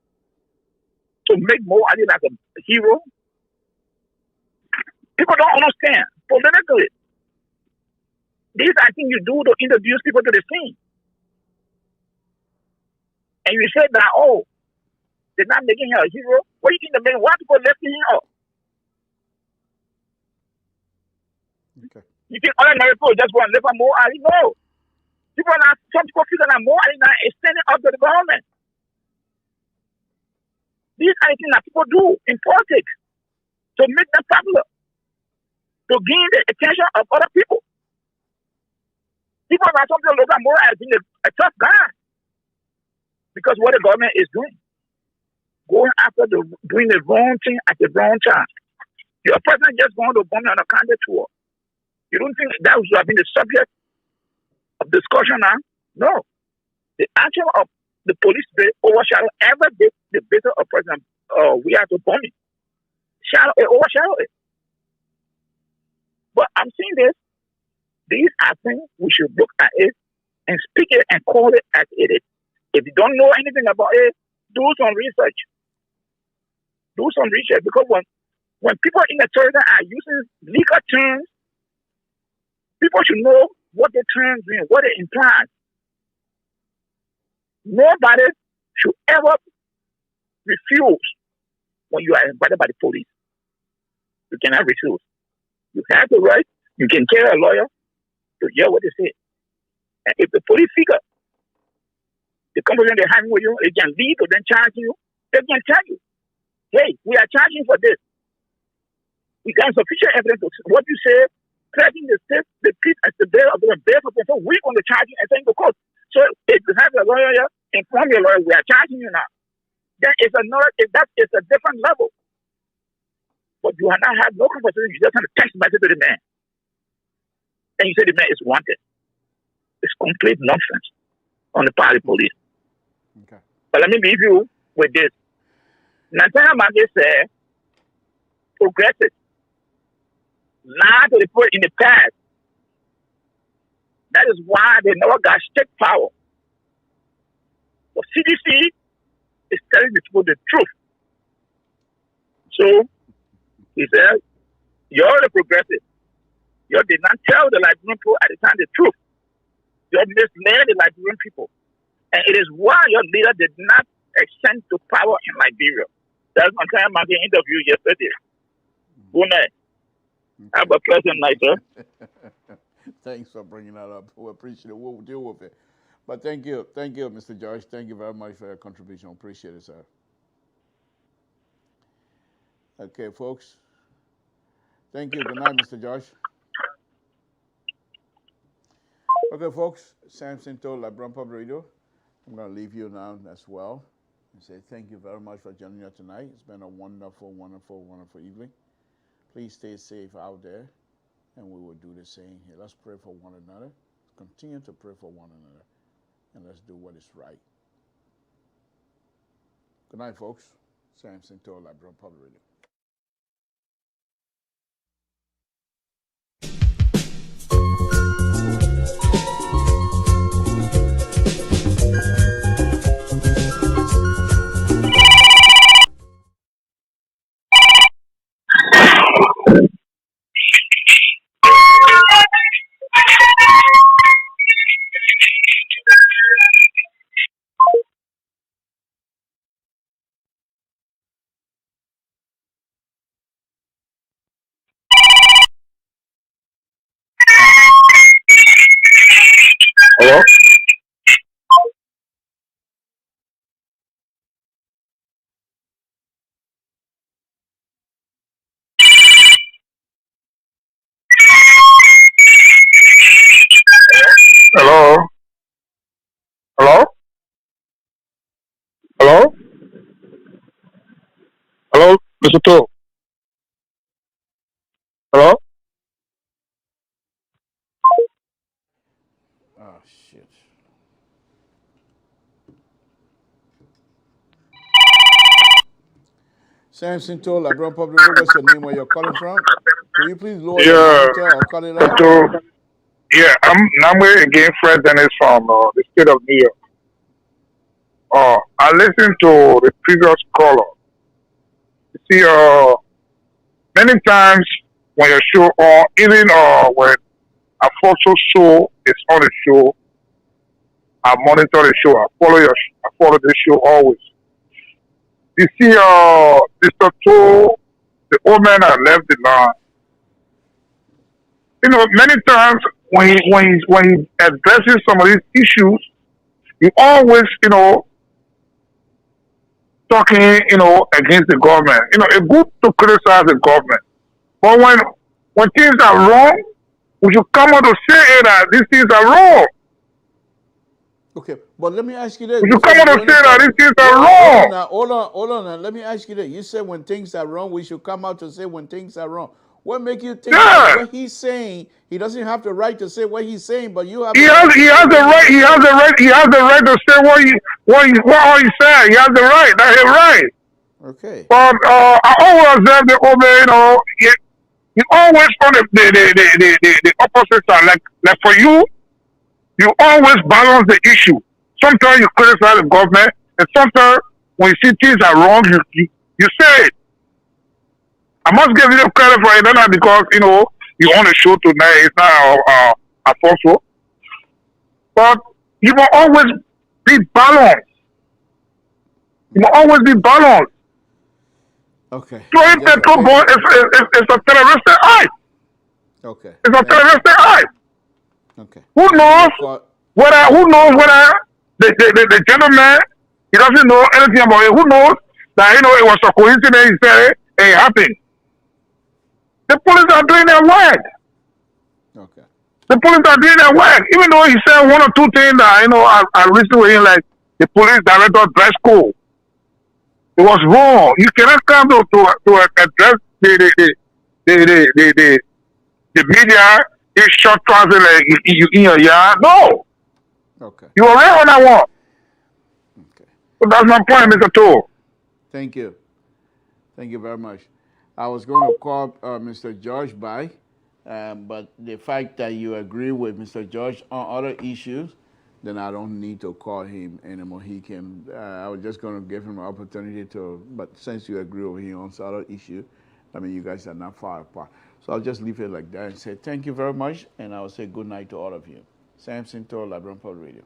Speaker 12: to make more Ali like a hero. People don't understand politically. These are things you do to introduce people to the scene. And you say that, oh, they're not making her a hero. What do you think the men want people lifting him up?
Speaker 2: Okay.
Speaker 12: You think ordinary people just want to lift up more Ali? No. Some people feel that more Ali now is standing up to the government. These are things that people do in politics to make them popular, to gain the attention of other people. People are sometimes look at more as being a tough guy because what the government is doing, going after doing the wrong thing at the wrong time. Your president just going to bomb on a counter tour. You don't think that would have been the subject of discussion now? No. The action of the police overshadow every debate of President we have to bomb it. Overshadow it. But I'm saying this. These are things we should look at it and speak it and call it as it is. If you don't know anything about it, do some research. Do some research because when people in the tourism are using legal terms, people should know what the terms mean, what it implies. Nobody should ever refuse when you are invited by the police. You cannot refuse. You have the right. You can carry a lawyer to hear what they say. And if the police figure the conversation they're having with you, they can lead or then charge you, they can tell you, hey, we are charging for this. We got sufficient evidence of what you say, threatening the state, the peace and stability of the base of the so we're going to charge you and send you to court. So if you have a lawyer, inform your lawyer, we are charging you now. Then it's that is a different level. But you have not had no conversation, you just have a text message to the man. And you say the man is wanted. It's complete nonsense on the part of the police.
Speaker 2: Okay.
Speaker 12: But let me leave you with this. Nathaniel Mage said, progressive, lie to the people in the past That is why they never got state power. The CDC is telling the people the truth. So he said, you're the progressive. You did not tell the Liberian people at the time the truth. You misled the Liberian people. And it is why your leader did not ascend to power in Liberia. That's my time I did interview yesterday. Good night. Have a pleasant night, sir.
Speaker 2: Thanks for bringing that up. We appreciate it. We'll deal with it. But thank you, Mr. George. Thank you very much for your contribution. Appreciate it, sir. Okay, folks. Thank you. Good night, Mr. George. Okay, folks. Samson told Liberian Public Radio. I'm going to leave you now as well and say thank you very much for joining us tonight. It's been a wonderful, wonderful, wonderful evening. Please stay safe out there, and we will do the same here. Let's pray for one another. Continue to pray for one another, and let's do what is right. Good night, folks. Samson told Liberian Public Radio.
Speaker 11: Hello? Hello? Hello? Hello? Hello, Mr. To? Hello?
Speaker 2: Oh, shit. Samson told Liberian Public Radio, what's your name, where you're calling from? Could you please lower your monitor or cut it up?
Speaker 11: Yeah, I'm Namwe again, Fred Dennis from the state of New York. I listened to the previous caller. You see, many times when your show on, even when Alphonso show is on the show, I monitor the show. I follow the show always. You see, Mr. To, the old man that left the line. You know, many times when he addresses some of these issues, he always, talking, against the government. It's good to criticize the government. But when things are wrong, we should come out to say that these things are wrong.
Speaker 2: Okay, but let me ask you this.
Speaker 11: We should come out to say that these things are wrong.
Speaker 2: Hold on now. Let me ask you this. You said when things are wrong, we should come out to say when things are wrong. What make you think that what he's saying, he doesn't have the right to say what he's saying, but you have
Speaker 11: he has the right to say what he said. He has the right. That's his right.
Speaker 2: Okay.
Speaker 11: But I always observe the old man, you always on the opposite side. Like for you, you always balance the issue. Sometimes you criticize the government, and sometimes when you see things are wrong, you say it. I must give you credit for it, not because, you on the show tonight, it's not Alphonso. But you will always be balanced. You will always be balanced.
Speaker 2: Okay.
Speaker 11: So if petrol boy is a terroristic act.
Speaker 2: Okay.
Speaker 11: It's a terroristic act.
Speaker 2: Okay.
Speaker 11: Who knows whether the gentleman, he doesn't know anything about it. Who knows that, it was a coincidence, he said it happened. The police are doing their work.
Speaker 2: Okay.
Speaker 11: The police are doing their work. Even though he said one or two things that, I listened with him, like the police director dress code. It was wrong. You cannot come to address the media in short transit like you in your yard. No.
Speaker 2: Okay.
Speaker 11: You are right on that one.
Speaker 2: Okay.
Speaker 11: So that's my point, Mr. To.
Speaker 2: Thank you. Thank you very much. I was going to call Mr. George by But the fact that you agree with Mr. George on other issues, then I don't need to call him anymore. He can, I was just going to give him an opportunity to, but since you agree with him on other issues, I mean, you guys are not far apart. So I'll just leave it like that and say thank you very much, and I'll say good night to all of you. Samson to Labrador Radio.